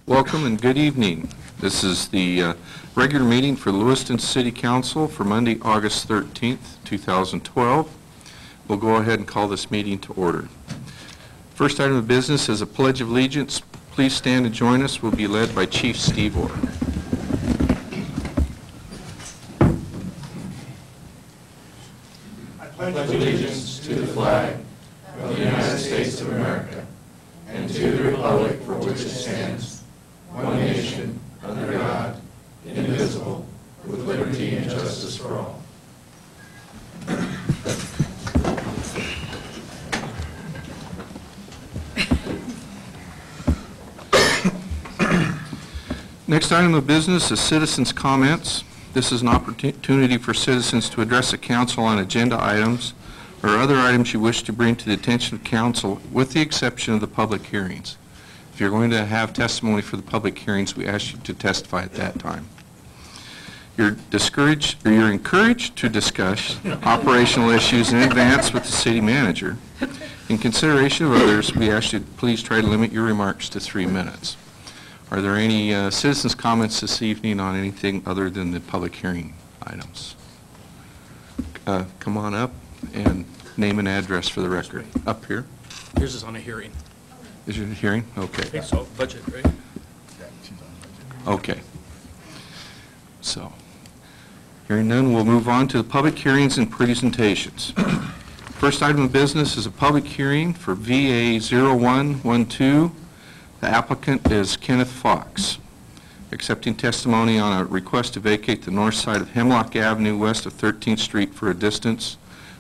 Welcome and good evening. This is the regular meeting for Lewiston City Council for Monday, August 13th, 2012. We'll go ahead and call this meeting to order. First item of business is a Pledge of Allegiance. Please stand and join us. We'll be led by Chief Steve Orr. I pledge allegiance to the flag of the United States of America and to the republic for which it stands, one nation, under God, indivisible, with liberty and justice for all. Next item of business is citizens' comments. This is an opportunity for citizens to address the council on agenda items or other items you wish to bring to the attention of council, with the exception of the public hearings. If you're going to have testimony for the public hearings, we ask you to testify at that time. You're encouraged to discuss operational issues in advance with the city manager. In consideration of others, we ask you to please try to limit your remarks to 3 minutes. Are there any citizens' comments this evening on anything other than the public hearing items? Come on up and name and address for the record. Up here. Yours is on a hearing. Is it a hearing? Okay. I think so. Budget, right? Okay. So, hearing none, we'll move on to the public hearings and presentations. First item of business is a public hearing for VA 0112. The applicant is Kenneth Fox, accepting testimony on a request to vacate the north side of Hemlock Avenue west of 13th Street for a distance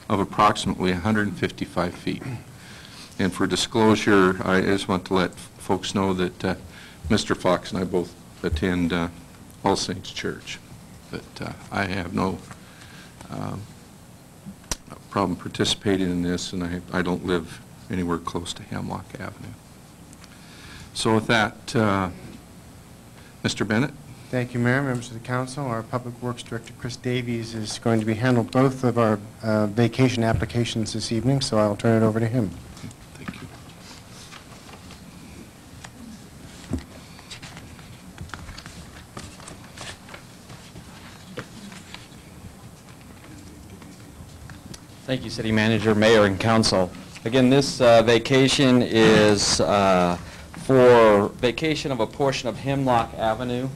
of approximately 155 feet. And for disclosure, I just want to let folks know that Mr. Fox and I both attend All Saints Church, but I have no problem participating in this, and I don't live anywhere close to Hemlock Avenue. So with that, Mr. Bennett. Thank you, Mayor, members of the council. Our Public Works Director, Chris Davies, is going to be handling both of our vacation applications this evening, so I'll turn it over to him. Thank you. Thank you, City Manager, Mayor, and Council. Again, this vacation is for vacation of a portion of Hemlock Avenue.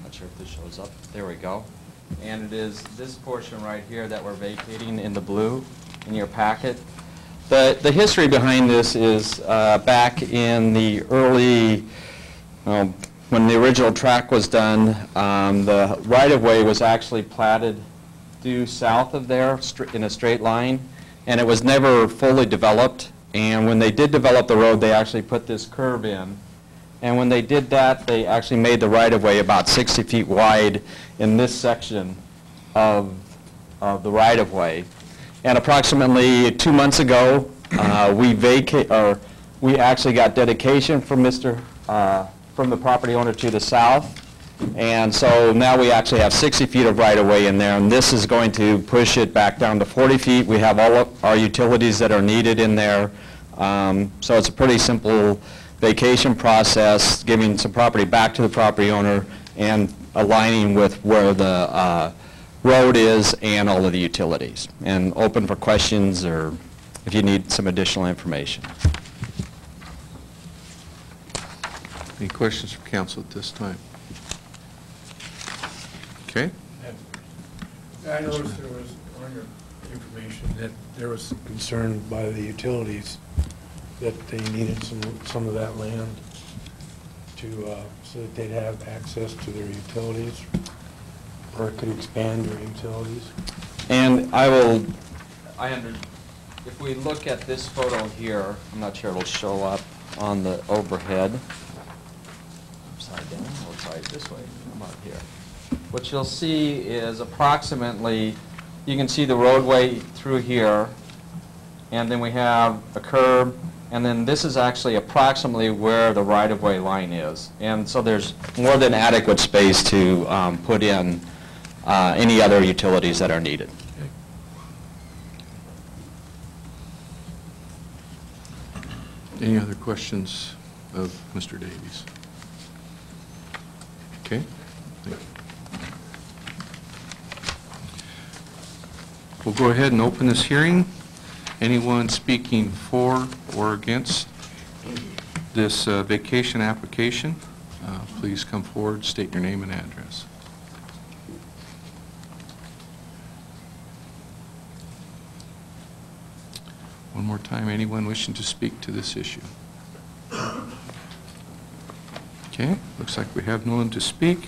Not sure if this shows up. There we go. And it is this portion right here that we're vacating in the blue in your packet. The history behind this is back in the early, when the original track was done, the right-of-way was actually platted due south of there in a straight line, and it was never fully developed. And when they did develop the road, they actually put this curve in. And when they did that, they actually made the right-of-way about 60 feet wide in this section of the right-of-way. And approximately 2 months ago, we actually got dedication from from the property owner to the south. And so now we actually have 60 feet of right-of-way in there, and this is going to push it back down to 40 feet. We have all of our utilities that are needed in there. So it's a pretty simple vacation process, giving some property back to the property owner and aligning with where the road is and all of the utilities. And open for questions or if you need some additional information. Any questions from council at this time? Okay. I noticed there was on your information that there was some concern by the utilities that they needed some of that land to so that they'd have access to their utilities, or it could expand their utilities. And if we look at this photo here, I'm not sure it'll show up on the overhead. Upside down, or try it this way. Come up here. What you'll see is approximately, you can see the roadway through here, and then we have a curb, and then this is actually approximately where the right-of-way line is. And so there's more than adequate space to put in any other utilities that are needed. Any other questions of Mr. Davies? Okay, thank you. We'll go ahead and open this hearing. Anyone speaking for or against this vacation application, please come forward, state your name and address. One more time, anyone wishing to speak to this issue? Okay, looks like we have no one to speak.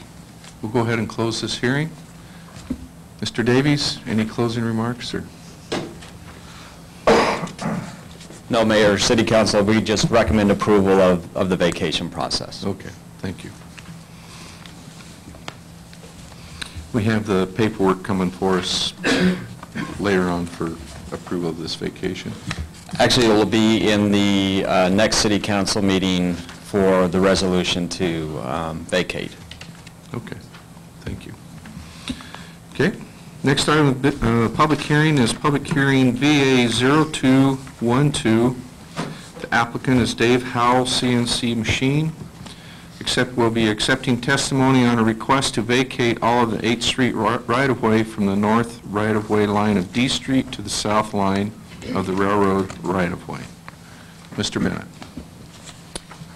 We'll go ahead and close this hearing. Mr. Davies, any closing remarks, or? No, Mayor, City Council, we just recommend approval of the vacation process. Okay, thank you. We have the paperwork coming for us later on for approval of this vacation. Actually, it will be in the next City Council meeting for the resolution to vacate. Okay, thank you. Okay, next item of public hearing is public hearing VA 0212. The applicant is Dave Howell, CNC Machine. Will be accepting testimony on a request to vacate all of the 8th Street right-of-way from the north right-of-way line of D Street to the south line of the railroad right-of-way. Mr. Bennett.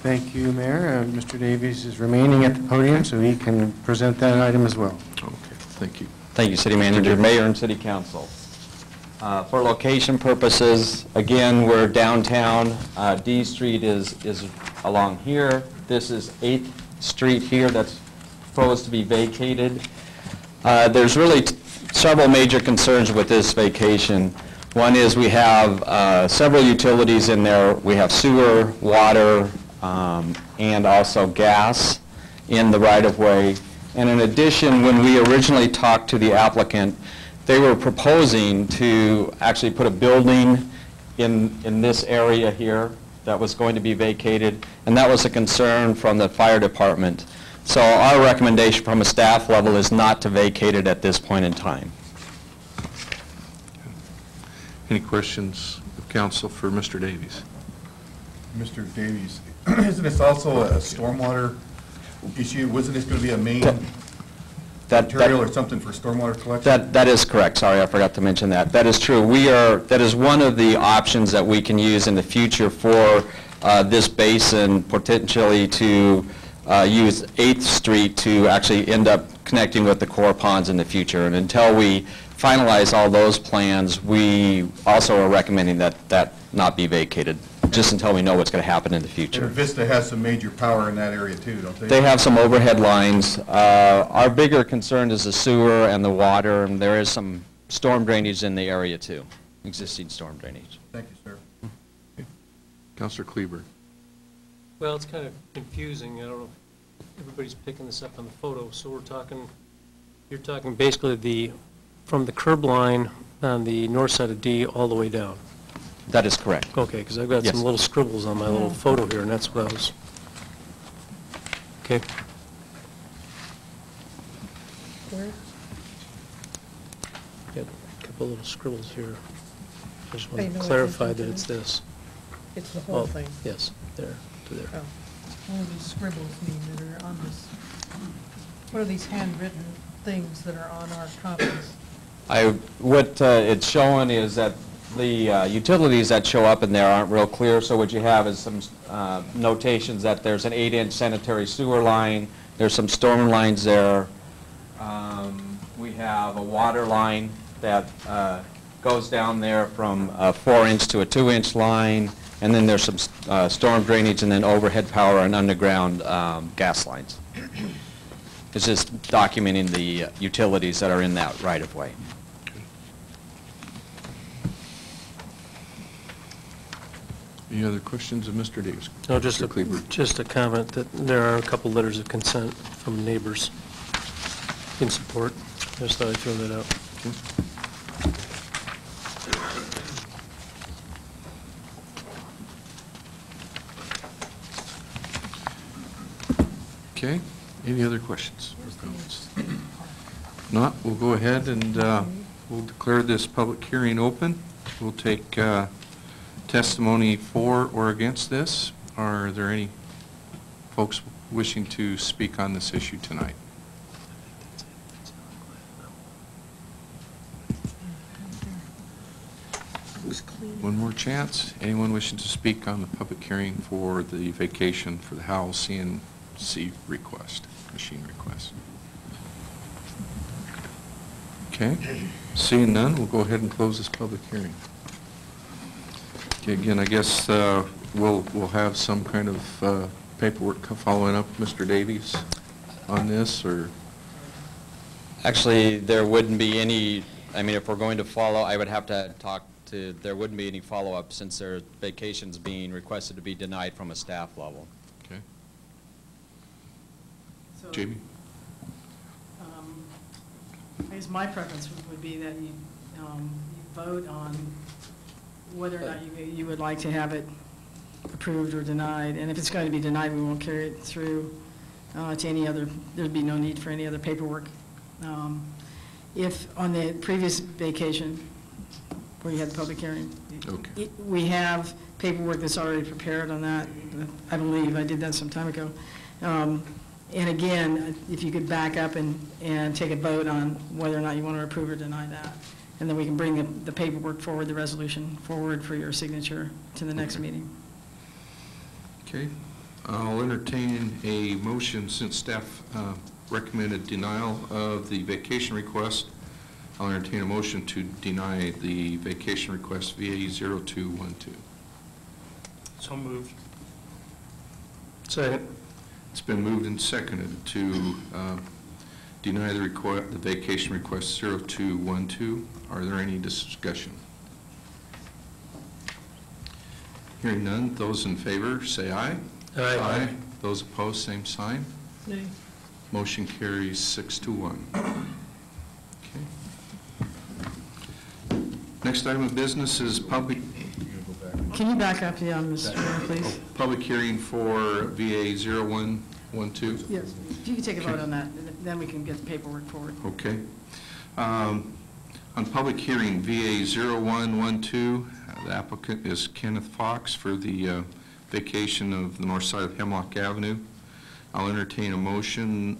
Thank you, Mayor. Mr. Davies is remaining at the podium, so he can present that item as well. Okay, thank you. Thank you, City Manager, Mayor, and City Council. For location purposes, again, we're downtown. D Street is along here. This is 8th Street here that's proposed to be vacated. There's really several major concerns with this vacation. One is we have several utilities in there. We have sewer, water, and also gas in the right-of-way. And in addition, when we originally talked to the applicant, they were proposing to actually put a building in this area here that was going to be vacated, and that was a concern from the fire department. So our recommendation from a staff level is not to vacate it at this point in time. Any questions of council for Mr. Davies? Mr. Davies, isn't this also a stormwater issue? Wasn't this going to be a main material or something for stormwater collection? That is correct. Sorry, I forgot to mention that. That is true. That is one of the options that we can use in the future for this basin, potentially to use 8th Street to actually end up connecting with the core ponds in the future. And until we finalize all those plans, we also are recommending that not be vacated, just until we know what's going to happen in the future. And Vista has some major power in that area too, don't they? They have some overhead lines. Our bigger concern is the sewer and the water, and there is some storm drainage in the area too, existing storm drainage. Thank you, sir. Councilor Kleber. Well, it's kind of confusing. I don't know if everybody's picking this up on the photo. So you're talking basically from the curb line on the north side of D all the way down. That is correct. Okay, because I've got Yes. some little scribbles on my little photo here, and that's what I was... Okay. Where? Got a couple little scribbles here. I just Pay want no to clarify attention that to it's them. this. It's the whole Oh, thing. Yes, there, to there. Oh. What do these scribbles mean that are on this? What are these handwritten things that are on our copies? What it's showing is that the utilities that show up in there aren't real clear, so what you have is some notations that there's an 8-inch sanitary sewer line, there's some storm lines there. We have a water line that goes down there from a 4-inch to a 2-inch line, and then there's some storm drainage and then overhead power and underground gas lines. It's just documenting the utilities that are in that right-of-way. Any other questions of Mr. Davis? No, just Mr. Kleber. just a comment that there are a couple letters of consent from neighbors in support. Just thought I'd throw that out. Okay, any other questions or comments? Not, we'll go ahead and we'll declare this public hearing open. We'll take testimony for or against this. Are there any folks wishing to speak on this issue tonight? One more chance. Anyone wishing to speak on the public hearing for the vacation for the Howell CNC request, machine request? Okay. Seeing none, we'll go ahead and close this public hearing. Okay, again, I guess we'll have some kind of paperwork following up, Mr. Davies, on this, or? Actually, there wouldn't be any, I mean, if we're going to follow, I would have to talk to, there wouldn't be any follow-up since their vacation's being requested to be denied from a staff level. Okay. So, Jamie? I guess my preference would be that you vote on whether or not you would like to have it approved or denied. And if it's going to be denied, we won't carry it through to any other, there'd be no need for any other paperwork. If on the previous vacation, where you had the public hearing, Okay. we have paperwork that's already prepared on that. I believe I did that some time ago. And again, if you could back up and take a vote on whether or not you want to approve or deny that. And then we can bring the paperwork forward, the resolution forward for your signature to the next meeting. Okay. I'll entertain a motion since staff recommended denial of the vacation request. I'll entertain a motion to deny the vacation request VA 0212. So moved. Second. It's been moved and seconded to deny the vacation request 0212. Are there any discussion? Hearing none, those in favor say aye. Aye. Those opposed, same sign. Nay. Motion carries 6-1. Okay. Next item of business is public Can you back up, yeah, Mr. Mayor, please? public hearing for VA 0112. Yes. If you could take a vote on that, then we can get the paperwork forward. Okay. On public hearing VA 0112, the applicant is Kenneth Fox for the vacation of the north side of Hemlock Avenue. I'll entertain a motion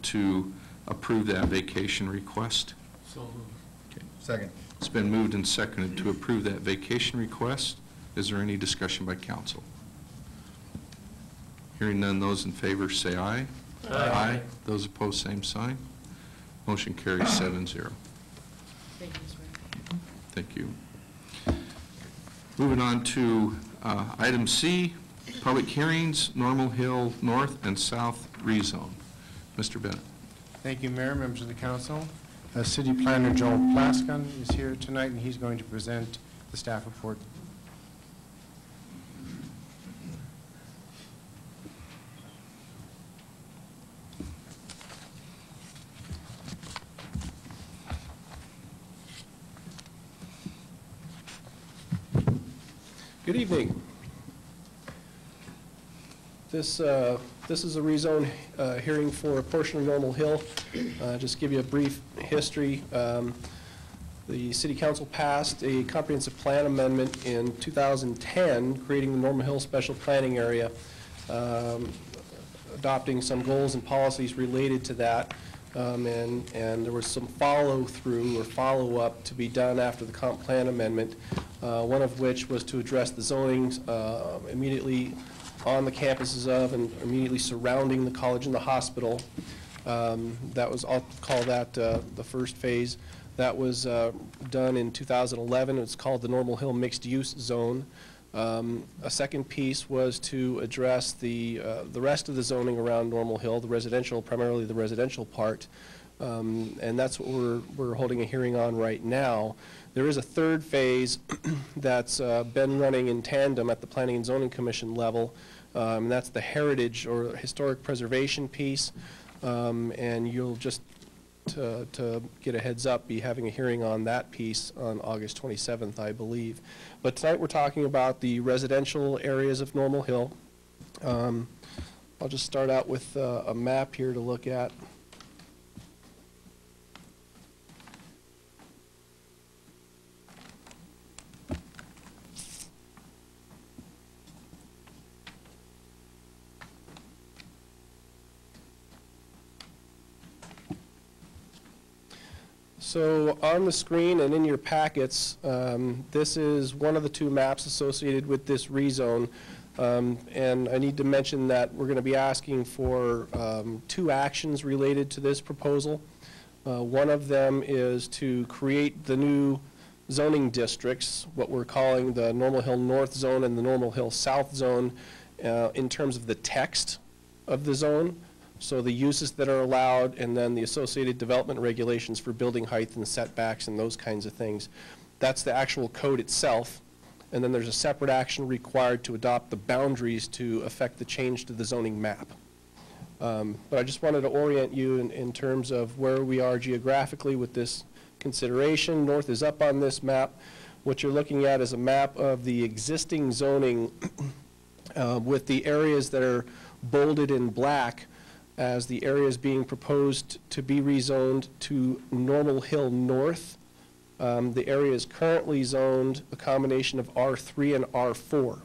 to approve that vacation request. So moved. Okay. Second. It's been moved and seconded to approve that vacation request. Is there any discussion by council? Hearing none, those in favor say aye. Aye. Those opposed, same sign. Motion carries 7-0. Thank you, Mr. Mayor. Thank you. Moving on to item C, public hearings, Normal Hill North and South rezone. Mr. Bennett. Thank you, Mayor, members of the council. City Planner Joel Plaskun is here tonight, and he's going to present the staff report. Good evening. This is a rezone hearing for a portion of Normal Hill. Just give you a brief history. The City Council passed a comprehensive plan amendment in 2010, creating the Normal Hill Special Planning Area, adopting some goals and policies related to that. And there was some follow-through or follow-up to be done after the comp plan amendment, one of which was to address the zoning immediately on the campuses of and immediately surrounding the college and the hospital. That was, I'll call that the first phase. That was done in 2011. It's called the Normal Hill Mixed Use Zone. A second piece was to address the rest of the zoning around Normal Hill, the residential, primarily the residential part, and that's what we're holding a hearing on right now. There is a third phase that's been running in tandem at the Planning and Zoning Commission level, and that's the heritage or historic preservation piece, and you'll just to get a heads up, be having a hearing on that piece on August 27th, I believe. But tonight we're talking about the residential areas of Normal Hill. I'll just start out with a map here to look at. So on the screen and in your packets, this is one of the two maps associated with this rezone. And I need to mention that we're going to be asking for two actions related to this proposal. One of them is to create the new zoning districts, what we're calling the Normal Hill North Zone and the Normal Hill South Zone, in terms of the text of the zone. So the uses that are allowed, and then the associated development regulations for building height and setbacks and those kinds of things. That's the actual code itself. And then there's a separate action required to adopt the boundaries to affect the change to the zoning map. But I just wanted to orient you in terms of where we are geographically with this consideration. North is up on this map. What you're looking at is a map of the existing zoning with the areas that are bolded in black as the areas being proposed to be rezoned to Normal Hill North. The area is currently zoned a combination of R3 and R4.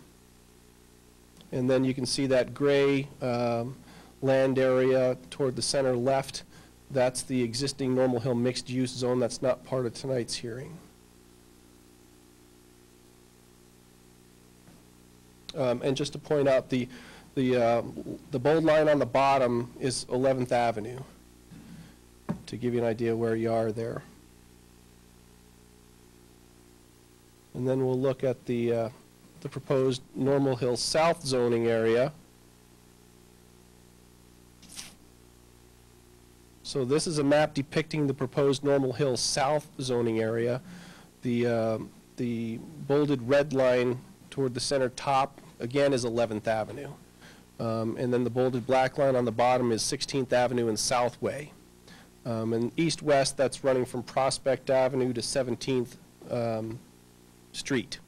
And then you can see that gray land area toward the center left. That's the existing Normal Hill mixed-use zone. That's not part of tonight's hearing. And just to point out, the bold line on the bottom is 11th Avenue, to give you an idea where you are there. And then we'll look at the proposed Normal Hill South zoning area. So this is a map depicting the proposed Normal Hill South zoning area. The bolded red line toward the center top, again, is 11th Avenue. And then the bolded black line on the bottom is 16th Avenue and Southway. And east-west, that's running from Prospect Avenue to 17th Street,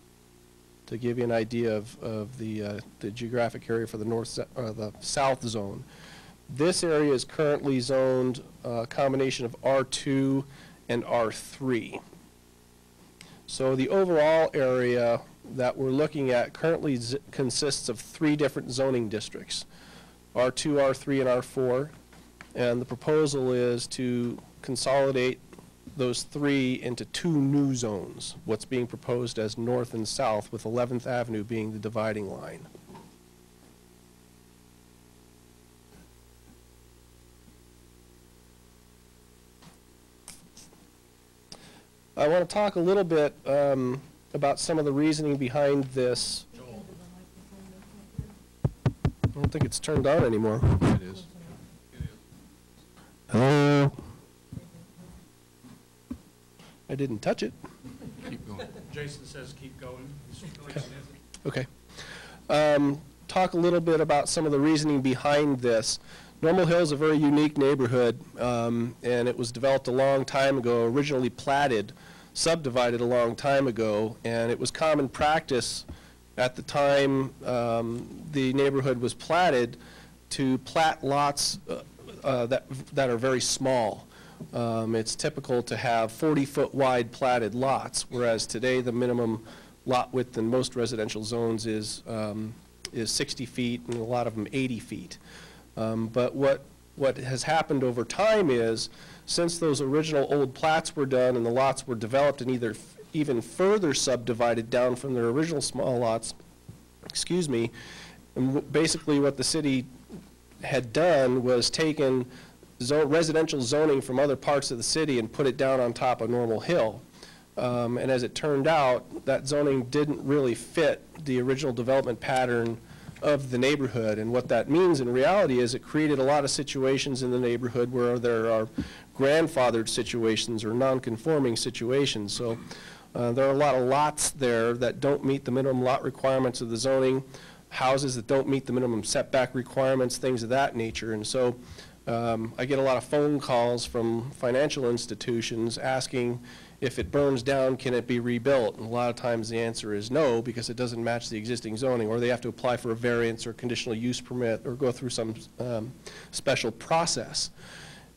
to give you an idea of the geographic area for the the south zone. This area is currently zoned a combination of R2 and R3. So the overall area that we're looking at currently consists of 3 different zoning districts, R2, R3, and R4. And the proposal is to consolidate those 3 into 2 new zones, what's being proposed as north and south, with 11th Avenue being the dividing line. I want to talk a little bit about some of the reasoning behind this. I don't think it's turned on anymore. It is. Hello? I didn't touch it. Keep going. Jason says keep going. Okay. Talk a little bit about some of the reasoning behind this. Normal Hill is a very unique neighborhood, and it was developed a long time ago, originally platted, subdivided a long time ago, and it was common practice at the time the neighborhood was platted to plat lots that are very small. It's typical to have 40-foot wide platted lots, whereas today the minimum lot width in most residential zones is 60 feet, and a lot of them 80 feet. But what has happened over time is, since those original old plats were done and the lots were developed and either even further subdivided down from their original small lots, excuse me, and basically what the city had done was taken residential zoning from other parts of the city and put it down on top of Normal Hill. And as it turned out, that zoning didn't really fit the original development pattern of the neighborhood. And what that means in reality is it created a lot of situations in the neighborhood where there are grandfathered situations or non-conforming situations. So there are a lot of lots there that don't meet the minimum lot requirements of the zoning, houses that don't meet the minimum setback requirements, things of that nature. And so I get a lot of phone calls from financial institutions asking, if it burns down, can it be rebuilt? And a lot of times the answer is no, because it doesn't match the existing zoning, or they have to apply for a variance or conditional use permit or go through some special process.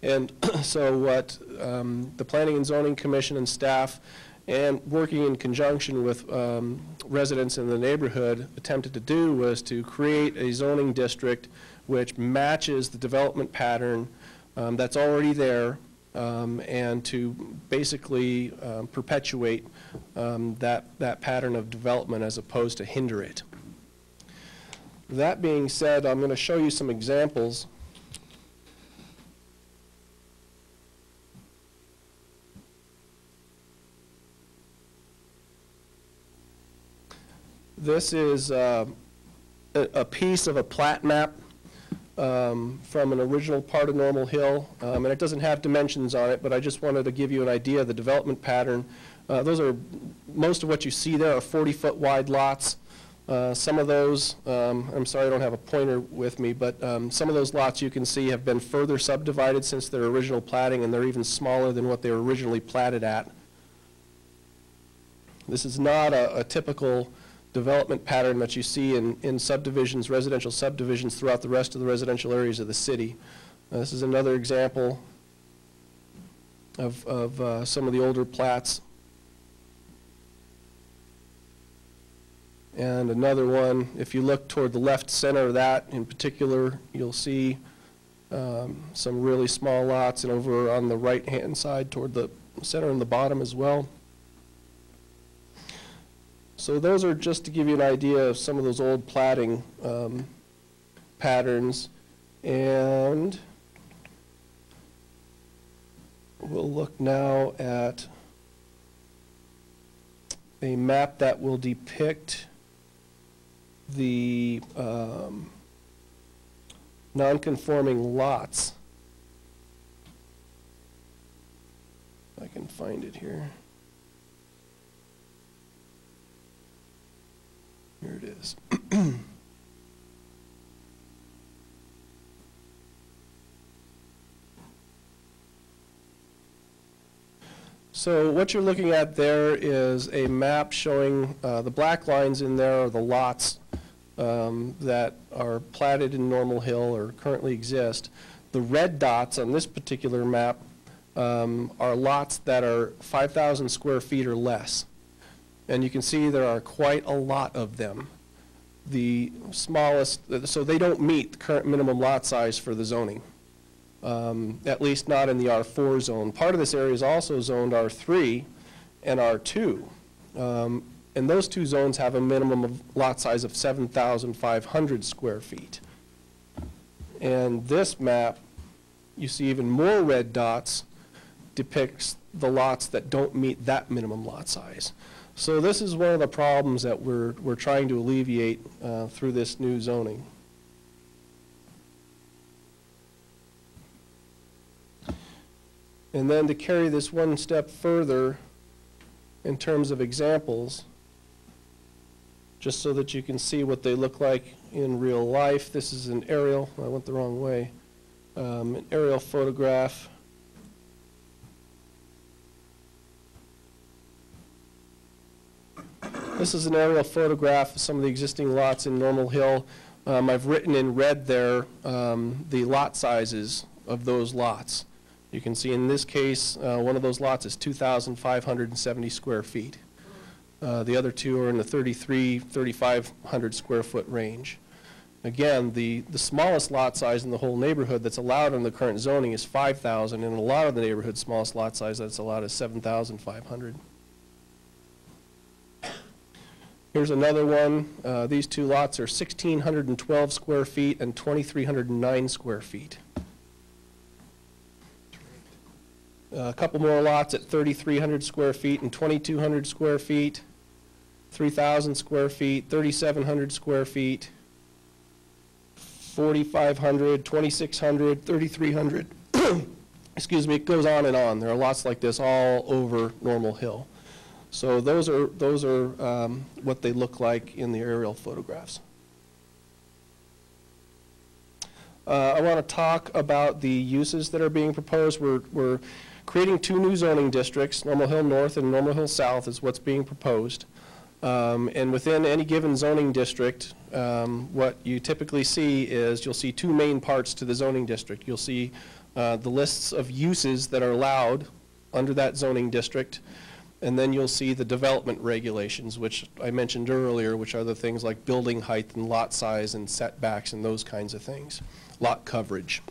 And so what the Planning and Zoning Commission and staff, and working in conjunction with residents in the neighborhood, attempted to do was to create a zoning district which matches the development pattern that's already there, and to basically perpetuate that pattern of development as opposed to hinder it. That being said, I'm going to show you some examples. This is a piece of a plat map from an original part of Normal Hill, and it doesn't have dimensions on it, but I just wanted to give you an idea of the development pattern. Most of what you see there are 40-foot wide lots. Some of those, I'm sorry I don't have a pointer with me, but some of those lots you can see have been further subdivided since their original platting, and they're even smaller than what they were originally platted at. This is not a typical development pattern that you see in subdivisions, residential subdivisions throughout the rest of the residential areas of the city. This is another example of some of the older plats. And another one, if you look toward the left center of that in particular, you'll see some really small lots, and over on the right-hand side toward the center and the bottom as well. So those are just to give you an idea of some of those old platting patterns. And we'll look now at a map that will depict the non-conforming lots. If I can find it here. Here it is. So what you're looking at there is a map showing the black lines in there are the lots that are platted in Normal Hill or currently exist. The red dots on this particular map are lots that are 5,000 square feet or less. And you can see there are quite a lot of them. The smallest, so they don't meet the current minimum lot size for the zoning, at least not in the R4 zone. Part of this area is also zoned R3 and R2. And those two zones have a minimum of lot size of 7,500 square feet. And this map, you see even more red dots, depicts the lots that don't meet that minimum lot size. So this is one of the problems that we're trying to alleviate through this new zoning. And then to carry this one step further in terms of examples, just so that you can see what they look like in real life. This is an aerial, I went the wrong way, an aerial photograph. This is an aerial photograph of some of the existing lots in Normal Hill. I've written in red there the lot sizes of those lots. You can see in this case, one of those lots is 2,570 square feet. The other two are in the 3,500 square foot range. Again, the smallest lot size in the whole neighborhood that's allowed in the current zoning is 5,000, and in a lot of the neighborhood, smallest lot size that's allowed is 7,500. Here's another one. These two lots are 1,612 square feet and 2,309 square feet. A couple more lots at 3,300 square feet and 2,200 square feet, 3,000 square feet, 3,700 square feet, 4,500, 2,600, 3,300. Excuse me, it goes on and on. There are lots like this all over Normal Hill. So those are what they look like in the aerial photographs. I want to talk about the uses that are being proposed. We're creating two new zoning districts. Normal Hill North and Normal Hill South is what's being proposed. And within any given zoning district, what you typically see is you'll see two main parts to the zoning district. You'll see the lists of uses that are allowed under that zoning district, and then you'll see the development regulations, which I mentioned earlier, which are the things like building height and lot size and setbacks and those kinds of things, lot coverage.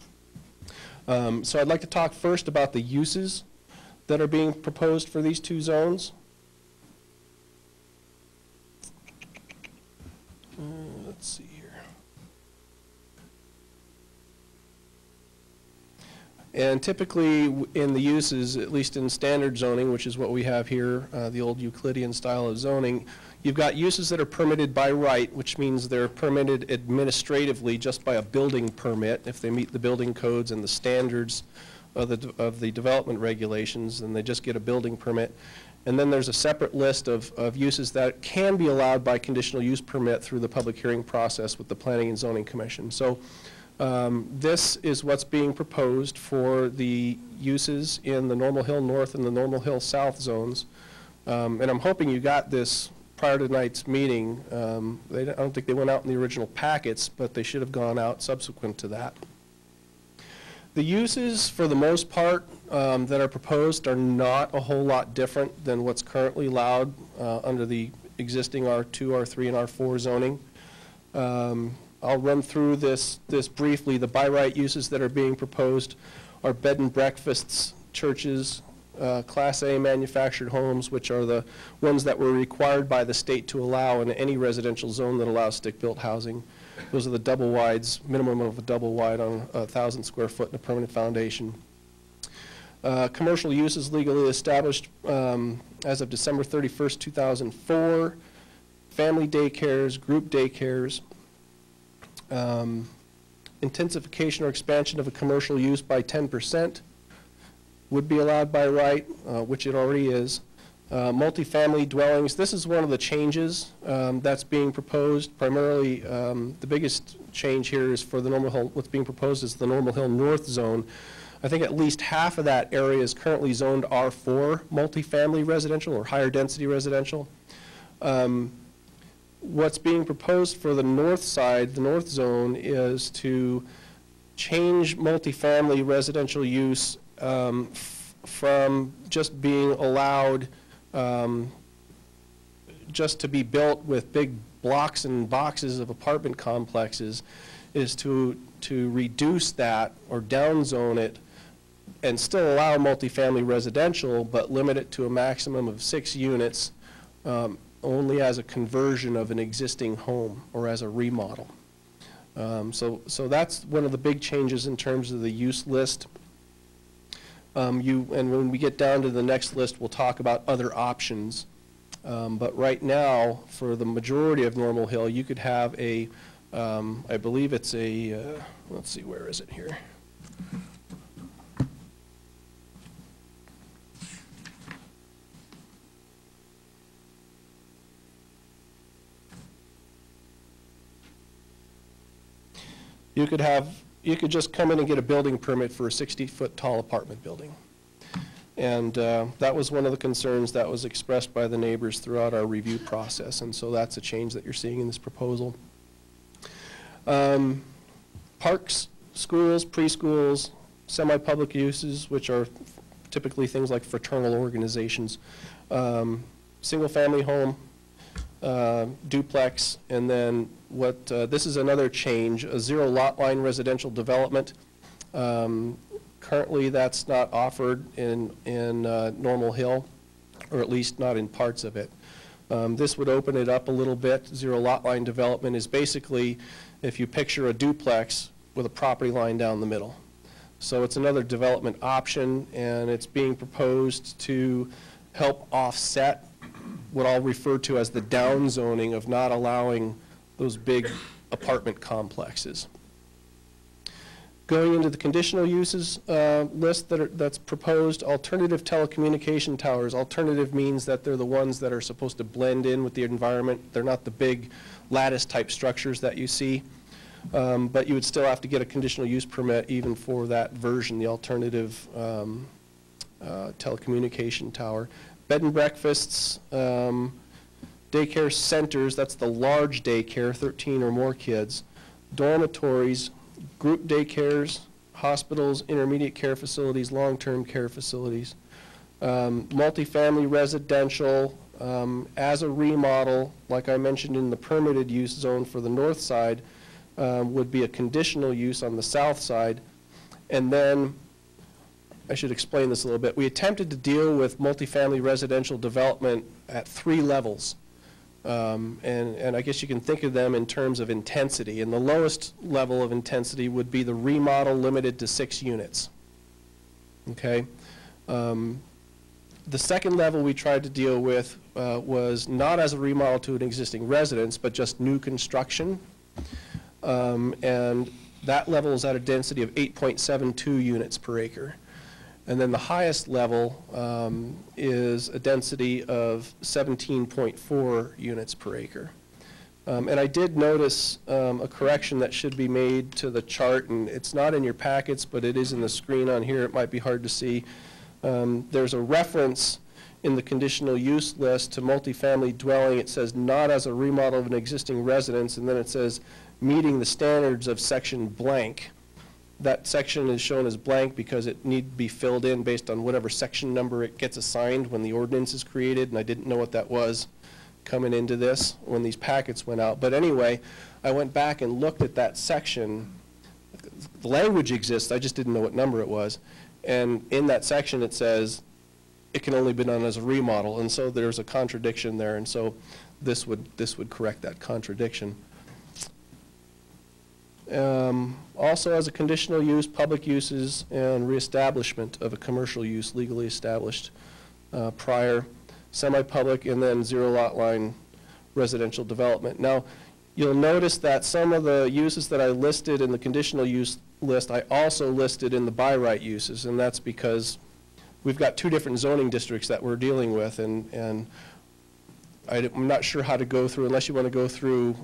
So I'd like to talk first about the uses that are being proposed for these two zones. Let's see here. And typically in the uses, at least in standard zoning, which is what we have here, the old Euclidean style of zoning, you've got uses that are permitted by right, which means they're permitted administratively just by a building permit. If they meet the building codes and the standards of the development regulations, then they just get a building permit. And then there's a separate list of uses that can be allowed by conditional use permit through the public hearing process with the Planning and Zoning Commission. So this is what's being proposed for the uses in the Normal Hill North and the Normal Hill South zones. And I'm hoping you got this prior to tonight's meeting. I don't think they went out in the original packets, but they should have gone out subsequent to that. The uses, for the most part, that are proposed are not a whole lot different than what's currently allowed under the existing R2, R3, and R4 zoning. I'll run through this briefly. The by right uses that are being proposed are bed and breakfasts, churches, Class A manufactured homes, which are the ones that were required by the state to allow in any residential zone that allows stick-built housing. Those are the double wides, minimum of a double wide on 1,000 square foot and a permanent foundation. Commercial uses legally established as of December 31st, 2004. Family daycares, group daycares. Intensification or expansion of a commercial use by 10% would be allowed by right, which it already is. Multifamily dwellings, this is one of the changes that's being proposed. Primarily, the biggest change here is for the Normal Hill, what's being proposed is the Normal Hill North zone. I think at least half of that area is currently zoned R4 multifamily residential or higher density residential. What's being proposed for the north side, the north zone, is to change multifamily residential use from just being allowed just to be built with big blocks and boxes of apartment complexes, is to reduce that or downzone it and still allow multifamily residential, but limit it to a maximum of 6 units only as a conversion of an existing home or as a remodel. So that's one of the big changes in terms of the use list. And when we get down to the next list, we'll talk about other options. But right now, for the majority of Normal Hill, you could have a, I believe it's a, let's see, where is it here? You could just come in and get a building permit for a 60-foot tall apartment building. And that was one of the concerns that was expressed by the neighbors throughout our review process, and so that's a change that you're seeing in this proposal. Parks, schools, preschools, semi-public uses, which are typically things like fraternal organizations, single-family home, duplex, and then this is another change, a zero lot line residential development. Currently, that's not offered in Normal Hill, or at least not in parts of it. This would open it up a little bit. Zero lot line development is basically if you picture a duplex with a property line down the middle. So it's another development option, and it's being proposed to help offset what I'll refer to as the downzoning of not allowing those big apartment complexes. Going into the conditional uses list that's proposed, alternative telecommunication towers. Alternative means that they're the ones that are supposed to blend in with the environment. They're not the big lattice type structures that you see. But you would still have to get a conditional use permit even for that version, the alternative telecommunication tower. Bed and breakfasts, daycare centers, that's the large daycare, 13 or more kids, dormitories, group daycares, hospitals, intermediate care facilities, long-term care facilities, multifamily residential, as a remodel, like I mentioned in the permitted use zone for the north side, would be a conditional use on the south side, And then, I should explain this a little bit. We attempted to deal with multifamily residential development at 3 levels. And I guess you can think of them in terms of intensity. And the lowest level of intensity would be the remodel limited to 6 units. Okay? The second level we tried to deal with was not as a remodel to an existing residence, but just new construction. And that level is at a density of 8.72 units per acre. And then the highest level is a density of 17.4 units per acre. And I did notice a correction that should be made to the chart, and it's not in your packets, but it is in the screen on here. It might be hard to see. There's a reference in the conditional use list to multifamily dwelling. It says not as a remodel of an existing residence, and then it says meeting the standards of section blank. That section is shown as blank because it needs to be filled in based on whatever section number it gets assigned when the ordinance is created, and I didn't know what that was coming into this when these packets went out. But anyway, I went back and looked at that section. The language exists, I just didn't know what number it was. And in that section it says it can only be done as a remodel, and so there's a contradiction there, and so this would correct that contradiction. Also, as a conditional use, public uses and reestablishment of a commercial use legally established prior, semi-public, and then zero lot line residential development. Now, you'll notice that some of the uses that I listed in the conditional use list, I also listed in the by right uses, and that's because we've got 2 different zoning districts that we're dealing with, and I'm not sure how to go through, unless you want to go through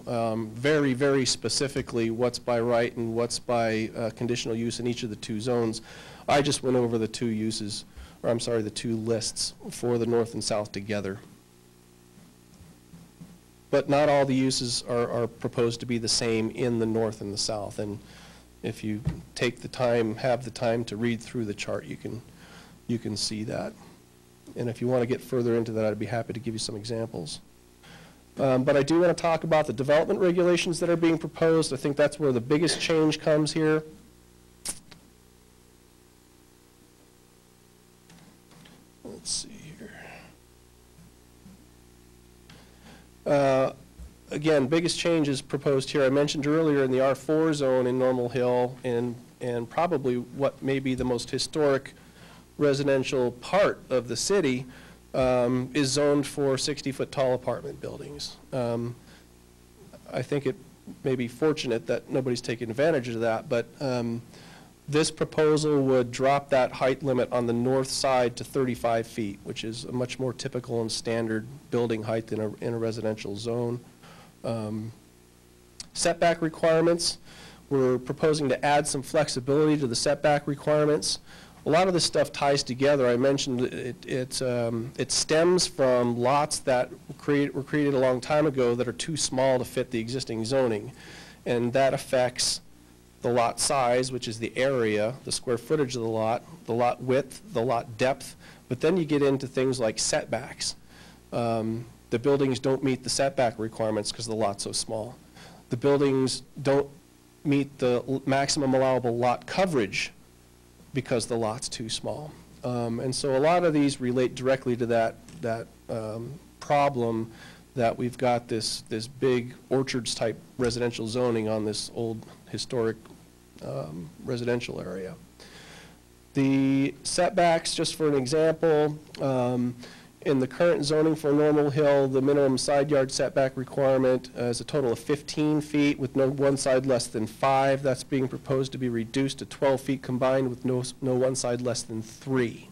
very, very specifically what's by right and what's by conditional use in each of the 2 zones. I just went over the 2 uses, or I'm sorry, the 2 lists for the north and south together. But not all the uses are proposed to be the same in the north and the south. And if you take the time, have the time to read through the chart, you can see that. And if you want to get further into that, I'd be happy to give you some examples. But I do want to talk about the development regulations that are being proposed. I think that's where the biggest change comes here. Let's see here. Again, biggest changes proposed here. I mentioned earlier in the R4 zone in Normal Hill, and probably what may be the most historic residential part of the city is zoned for 60-foot tall apartment buildings. I think it may be fortunate that nobody's taken advantage of that, but this proposal would drop that height limit on the north side to 35 feet, which is a much more typical and standard building height in a residential zone. Setback requirements, we're proposing to add some flexibility to the setback requirements. A lot of this stuff ties together. I mentioned it stems from lots that were created a long time ago that are too small to fit the existing zoning. And that affects the lot size, which is the area, the square footage of the lot width, the lot depth. But then you get into things like setbacks. The buildings don't meet the setback requirements because the lot's so small. The buildings don't meet the maximum allowable lot coverage because the lot's too small. And so a lot of these relate directly to that problem that we've got this big orchards type residential zoning on this old historic residential area. The setbacks, just for an example, in the current zoning for Normal Hill, the minimum side yard setback requirement is a total of 15 feet with no one side less than 5. That's being proposed to be reduced to 12 feet combined with no one side less than 3.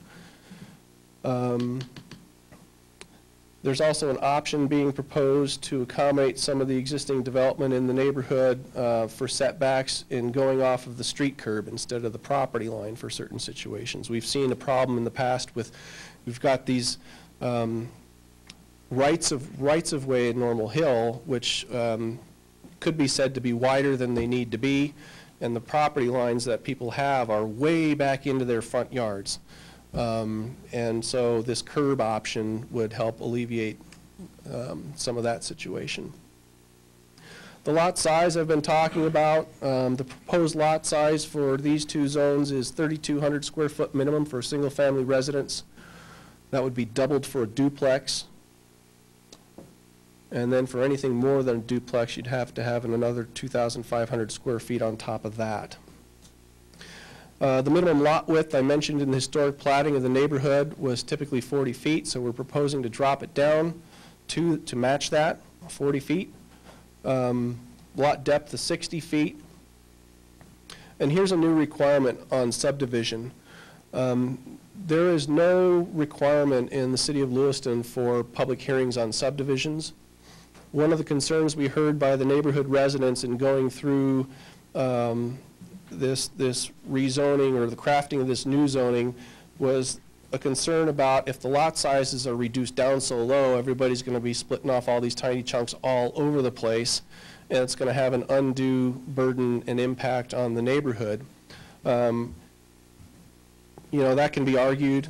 There's also an option being proposed to accommodate some of the existing development in the neighborhood for setbacks in going off of the street curb instead of the property line for certain situations. We've seen a problem in the past with, we've got these rights of way in Normal Hill, which could be said to be wider than they need to be, and the property lines that people have are way back into their front yards. And so this curb option would help alleviate some of that situation. The lot size I've been talking about, the proposed lot size for these two zones is 3,200 square foot minimum for a single-family residence. That would be doubled for a duplex. And then for anything more than a duplex, you'd have to have another 2,500 square feet on top of that. The minimum lot width I mentioned in the historic plating of the neighborhood was typically 40 feet, so we're proposing to drop it down to match that, 40 feet. Lot depth is 60 feet. And here's a new requirement on subdivision. There is no requirement in the city of Lewiston for public hearings on subdivisions. One of the concerns we heard by the neighborhood residents in going through this rezoning or the crafting of this new zoning was a concern about if the lot sizes are reduced down so low, everybody's going to be splitting off all these tiny chunks all over the place, and it's going to have an undue burden and impact on the neighborhood. You know, that can be argued.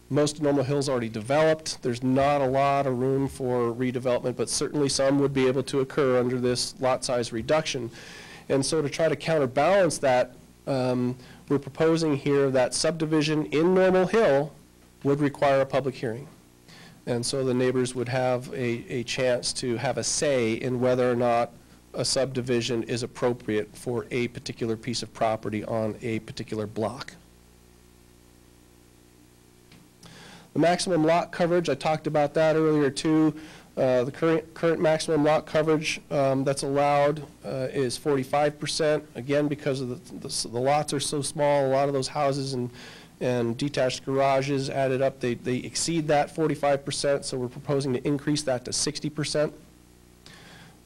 Most of Normal Hill's already developed. There's not a lot of room for redevelopment, but certainly some would be able to occur under this lot size reduction. And so to try to counterbalance that, we're proposing here that subdivision in Normal Hill would require a public hearing. And so the neighbors would have a chance to have a say in whether or not a subdivision is appropriate for a particular piece of property on a particular block. The maximum lot coverage, I talked about that earlier too. The current maximum lot coverage that's allowed is 45%. Again, because of the lots are so small, a lot of those houses and detached garages added up, they exceed that 45%, so we're proposing to increase that to 60%.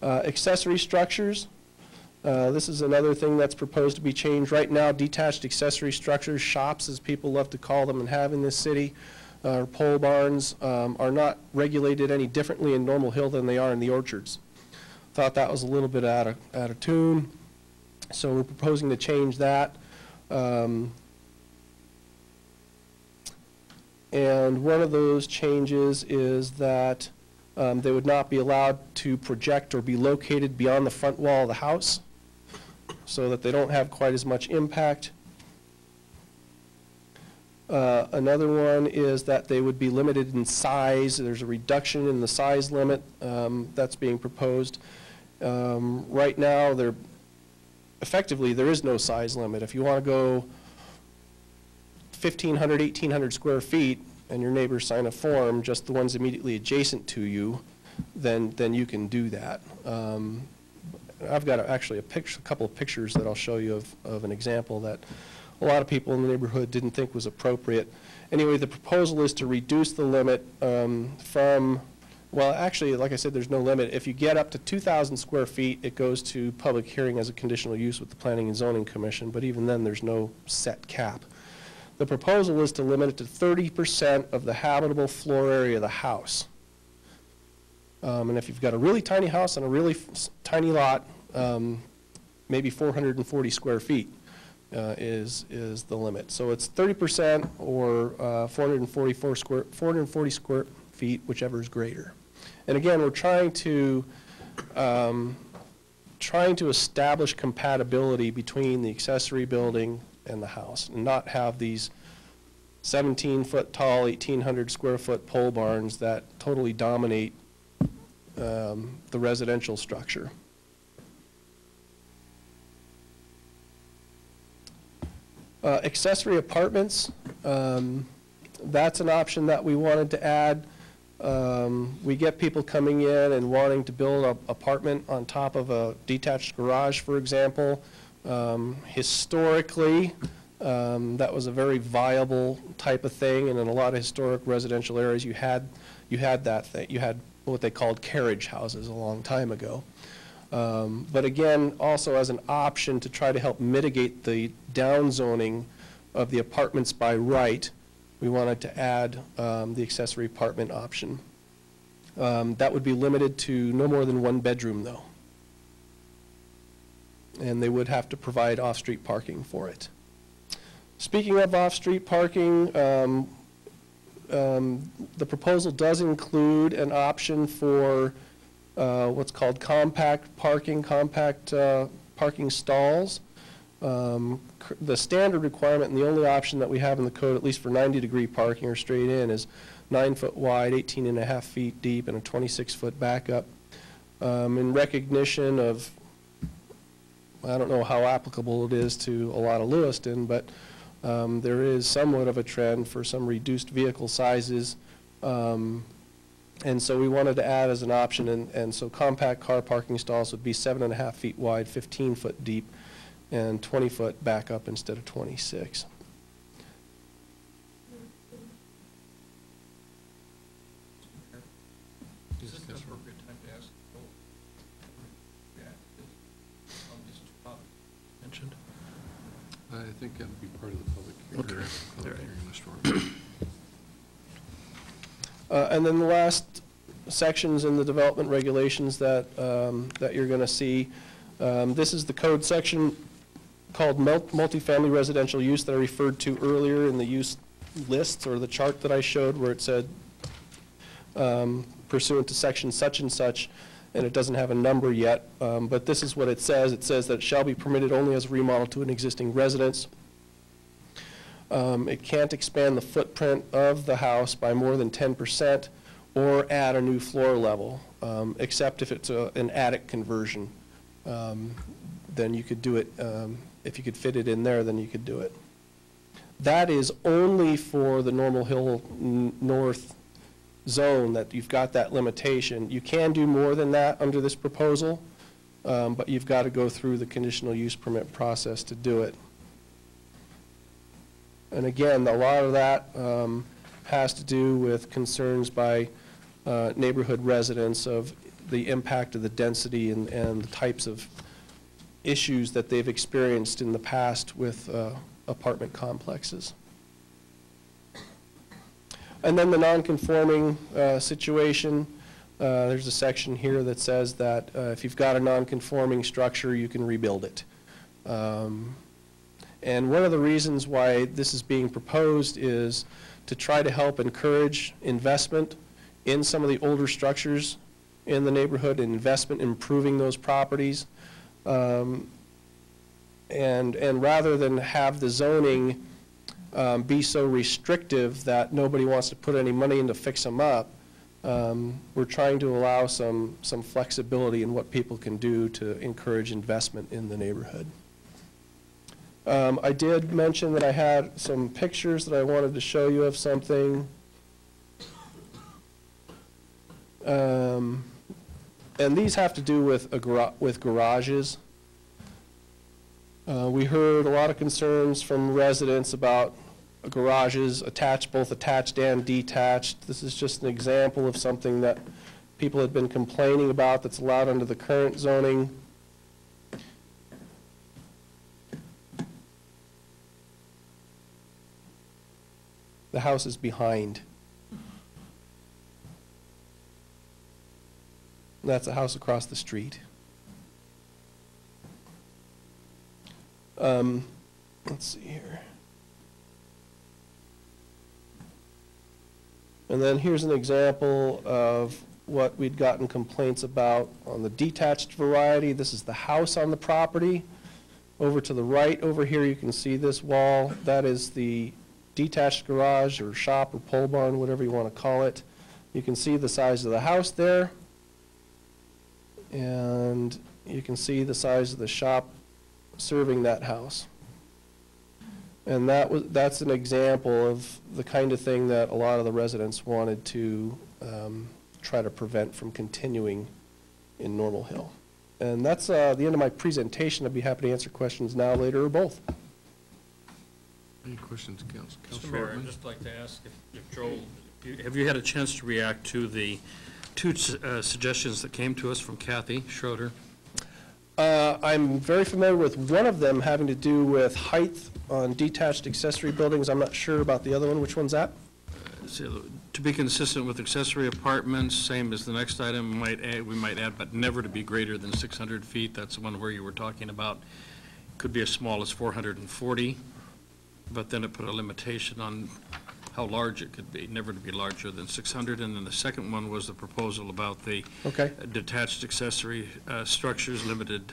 Accessory structures, this is another thing that's proposed to be changed. Right now, detached accessory structures, shops as people love to call them and have in this city, pole barns are not regulated any differently in Normal Hill than they are in the orchards. Thought that was a little bit out of tune, so we're proposing to change that. And one of those changes is that they would not be allowed to project or be located beyond the front wall of the house, so that they don't have quite as much impact. Another one is that they would be limited in size. There's a reduction in the size limit that's being proposed. Right now, effectively, there is no size limit. If you want to go 1,500, 1,800 square feet, and your neighbors sign a form, just the ones immediately adjacent to you, then you can do that. I've got actually a couple of pictures that I'll show you of an example that a lot of people in the neighborhood didn't think was appropriate. Anyway, the proposal is to reduce the limit from, well, actually, like I said, there's no limit. If you get up to 2,000 square feet, it goes to public hearing as a conditional use with the Planning and Zoning Commission, but even then, there's no set cap. The proposal is to limit it to 30% of the habitable floor area of the house. And if you've got a really tiny house on a really tiny lot, maybe 440 square feet. Is the limit. So it's 30% or 440 square feet, whichever is greater. And again, we're trying to establish compatibility between the accessory building and the house, and not have these 17-foot tall, 1,800 square foot pole barns that totally dominate the residential structure. Accessory apartments, that's an option that we wanted to add. We get people coming in and wanting to build an apartment on top of a detached garage, for example. Historically, that was a very viable type of thing, and in a lot of historic residential areas, you had that thing. You had what they called carriage houses a long time ago. But again, also as an option to try to help mitigate the downzoning of the apartments by right, we wanted to add the accessory apartment option. That would be limited to no more than one bedroom, though. And they would have to provide off-street parking for it. Speaking of off-street parking, the proposal does include an option for what's called compact parking stalls. The standard requirement and the only option that we have in the code, at least for 90-degree parking or straight in, is 9 foot wide, 18.5 feet deep, and a 26-foot backup. In recognition of, I don't know how applicable it is to a lot of Lewiston, but there is somewhat of a trend for some reduced vehicle sizes. And so we wanted to add as an option, and so compact car parking stalls would be 7.5 feet wide, 15 foot deep, and 20 foot backup instead of 26. Is this the appropriate time to ask? Mentioned? I think that would be part of the public hearing. Okay. Public hearing, Mr. Orr. And then the last sections in the development regulations that you're going to see, this is the code section called multifamily residential use that I referred to earlier in the use lists, or the chart that I showed where it said pursuant to section such and such, and it doesn't have a number yet, but this is what it says. It says that it shall be permitted only as a remodel to an existing residence. It can't expand the footprint of the house by more than 10% or add a new floor level, except if it's an attic conversion. Then you could do it, if you could fit it in there, then you could do it. That is only for the Normal Hill North zone that you've got that limitation. You can do more than that under this proposal, but you've got to go through the conditional use permit process to do it. And again, a lot of that has to do with concerns by neighborhood residents of the impact of the density and the types of issues that they've experienced in the past with apartment complexes. And then the non-conforming situation, there's a section here that says that if you've got a non-conforming structure, you can rebuild it. And one of the reasons why this is being proposed is to try to help encourage investment in some of the older structures in the neighborhood and investment in improving those properties. And rather than have the zoning be so restrictive that nobody wants to put any money in to fix them up, we're trying to allow some flexibility in what people can do to encourage investment in the neighborhood. I did mention that I had some pictures that I wanted to show you of something. And these have to do with garages. We heard a lot of concerns from residents about garages both attached and detached. This is just an example of something that people had been complaining about that's allowed under the current zoning. The house is behind. That's a house across the street. Let's see here. And then here's an example of what we'd gotten complaints about on the detached variety. This is the house on the property. Over to the right over here you can see this wall. That is the detached garage or shop or pole barn, whatever you want to call it. You can see the size of the house there. And you can see the size of the shop serving that house. And that's an example of the kind of thing that a lot of the residents wanted to try to prevent from continuing in Normal Hill. And that's the end of my presentation. I'd be happy to answer questions now, later, or both. Any questions, Council? Mr. Mayor, I'd just like to ask if Joel, have you had a chance to react to the two suggestions that came to us from Kathy Schroeder? I'm very familiar with one of them having to do with height on detached accessory buildings. I'm not sure about the other one. Which one's that? So, to be consistent with accessory apartments, same as the next item, we might add, but never to be greater than 600 feet. That's the one where you were talking about. Could be as small as 440, but then it put a limitation on how large it could be, never to be larger than 600. And then the second one was the proposal about the Okay. detached accessory structures limited,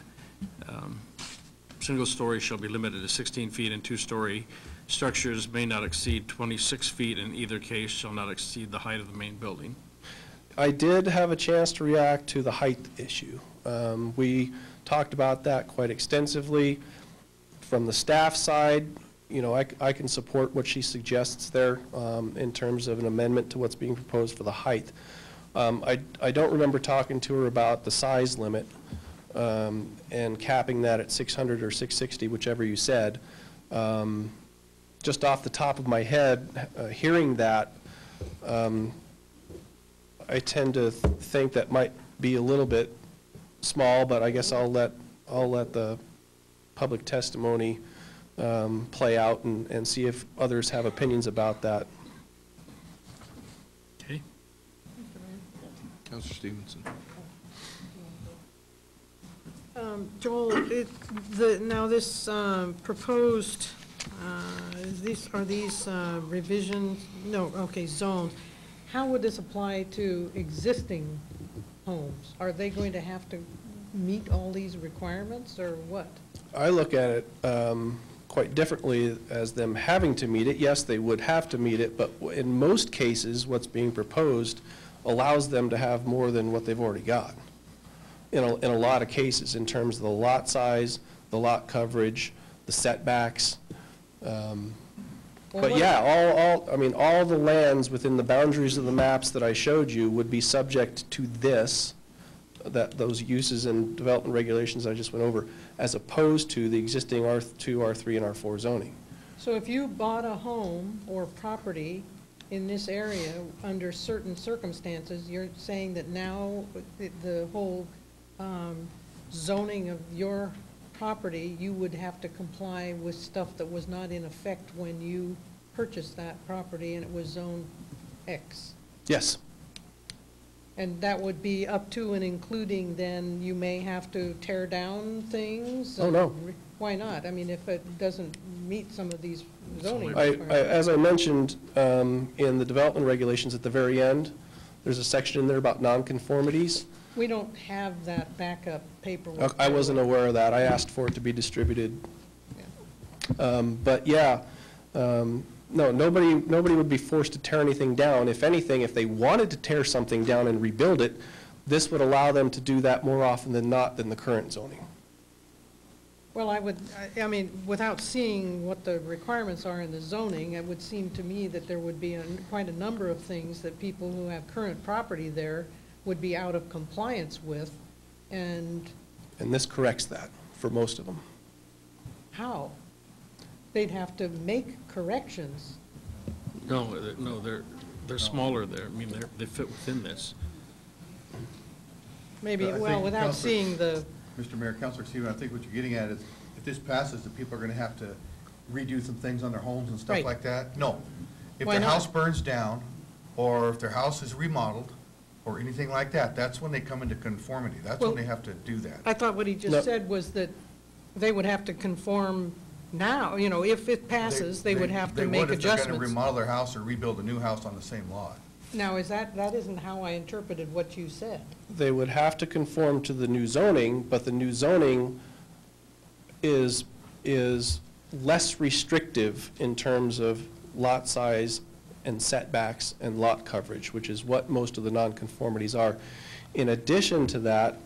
single story shall be limited to 16 feet, and two-story structures may not exceed 26 feet. In either case, shall not exceed the height of the main building. I did have a chance to react to the height issue. We talked about that quite extensively. From the staff side, you know, I can support what she suggests there in terms of an amendment to what's being proposed for the height. I don't remember talking to her about the size limit and capping that at 600 or 660, whichever you said. Just off the top of my head, hearing that, I tend to think that might be a little bit small, but I guess I'll let the public testimony play out and see if others have opinions about that. Okay. Councilor Stevenson. Joel, now this proposed, are these revisions, no, okay, zones. How would this apply to existing homes? Are they going to have to meet all these requirements, or what? I look at it quite differently as them having to meet it. Yes, they would have to meet it, but in most cases, what's being proposed allows them to have more than what they've already got. In a lot of cases, in terms of the lot size, the lot coverage, the setbacks. But yeah, all the lands within the boundaries of the maps that I showed you would be subject to this, those uses and development regulations I just went over, as opposed to the existing R2, R3, and R4 zoning. So if you bought a home or property in this area under certain circumstances, you're saying that now the whole zoning of your property, you would have to comply with stuff that was not in effect when you purchased that property and it was zone X? Yes. And that would be up to and including then you may have to tear down things? Oh, no. Why not? I mean, if it doesn't meet some of these zoning As I mentioned in the development regulations at the very end, there's a section in there about nonconformities. We don't have that backup paperwork. I wasn't aware of that. I asked for it to be distributed. But yeah, no, nobody would be forced to tear anything down. If anything, if they wanted to tear something down and rebuild it, this would allow them to do that more often than not than the current zoning. Well, I mean, without seeing what the requirements are in the zoning, it would seem to me that there would be quite a number of things that people who have current property there would be out of compliance with, and this corrects that for most of them. how? They'd have to make corrections. No, they're smaller there. I mean, they fit within this. Maybe, I think well, without Counselor- seeing the, Mr. Mayor, Councilor Stephen, I think what you're getting at is, if this passes, the people are gonna have to redo some things on their homes and stuff Right. like that? No. If Why their not? house burns down, or if their house is remodeled, or anything like that, that's when they come into conformity. That's when Well, they have to do that. I thought what he No. just said was that they would have to conform now, you know, if it passes, they would have to make They would if they're adjustments. gonna remodel their house or rebuild a new house on the same lot. Now, that isn't how I interpreted what you said. They would have to conform to the new zoning, but the new zoning is less restrictive in terms of lot size and setbacks and lot coverage, which is what most of the nonconformities are. In addition to that,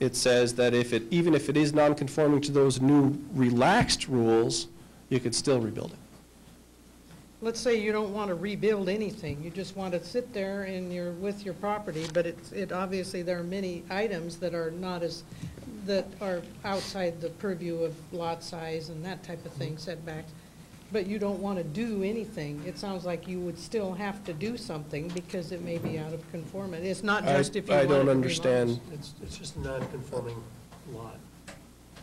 it says that even if it is nonconforming to those new relaxed rules, you could still rebuild it. Let's say you don't want to rebuild anything, you just want to sit there and you're with your property, but obviously there are many items that are that are outside the purview of lot size and that type of thing, setbacks, but you don't want to do anything. It sounds like you would still have to do something because it may be out of conformity. It's not just if you I wanted to don't remodel. understand. It's just a non-conforming lot.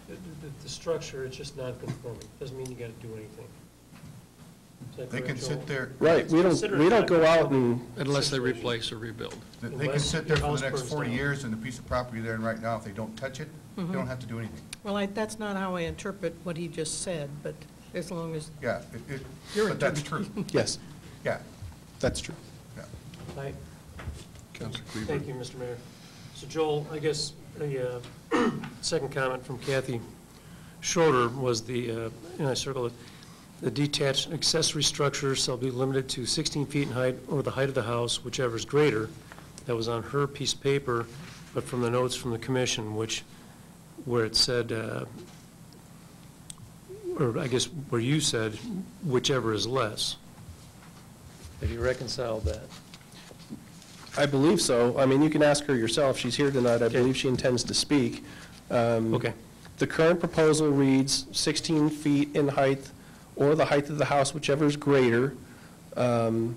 The structure, it's just non-conforming. Doesn't mean you got to do anything. Is that They can correct, Joel? sit there, Right, we don't go out and, Unless they replace or rebuild. they can Unless sit there your for house the next burns 40 down. years and the piece of property there and right now, if they don't touch it, they don't have to do anything. Well, that's not how I interpret what he just said, but as long as, Yeah, Your but that's true. yes. Yeah, That's true. Aye. Councilor Kleber. Thank you, Mr. Mayor. So Joel, I guess the second comment from Kathy Schroeder was and I circled it, the detached accessory structure shall be limited to 16 feet in height or the height of the house, whichever is greater. That was on her piece of paper, but from the notes from the commission, where it said, or I guess where you said, whichever is less. Have you reconciled that? I believe so. I mean, you can ask her yourself. She's here tonight. I believe she intends to speak. Okay. The current proposal reads 16 feet in height or the height of the house, whichever is greater. And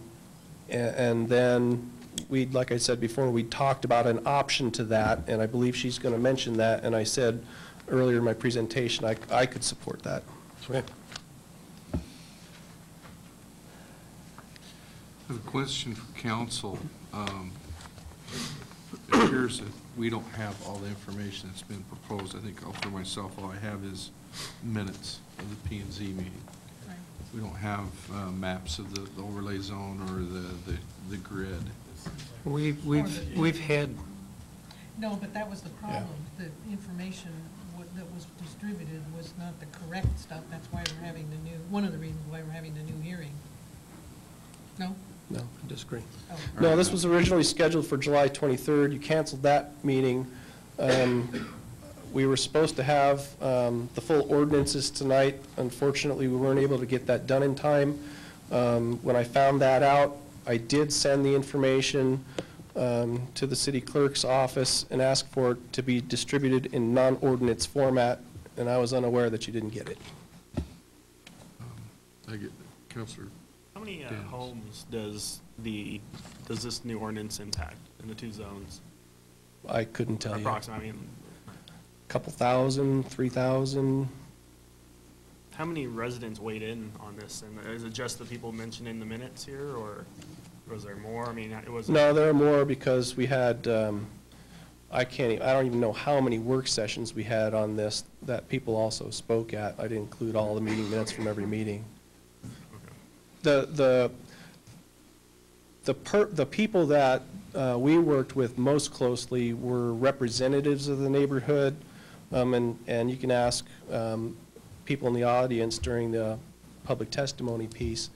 then like I said before, we talked about an option to that, and I believe she's going to mention that. And I said earlier in my presentation, I could support that. Okay. I have a question for council. It appears that we don't have all the information that's been proposed. I think for myself, all I have is minutes of the P&Z meeting. Right. We don't have maps of the overlay zone or the grid. We've had, No, but that was the problem. The information that was distributed was not the correct stuff. That's why we're having one of the reasons why we're having the new hearing. No? No. I disagree. Oh. No, this was originally scheduled for July 23rd. You canceled that meeting. We were supposed to have the full ordinances tonight. Unfortunately, we weren't able to get that done in time. When I found that out, I did send the information to the city clerk's office and asked for it to be distributed in non-ordinance format, and I was unaware that you didn't get it. I get, Councilor. How many homes does this new ordinance impact in the two zones? I couldn't tell you. Approximately, I mean, Couple thousand, 3,000. how many residents weighed in on this? And is it just the people mentioned in the minutes here, or was there more? I mean, it was. No, there are more because we had, I don't even know how many work sessions we had on this that people also spoke at. I didn't include all the meeting minutes from every meeting. The people that we worked with most closely were representatives of the neighborhood, and you can ask people in the audience during the public testimony piece,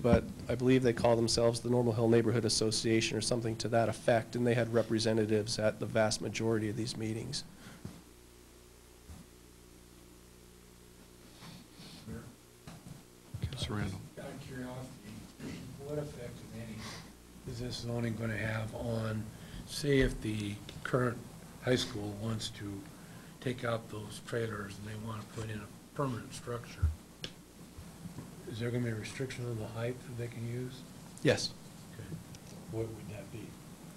but I believe they call themselves the Normal Hill Neighborhood Association or something to that effect, and they had representatives at the vast majority of these meetings. Councilor Randall. Out of curiosity, what effect, if any, is this zoning going to have on, say if the current high school wants to take out those trailers and they want to put in a permanent structure? Is there going to be a restriction on the height that they can use? Yes, Okay. What would that be?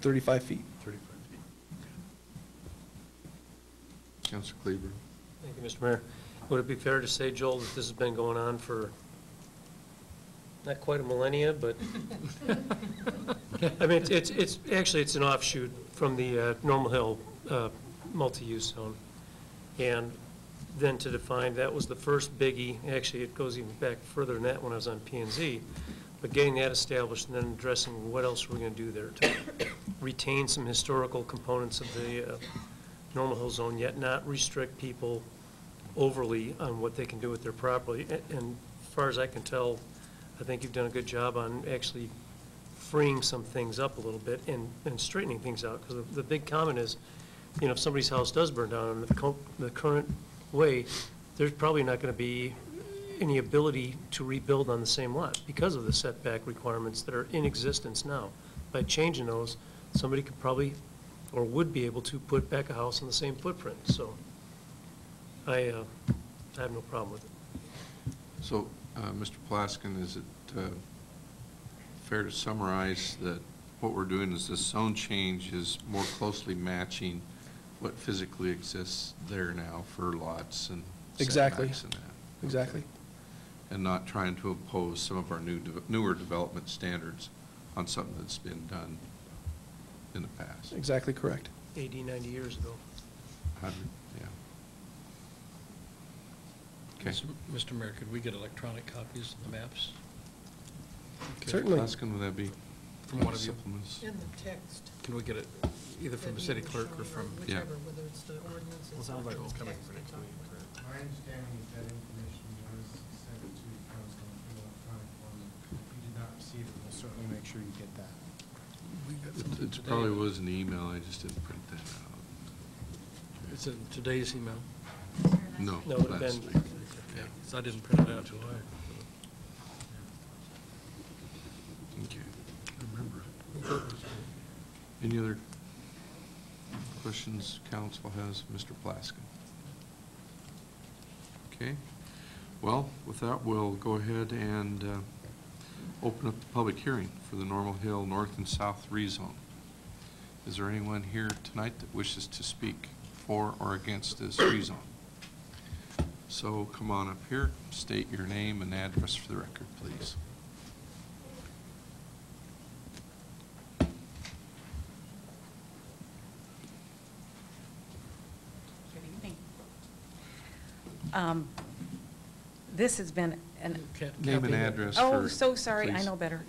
35 feet. 35 feet. Councilor Kleber. thank you, Mr. Mayor. Would it be fair to say, Joel, that this has been going on for not quite a millennia, but, I mean, it's actually, it's an offshoot from the Normal Hill multi-use zone. And then to define, that was the first biggie, actually, it goes even back further than that when I was on P&Z, but getting that established and then addressing what else we're going to do there to retain some historical components of the Normal Hill zone, yet not restrict people overly on what they can do with their property. And as far as I can tell, I think you've done a good job on actually freeing some things up a little bit and straightening things out. Because the big comment is, you know, if somebody's house does burn down in the current way, there's probably not going to be any ability to rebuild on the same lot because of the setback requirements that are in existence now. By changing those, somebody could probably, or would be able to put back a house on the same footprint. So I have no problem with it. So, Mr. Plaskin, is it fair to summarize that what we're doing is this zone change is more closely matching what physically exists there now for lots and Exactly. setbacks and that? Exactly. And not trying to impose some of our newer development standards on something that's been done in the past? Exactly correct. 80, 90 years ago. 100, yeah. Okay. Mr. Mayor, could we get electronic copies of the maps? Certainly. Plaskin, would that be? From one of you. Supplements. In the text. Can we get it either from the city clerk or from? Yeah. Whichever, whether it's the ordinance. Well, it sounds like it's coming for next week. My understanding is that information was sent to council in electronic form. If you did not receive it, we'll certainly make sure you get that. It probably was an email, I just didn't print that out. It's in today's email. No, No, it would've last been- week. Yeah, so I didn't print it out till I. Okay. Any other questions council has, Mr. Plaskin? Okay. Well, with that, we'll go ahead and open up the public hearing for the Normal Hill North and South rezone. Is there anyone here tonight that wishes to speak for or against this rezone? So come on up here, state your name and address for the record, please. Good evening. This has been an... Name and address Oh, for... so sorry, I please. know better.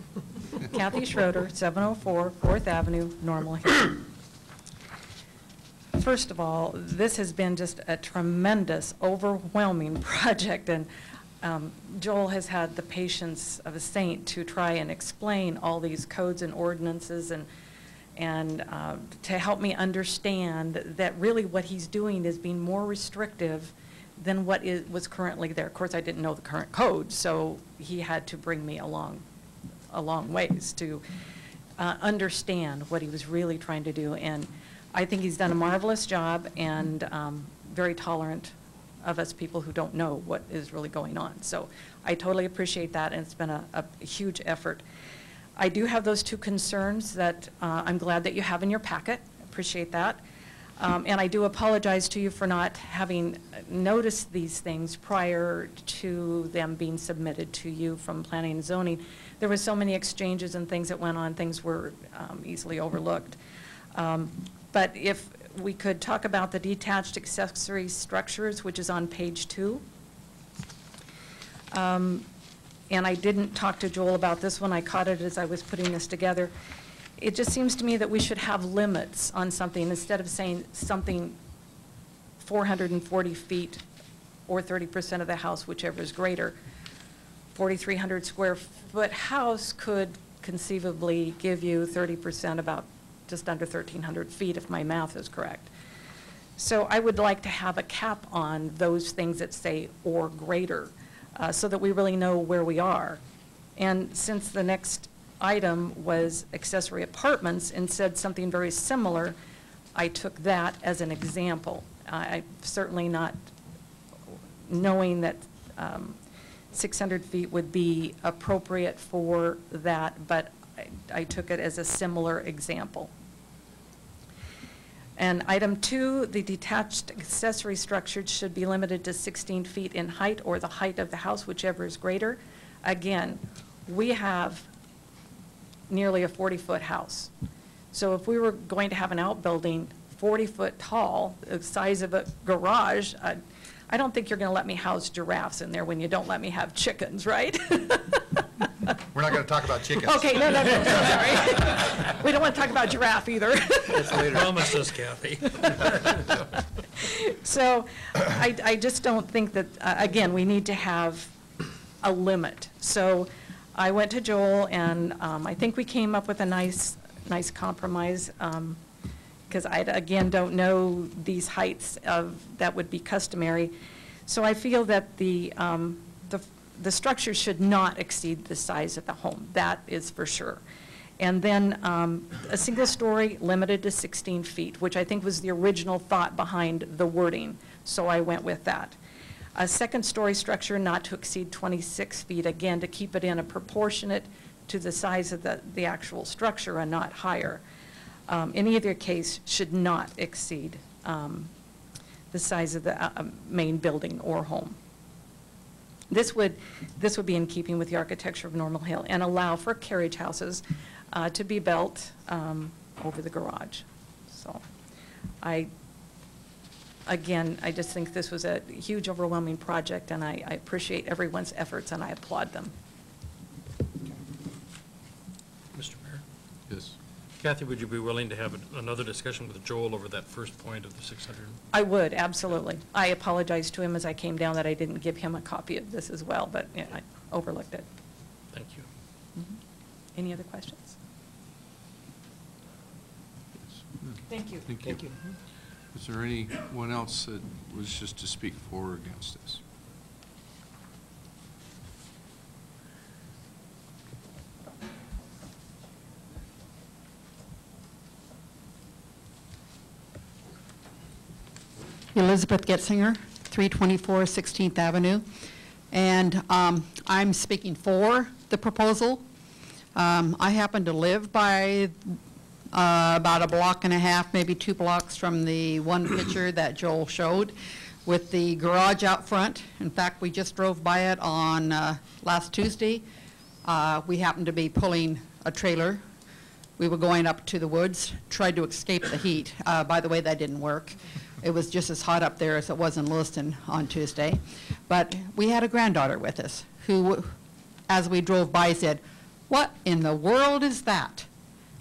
Kathy Schroeder, 704 4th Avenue, Normal Hill. First of all, this has been just a tremendous, overwhelming project, and Joel has had the patience of a saint to try and explain all these codes and ordinances and to help me understand that really what he's doing is being more restrictive than what was currently there. Of course, I didn't know the current code, so he had to bring me along a long ways to understand what he was really trying to do. And I think he's done a marvelous job and very tolerant of us people who don't know what is really going on. So I totally appreciate that, and it's been a huge effort. I do have those two concerns that I'm glad that you have in your packet. Appreciate that. And I do apologize to you for not having noticed these things prior to them being submitted to you from Planning and Zoning. There were so many exchanges and things that went on, things were easily overlooked. But if we could talk about the detached accessory structures, which is on page 2. And I didn't talk to Joel about this one. I caught it as I was putting this together. It just seems to me that we should have limits on something instead of saying something 440 feet or 30% of the house, whichever is greater. 4,300 square foot house could conceivably give you 30%, about just under 1,300 feet, if my math is correct. So I would like to have a cap on those things that say or greater, so that we really know where we are. And since the next item was accessory apartments and said something very similar, I took that as an example. I certainly not knowing that 600 feet would be appropriate for that, but I took it as a similar example. And item 2, the detached accessory structures should be limited to 16 feet in height or the height of the house, whichever is greater. Again, we have nearly a 40-foot house. So if we were going to have an outbuilding 40-foot tall, the size of a garage, I don't think you're going to let me house giraffes in there when you don't let me have chickens, right? We're not going to talk about chickens. Okay, no, sorry. We don't want to talk about giraffe either. Promise us, Kathy. So I just don't think that, again, we need to have a limit. So I went to Joel, and I think we came up with a nice compromise, because I, again, don't know these heights that would be customary. So I feel that the structure should not exceed the size of the home. That is for sure. And then a single story limited to 16 feet, which I think was the original thought behind the wording. So I went with that. A second story structure not to exceed 26 feet, again, to keep it in a proportionate to the size of the actual structure and not higher. In either case, should not exceed the size of the main building or home. This would be in keeping with the architecture of Normal Hill and allow for carriage houses to be built over the garage. So again, I just think this was a huge, overwhelming project, and I appreciate everyone's efforts, and I applaud them. Kathy, would you be willing to have another discussion with Joel over that first point of the 600? I would, absolutely. I apologized to him as I came down that I didn't give him a copy of this as well, but yeah, I overlooked it. Thank you. Any other questions? Thank you. Thank you. Is there anyone else that was just to speak for or against this? Elizabeth Getzinger, 324 16th Avenue. And I'm speaking for the proposal. I happen to live by about a block and a half, maybe 2 blocks from the one picture that Joel showed with the garage out front. In fact, we just drove by it on last Tuesday. We happened to be pulling a trailer. We were going up to the woods, tried to escape the heat. By the way, that didn't work. It was just as hot up there as it was in Lewiston on Tuesday. But we had a granddaughter with us who, as we drove by, said, "What in the world is that?"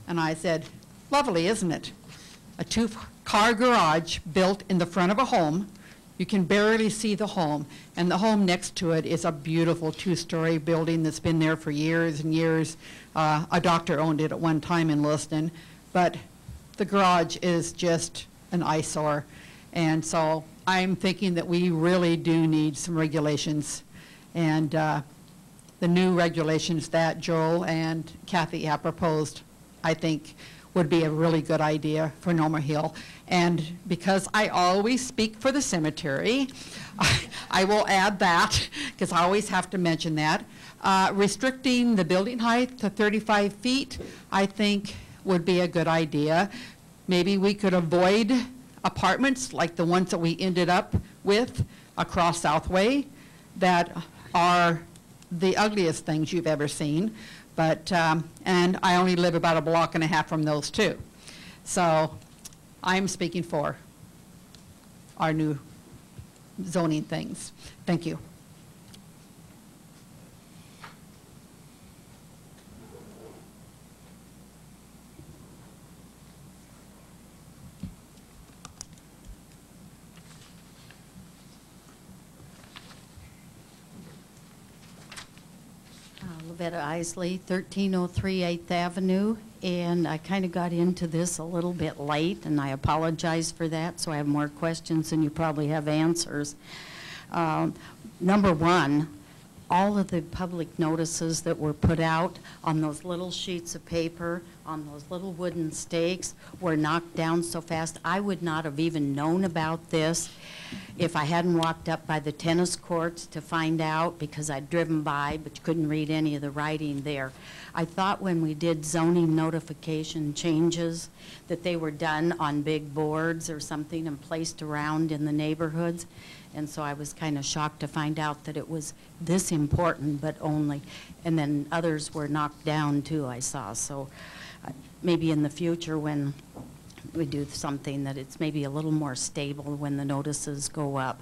And I said, "Lovely, isn't it? A 2-car garage built in the front of a home. You can barely see the home. And the home next to it is a beautiful 2-story building that's been there for years and years. A doctor owned it at one time in Lewiston. But the garage is just an eyesore. And so I'm thinking that we really do need some regulations. And the new regulations that Joel and Kathy have proposed, I think, would be a really good idea for Norma Hill. And because I always speak for the cemetery, I will add that, because I always have to mention that. Restricting the building height to 35 feet, I think, would be a good idea. Maybe we could avoid apartments like the ones that we ended up with across Southway that are the ugliest things you've ever seen. But, and I only live about a block and a half from those too. So I'm speaking for our new zoning things. Thank you. Lavetta Isley, 1303 8th Avenue, and I kind of got into this a little bit late, and I apologize for that, so I have more questions than you probably have answers. Number one, all of the public notices that were put out on those little sheets of paper, on those little wooden stakes, were knocked down so fast, I would not have even known about this if I hadn't walked up by the tennis courts to find out, because I'd driven by but couldn't read any of the writing there. I thought when we did zoning notification changes that they were done on big boards or something and placed around in the neighborhoods. And so I was kind of shocked to find out that it was this important, but only, and then others were knocked down too, I saw. So maybe in the future when we do something that it's maybe a little more stable when the notices go up.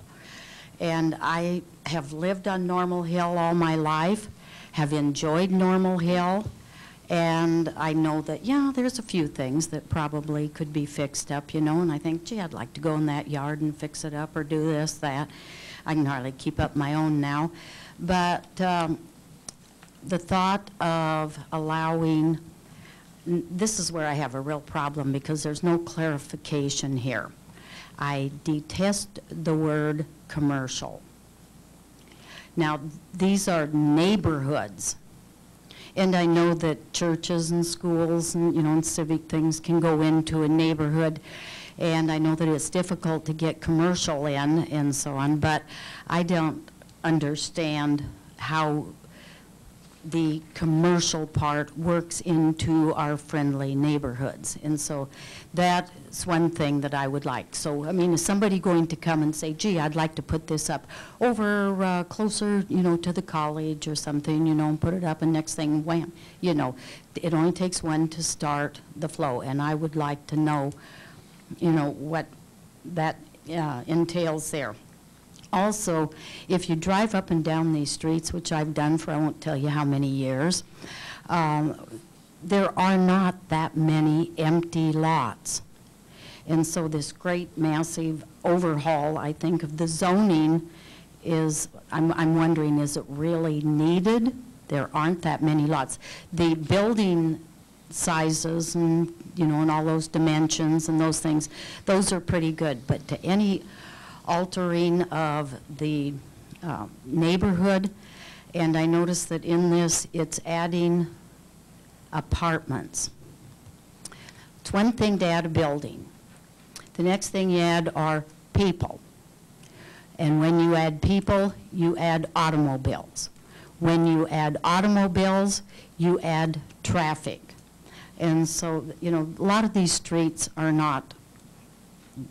And I have lived on Normal Hill all my life, have enjoyed Normal Hill, and I know that, yeah, there's a few things that probably could be fixed up, you know, and I think, gee, I'd like to go in that yard and fix it up or do this, that. I can hardly keep up my own now. But the thought of allowing, this is where I have a real problem because there's no clarification here. I detest the word commercial. Now, these are neighborhoods. And I know that churches and schools and, you know, and civic things can go into a neighborhood. And I know that it's difficult to get commercial in and so on, but I don't understand how the commercial part works into our friendly neighborhoods. And so that's one thing that I would like. So, I mean, is somebody going to come and say, gee, I'd like to put this up over closer, you know, to the college or something, you know, and put it up, and next thing, wham, you know, it only takes one to start the flow. And I would like to know, you know, what that entails there. Also, if you drive up and down these streets, which I've done for I won't tell you how many years, there are not that many empty lots. And so this great massive overhaul, I think, of the zoning is, I'm wondering, is it really needed? There aren't that many lots. The building sizes and, you know, and all those dimensions and those things, those are pretty good. But to any altering of the neighborhood, and I noticed that in this, it's adding apartments. It's one thing to add a building. The next thing you add are people. And when you add people, you add automobiles. When you add automobiles, you add traffic. And so, you know, a lot of these streets are not,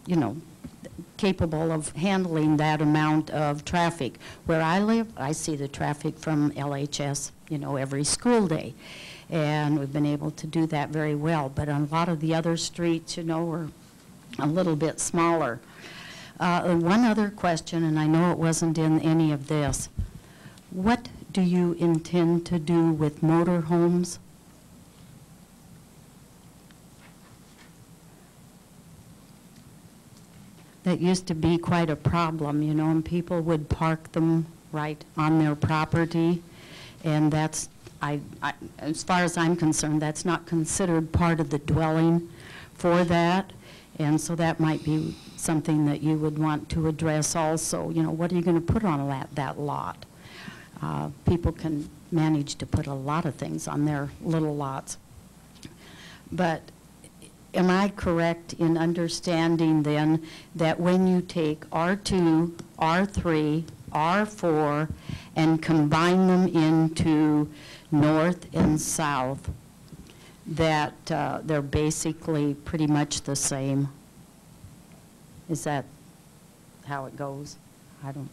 you know, capable of handling that amount of traffic. Where I live, I see the traffic from LHS, you know, every school day. And we've been able to do that very well. But on a lot of the other streets, you know, we're a little bit smaller. One other question, and I know it wasn't in any of this. What do you intend to do with motorhomes? That used to be quite a problem, you know, and people would park them right on their property, and that's, as far as I'm concerned, that's not considered part of the dwelling for that, and so that might be something that you would want to address also. You know, what are you going to put on that lot? People can manage to put a lot of things on their little lots. But am I correct in understanding then that when you take R2, R3, R4, and combine them into north and south, that they're basically pretty much the same? Is that how it goes? I don't.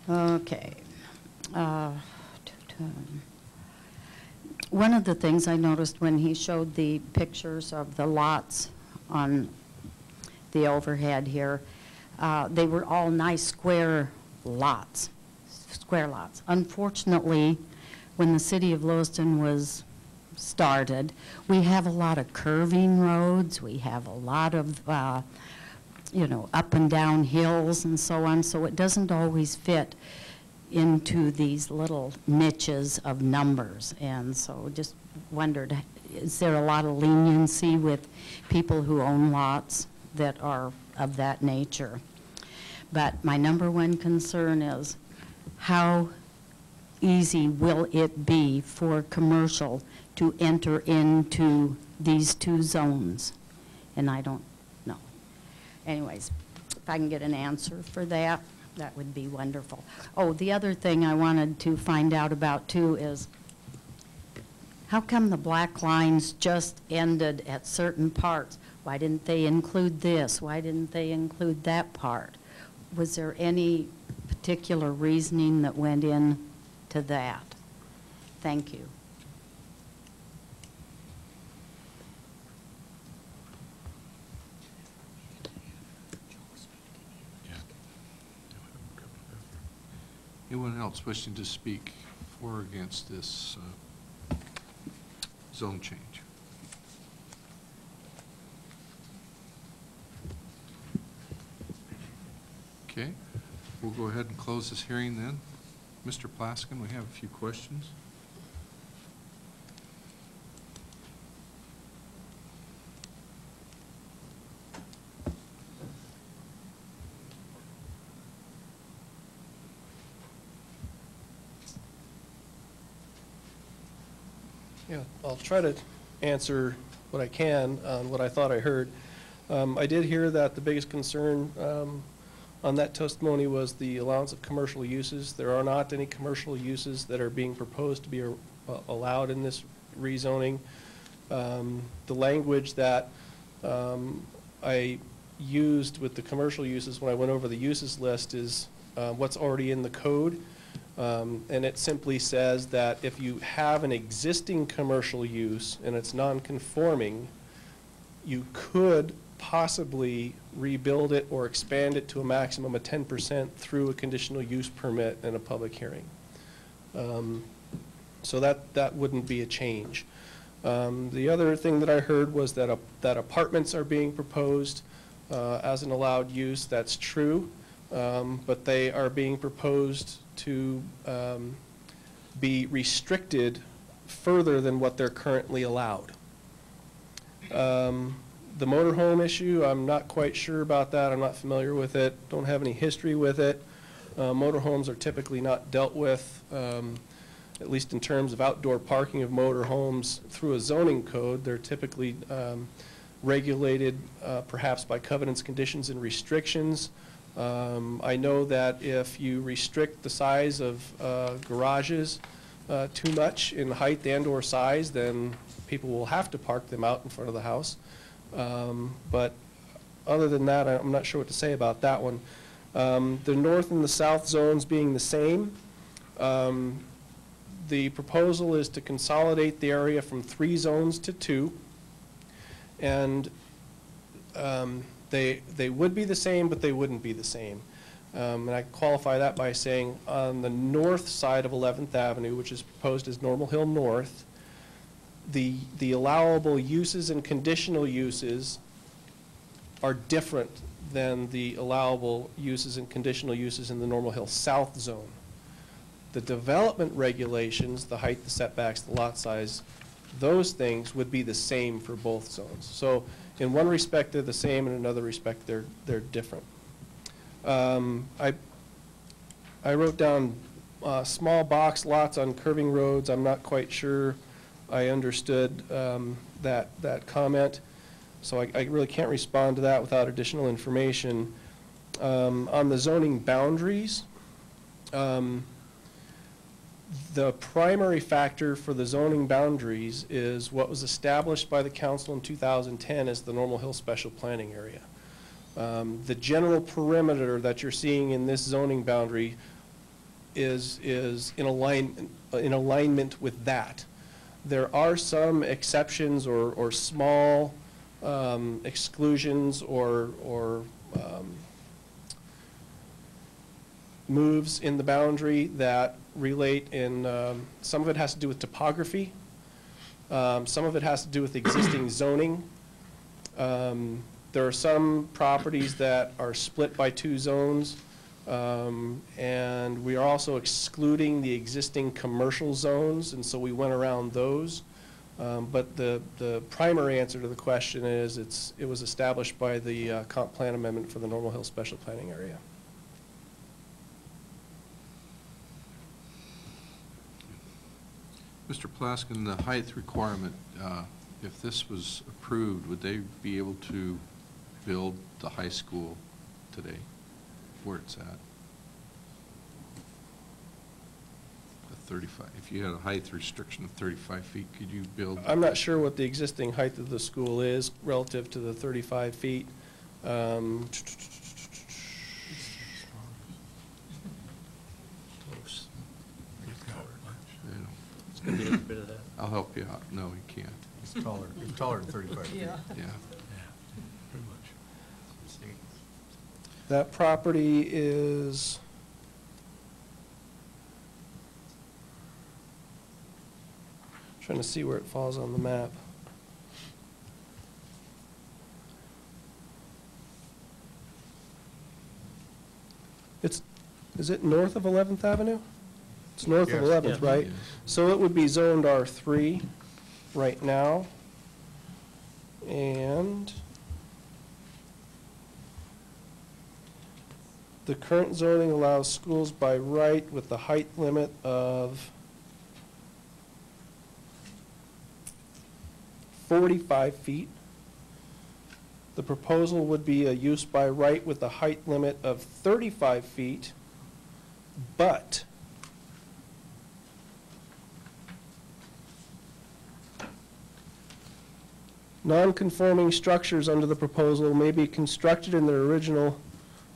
Okay. One of the things I noticed when he showed the pictures of the lots on the overhead here, they were all nice square lots. Unfortunately, when the city of Lewiston was started, we have a lot of curving roads, we have a lot of you know, up and down hills and so on, so it doesn't always fit into these little niches of numbers. And so just wondered, is there a lot of leniency with people who own lots that are of that nature? But my number one concern is how easy will it be for commercial to enter into these two zones? And I don't know. Anyways, if I can get an answer for that, that would be wonderful. Oh, the other thing I wanted to find out about too is, how come the black lines just ended at certain parts? Why didn't they include this? Why didn't they include that part? Was there any particular reasoning that went in to that? Thank you. Anyone else wishing to speak for or against this zone change? Okay, we'll go ahead and close this hearing then. Mr. Plaskin, we have a few questions. Yeah, I'll try to answer what I can on what I thought I heard. I did hear that the biggest concern on that testimony was the allowance of commercial uses. There are not any commercial uses that are being proposed to be allowed in this rezoning. The language that I used with the commercial uses when I went over the uses list is what's already in the code. And it simply says that if you have an existing commercial use and it's non-conforming, you could possibly rebuild it or expand it to a maximum of 10% through a conditional use permit and a public hearing. So that wouldn't be a change. The other thing that I heard was that that apartments are being proposed as an allowed use. That's true, but they are being proposed to be restricted further than what they're currently allowed. The motorhome issue, I'm not quite sure about that. I'm not familiar with it. Don't have any history with it. Motorhomes are typically not dealt with, at least in terms of outdoor parking of motorhomes through a zoning code. They're typically regulated perhaps by covenants, conditions, and restrictions. I know that if you restrict the size of garages too much in height and/or size, then people will have to park them out in front of the house. But other than that, I'm not sure what to say about that one. The north and the south zones being the same, the proposal is to consolidate the area from 3 zones to 2. And they would be the same, but they wouldn't be the same. And I qualify that by saying on the north side of 11th Avenue, which is proposed as Normal Hill North, the allowable uses and conditional uses are different than the allowable uses and conditional uses in the Normal Hill South zone. The development regulations, the height, the setbacks, the lot size, those things would be the same for both zones. So in one respect they're the same, in another respect they're different. I wrote down small box lots on curving roads. I'm not quite sure I understood that comment, so I really can't respond to that without additional information. On the zoning boundaries, the primary factor for the zoning boundaries is what was established by the council in 2010 as the Normal Hill Special Planning Area. The general perimeter that you're seeing in this zoning boundary is in alignment with that. There are some exceptions or small exclusions or moves in the boundary that relate in, some of it has to do with topography, some of it has to do with existing zoning. There are some properties that are split by 2 zones, and we are also excluding the existing commercial zones, and so we went around those. But the primary answer to the question is it was established by the comp plan amendment for the Normal Hill Special Planning Area. Mr. Plaskin, the height requirement, if this was approved, would they be able to build the high school today, where it's at? The 35, if you had a height restriction of 35 feet, could you build? I'm not sure what the existing height of the school is relative to the 35 feet. Gonna be every bit of that. I'll help you out. No, you can't. It's taller than 35 feet. Yeah. Yeah. Pretty much. That property is trying to see where it falls on the map. Is it north of 11th Avenue? It's north of 11th, Yeah. right? Yes. So it would be zoned R3 right now. And the current zoning allows schools by right with the height limit of 45 feet. The proposal would be a use by right with a height limit of 35 feet, but non-conforming structures under the proposal may be constructed in their original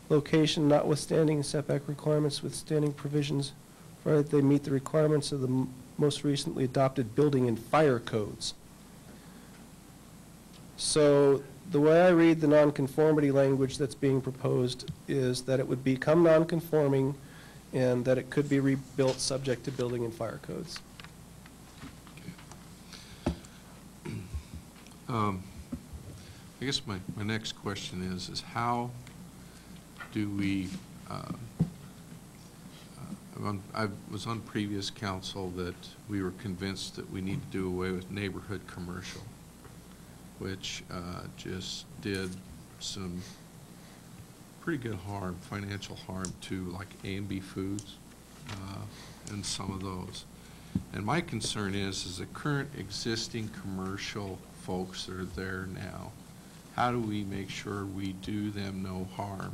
location, notwithstanding setback requirements, withstanding provisions, provided they meet the requirements of the most recently adopted building and fire codes. So the way I read the nonconformity language that's being proposed is that it would become nonconforming and that it could be rebuilt subject to building and fire codes. I guess my next question is how do we, I was on previous council that we were convinced that we need to do away with neighborhood commercial, which just did some pretty good harm, financial harm to like A&B Foods and some of those. And my concern is the current existing commercial folks that are there now, how do we make sure we do them no harm?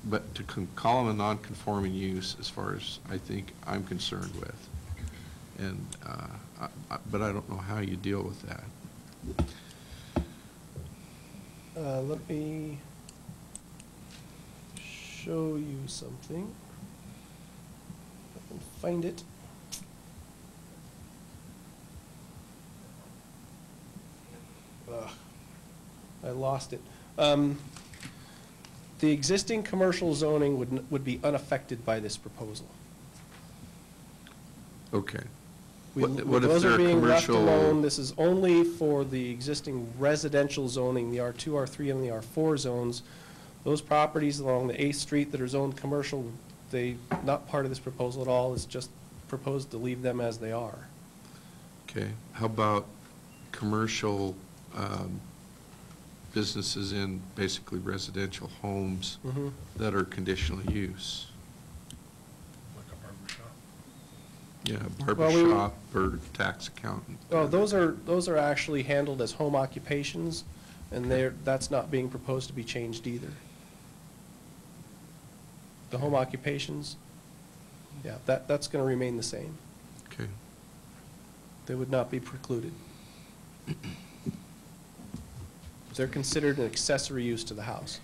But to call them a non-conforming use, as far as I think I'm concerned with. And, but I don't know how you deal with that. Let me show you something. If I can find it. I lost it. The existing commercial zoning would be unaffected by this proposal. Okay. What if those they're are being left commercial- alone. This is only for the existing residential zoning, the R2, R3, and the R4 zones. Those properties along the 8th Street that are zoned commercial, not part of this proposal at all. It's just proposed to leave them as they are. Okay. How about commercial businesses in basically residential homes Mhm. that are conditional use? Like a barber shop? Yeah, barber Well, we- shop or tax accountant. Oh, those are actually handled as home occupations, and that's not being proposed to be changed either. The home occupations, yeah, that's going to remain the same. Okay. They would not be precluded. They're considered an accessory use to the house.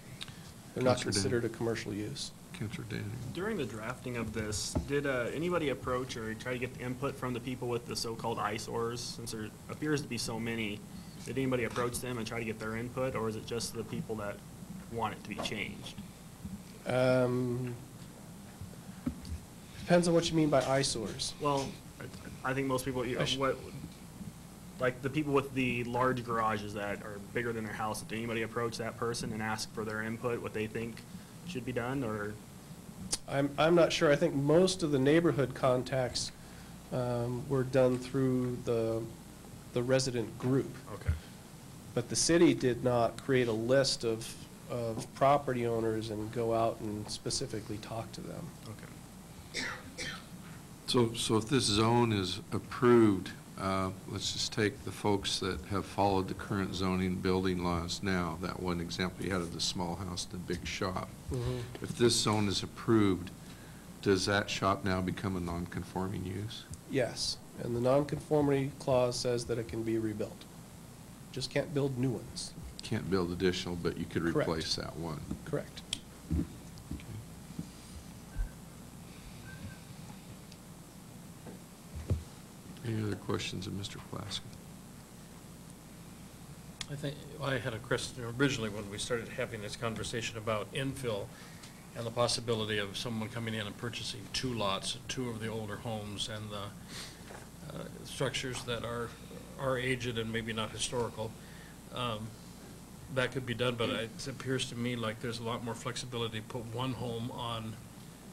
They're not Counselor Dan. considered a commercial use. Counselor Daniel. During the drafting of this, did anybody approach or try to get the input from the people with the so-called eyesores? Since there appears to be so many, did anybody approach them and try to get their input, or is it just the people that want it to be changed? Depends on what you mean by eyesores. Well, I think most people, like the people with the large garages that are bigger than their house, did anybody approach that person and ask for their input, what they think should be done, or? I'm not sure. I think most of the neighborhood contacts were done through the resident group. Okay. But the city did not create a list of property owners and go out and specifically talk to them. Okay. So if this zone is approved, let's just take the folks that have followed the current zoning building laws now, that one example you had of the small house, the big shop. Mhm. If this zone is approved, does that shop now become a non-conforming use? Yes, and the nonconformity clause says that it can be rebuilt. Just can't build new ones. Can't build additional, but you could Correct. replace that one. Correct. Any other questions of Mr. Plasko? I think, I had a question originally when we started having this conversation about infill and the possibility of someone coming in and purchasing 2 lots, 2 of the older homes and the structures that are aged and maybe not historical. That could be done, but it appears to me like there's a lot more flexibility to put one home on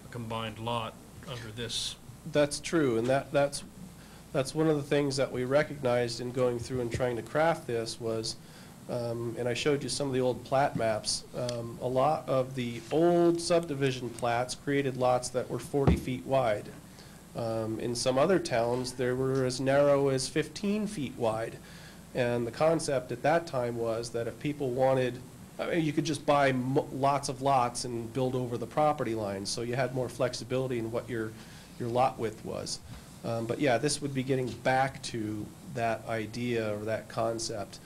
a combined lot under this. That's true, and that's one of the things that we recognized in going through and trying to craft this was, and I showed you some of the old plat maps, a lot of the old subdivision plats created lots that were 40 feet wide. In some other towns, they were as narrow as 15 feet wide. And the concept at that time was that if people wanted, I mean, you could just buy lots of lots and build over the property lines, so you had more flexibility in what your lot width was. But yeah, this would be getting back to that idea or that concept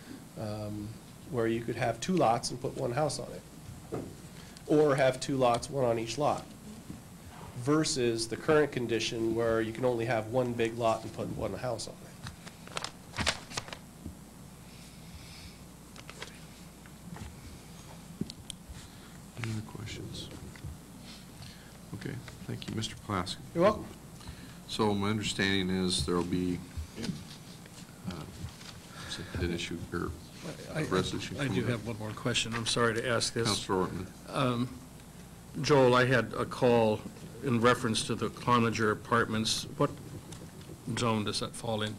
where you could have 2 lots and put 1 house on it. Or have 2 lots, 1 on each lot. Versus the current condition where you can only have 1 big lot and put 1 house on it. Any other questions? Okay, thank you, Mr. Plasko. You're welcome. So my understanding is there'll be an issue, or a resolution? I do have one more question. I'm sorry to ask this. Councilor Ortman. Joel, I had a call in reference to the Cloninger Apartments. What zone does that fall in?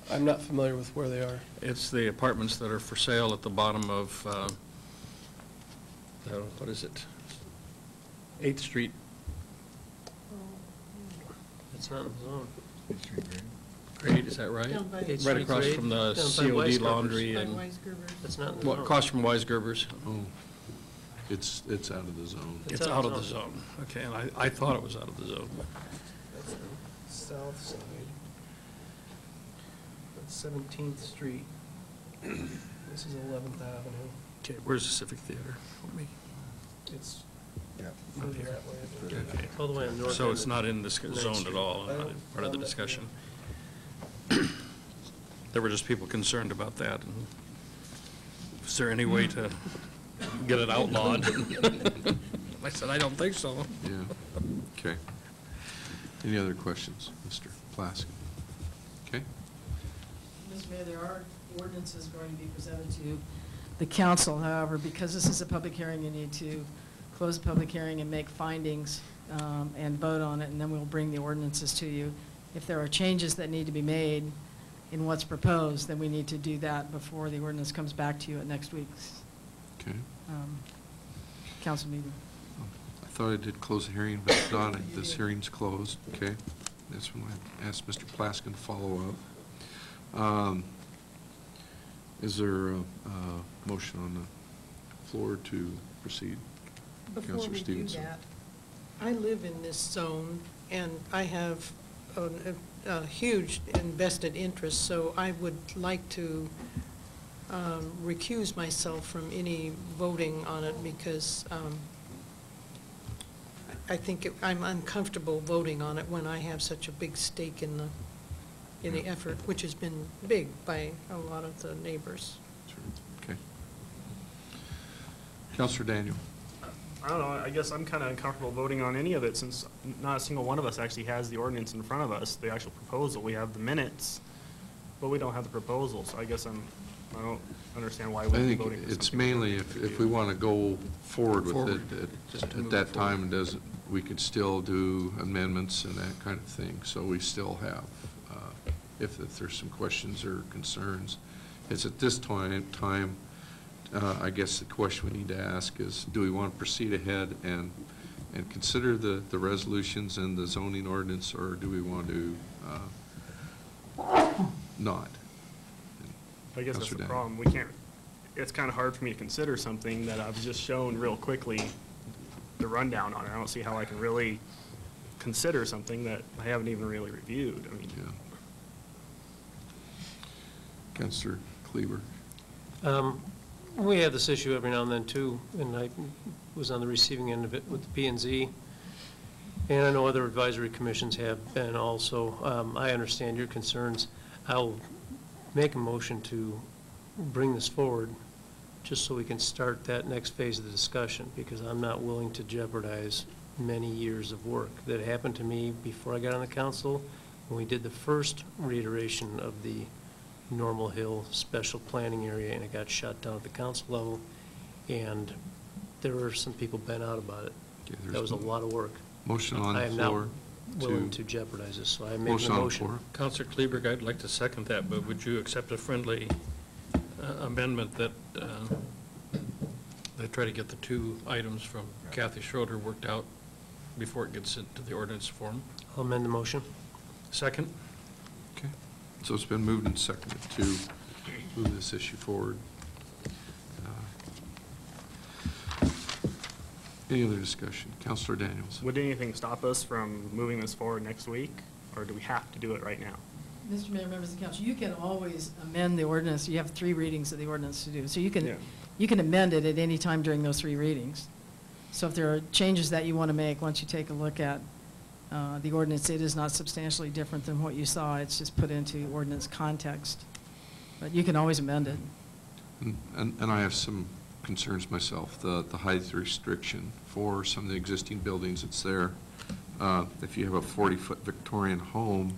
I'm not familiar with where they are. It's the apartments that are for sale at the bottom of, what is it? 8th Street. It's not in the zone. Grade, is that right? Down by- Eighth Right Street across grade, from the down by COD Weisgerber's. Laundry By and, Weisgerber's. That's not in the well, zone. across from Weisgerber's. Oh, it's out of the zone. It's out of the zone. Okay, and I thought it was out of the zone. That's the south side. That's 17th Street. This is 11th Avenue. Okay, where's the Civic Theater? Help me. It's Yeah. further that way. Okay. All the way on the north. So end it's of not in this Ninth zone at Street. all, I not don't- part of the I'm not- discussion. There were just people concerned about that, and is there any way to get it outlawed? I said, I don't think so. Yeah, okay. Any other questions, Mr. Plask? Okay, Mr. Mayor, there are ordinances going to be presented to the council. However, because this is a public hearing, you need to close the public hearing and make findings and vote on it, and then we'll bring the ordinances to you. If there are changes that need to be made in what's proposed, then we need to do that before the ordinance comes back to you at next week's okay. council meeting. I thought I did close the hearing, but if not, this hearing's closed, okay? That's when I asked Mr. Plaskin to follow up. Is there a motion on the floor to proceed? Before Councilor we do Stevenson. that, I live in this zone, and I have a huge invested interest, so I would like to recuse myself from any voting on it, because I think I'm uncomfortable voting on it when I have such a big stake in the effort, which has been big by a lot of the neighbors. Sure. Okay. Councilor Daniel. I don't know, I guess I'm kind of uncomfortable voting on any of it, since not a single one of us actually has the ordinance in front of us, the actual proposal. We have the minutes, but we don't have the proposal, so I guess I don't understand why I we'd be think voting for it's something. mainly if we want to go forward with Just it, to at move that time, forward. we could still do amendments and that kind of thing. So we still have, if there's some questions or concerns. It's at this time, I guess the question we need to ask is, do we want to proceed ahead and consider the resolutions and the zoning ordinance, or do we want to not? I guess that's Councilor the Daniel. problem. We can't, it's kind of hard for me to consider something that I've just shown real quickly the rundown on it. I don't see how I can really consider something that I haven't even really reviewed. I mean, Yeah. Councilor Kleber. We have this issue every now and then, too, and I was on the receiving end of it with the P and Z, and I know other advisory commissions have been also. I understand your concerns. I'll make a motion to bring this forward, just so we can start that next phase of the discussion, because I'm not willing to jeopardize many years of work that happened to me before I got on the council, when we did the first reiteration of the Normal Hill Special Planning Area, and it got shut down at the council level, and there were some people bent out about it. Okay, That was a lot of work. Motion on I the am not floor willing to jeopardize this, so I make Motion the on the motion. floor. Counselor Kleberg, I'd like to second that, but would you accept a friendly amendment that they try to get the two items from Kathy Schroeder worked out before it gets into the ordinance form? I'll amend the motion. Second? Okay, so it's been moved and seconded to move this issue forward. Any other discussion? Councilor Daniels. would anything stop us from moving this forward next week, or do we have to do it right now? Mr. Mayor, members of the council, you can always amend the ordinance. You have 3 readings of the ordinance to do. So you Yeah. can amend it at any time during those 3 readings. So if there are changes that you want to make, once you take a look at the ordinance, it is not substantially different than what you saw. It's just put into ordinance context. But you can always amend it. And I have some concerns myself, the height restriction for some of the existing buildings that's there. If you have a 40-foot Victorian home,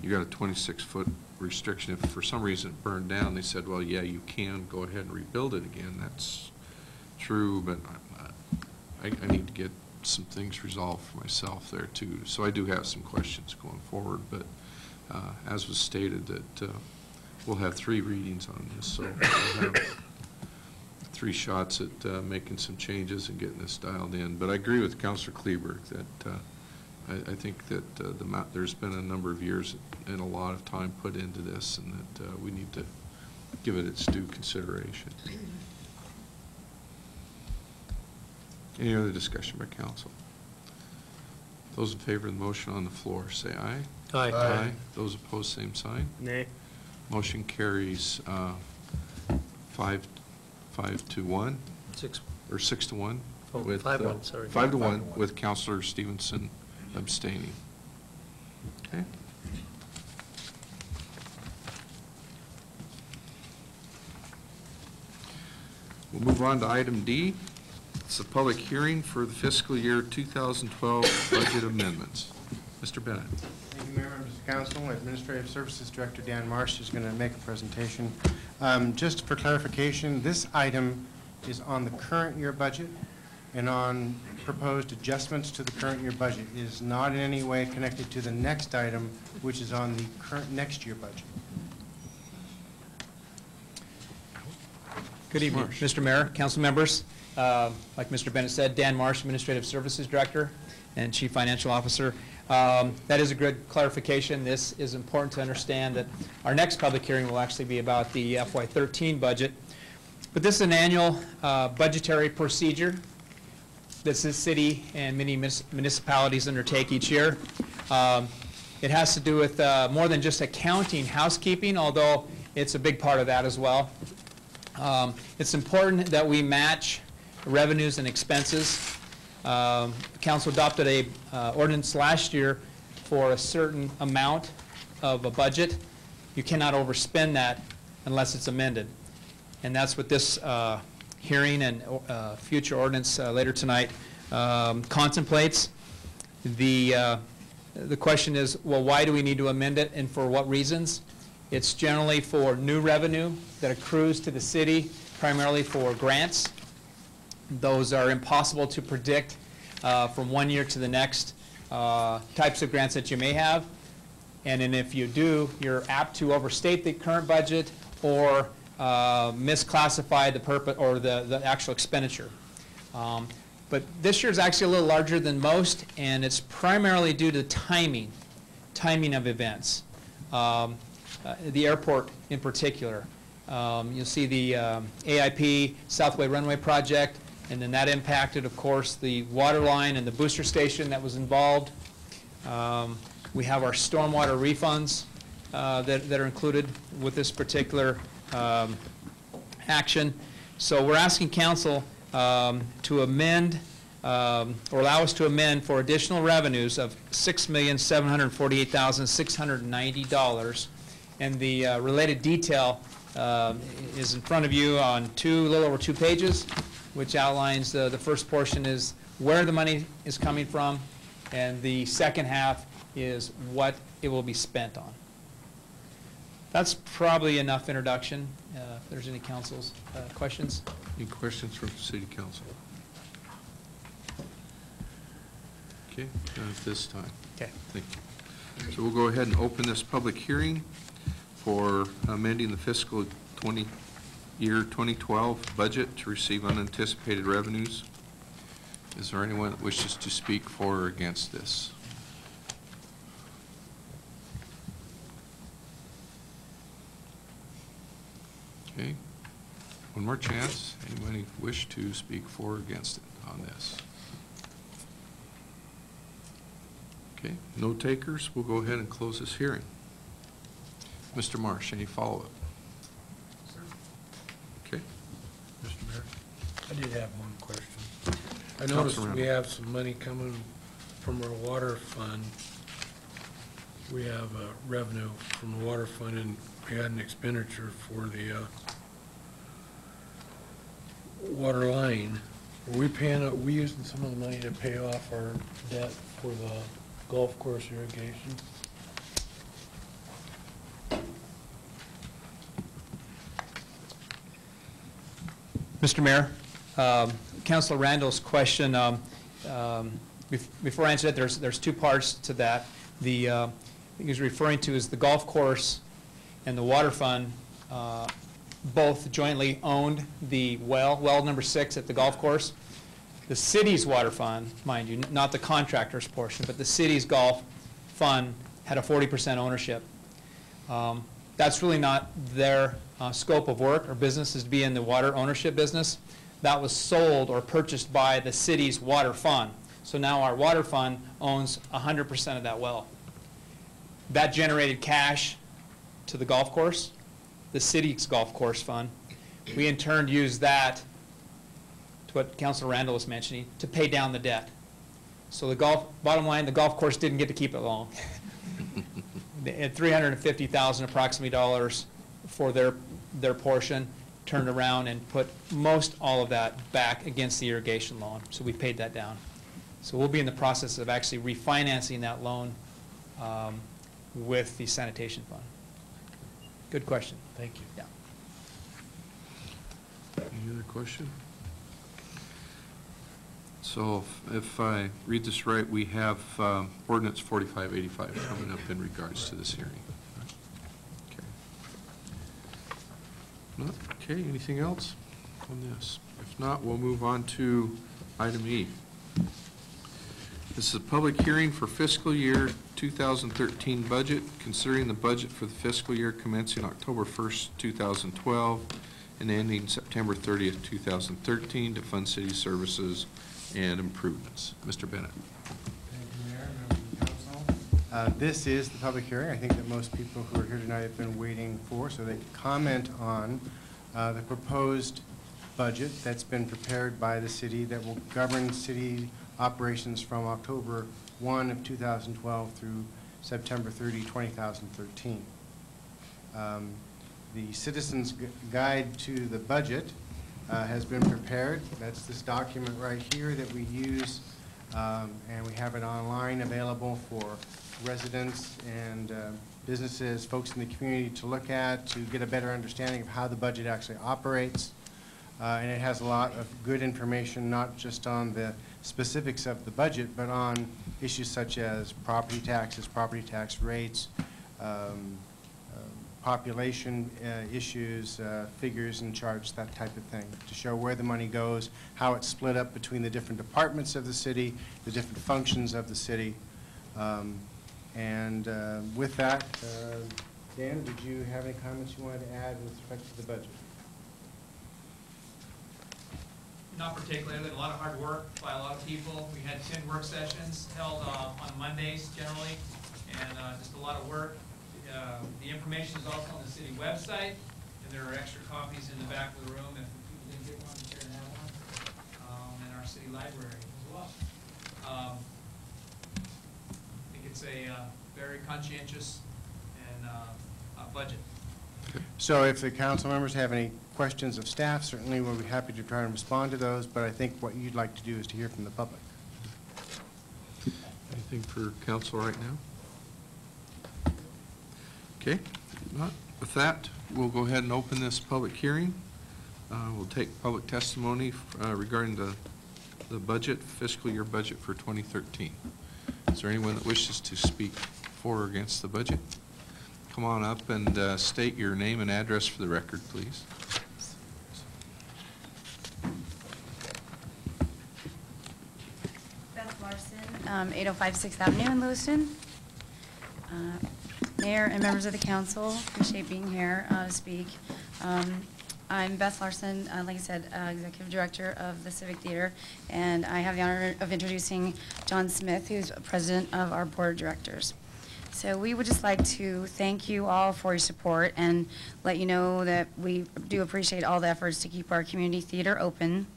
you got a 26-foot restriction. If for some reason it burned down, they said, well, yeah, you can go ahead and rebuild it again. That's true, but I need to get some things resolved for myself there too. So I do have some questions going forward, but as was stated, that we'll have 3 readings on this, so we'll have 3 shots at making some changes and getting this dialed in. But I agree with Councilor Kleberg that I think that there's been a number of years and a lot of time put into this, and that we need to give it its due consideration. Any other discussion by council? Those in favor of the motion on the floor, say aye. Aye. Aye. Those opposed, same sign. Nay. Motion carries 5 to 1, 6. or 6 to 1. Oh, with 5-1, sorry. 5 to 1 with Councilor Stevenson abstaining. Okay. We'll move on to item D. It's a public hearing for the fiscal year 2012 budget amendments. Mr. Bennett. Thank you, Mayor, members of council. Administrative Services Director Dan Marsh is going to make a presentation. Just for clarification, this item is on the current year budget and on proposed adjustments to the current year budget. It is not in any way connected to the next item, which is on the current next year budget. Good evening, Mr. Mayor, council members. Like Mr. Bennett said, Dan Marsh, Administrative Services Director and Chief Financial Officer. That is a good clarification. This is important to understand that our next public hearing will actually be about the FY13 budget. But this is an annual budgetary procedure that the city and many municipalities undertake each year. It has to do with more than just accounting, housekeeping, although it's a big part of that as well. It's important that we match revenues and expenses. Council adopted a ordinance last year for a certain amount of a budget. You cannot overspend that unless it's amended. And that's what this hearing and future ordinance later tonight contemplates. The question is, well, why do we need to amend it and for what reasons? It's generally for new revenue that accrues to the city, primarily for grants. Those are impossible to predict from one year to the next, types of grants that you may have. And then if you do, you're apt to overstate the current budget or misclassify the purpose or the actual expenditure. But this year is actually a little larger than most, and it's primarily due to timing of events. The airport in particular. You'll see the AIP Southway Runway project, and then that impacted, of course, the water line and the booster station that was involved. We have our stormwater refunds that are included with this particular action. So we're asking council to amend or allow us to amend for additional revenues of $6,748,690. And the related detail is in front of you on a little over 2 pages, which outlines the first portion is where the money is coming from, and the second half is what it will be spent on. That's probably enough introduction. If there's any council's questions. Any questions from City Council? Okay, not at this time. Okay. Thank you. So we'll go ahead and open this public hearing for amending the fiscal year 2012 budget to receive unanticipated revenues. Is there anyone that wishes to speak for or against this? Okay. One more chance. Anybody wish to speak for or against it on this? Okay. No takers. We'll go ahead and close this hearing. Mr. Marsh, any follow-up? Okay. Mr. Mayor, I did have one question. I noticed we have some money coming from our water fund. We have revenue from the water fund, and we had an expenditure for the water line. Are we using some of the money to pay off our debt for the golf course irrigation? Mr. Mayor, Councilor Randall's question, before I answer that, there's two parts to that. The I think he's referring to is the golf course and the water fund both jointly owned the well number 6 at the golf course. The city's water fund, mind you, not the contractor's portion, but the city's golf fund had a 40% ownership. That's really not their scope of work or business, is to be in the water ownership business. That was sold or purchased by the city's water fund. So now our water fund owns 100% of that well. That generated cash to the golf course, the city's golf course fund. We in turn used that, to what Councilor Randall was mentioning, to pay down the debt. So the bottom line, the golf course didn't get to keep it long. They had $350,000 approximately dollars for their portion, turned around and put most all of that back against the irrigation loan. So we paid that down. So we'll be in the process of actually refinancing that loan with the sanitation fund. Good question. Thank you. Yeah. Any other question? So if I read this right, we have ordinance 4585 coming up in regards to this hearing. Okay. No? Okay, anything else on this? If not, we'll move on to item E. This is a public hearing for fiscal year 2013 budget, considering the budget for the fiscal year commencing October 1st, 2012 and ending September 30th, 2013 to fund city services and improvements. Mr. Bennett. Thank you, Mayor, members of the council. This is the public hearing. I think that most people who are here tonight have been waiting for, so they can comment on the proposed budget that's been prepared by the city that will govern city operations from October 1 of 2012 through September 30, 2013. The Citizens Guide to the Budget has been prepared. That's this document right here that we use, and we have it online available for residents and businesses, folks in the community to look at, to get a better understanding of how the budget actually operates. And it has a lot of good information, not just on the specifics of the budget, but on issues such as property taxes, property tax rates, population issues, figures and charts, that type of thing, to show where the money goes, how it's split up between the different departments of the city, the different functions of the city. With that, Dan, did you have any comments you wanted to add with respect to the budget? Not particularly. A lot of hard work by a lot of people. We had 10 work sessions held on Mondays generally, and just a lot of work. The information is also on the city website, and there are extra copies in the back of the room if people didn't get one, care to have one, and our city library as well. I think it's a very conscientious and budget. So if the council members have any questions of staff, certainly we'll be happy to try and respond to those, but I think what you'd like to do is to hear from the public. Anything for council right now? Okay, if not, with that, we'll go ahead and open this public hearing. We'll take public testimony regarding the budget, fiscal year budget for 2013. Is there anyone that wishes to speak for or against the budget? Come on up and state your name and address for the record, please. Beth Larson, 805 6th Avenue in Lewiston. Mayor and members of the council, appreciate being here to speak. I'm Beth Larson, like I said, Executive Director of the Civic Theater, and I have the honor of introducing John Smith, who's President of our Board of Directors. So we would just like to thank you all for your support and let you know that we do appreciate all the efforts to keep our community theater open.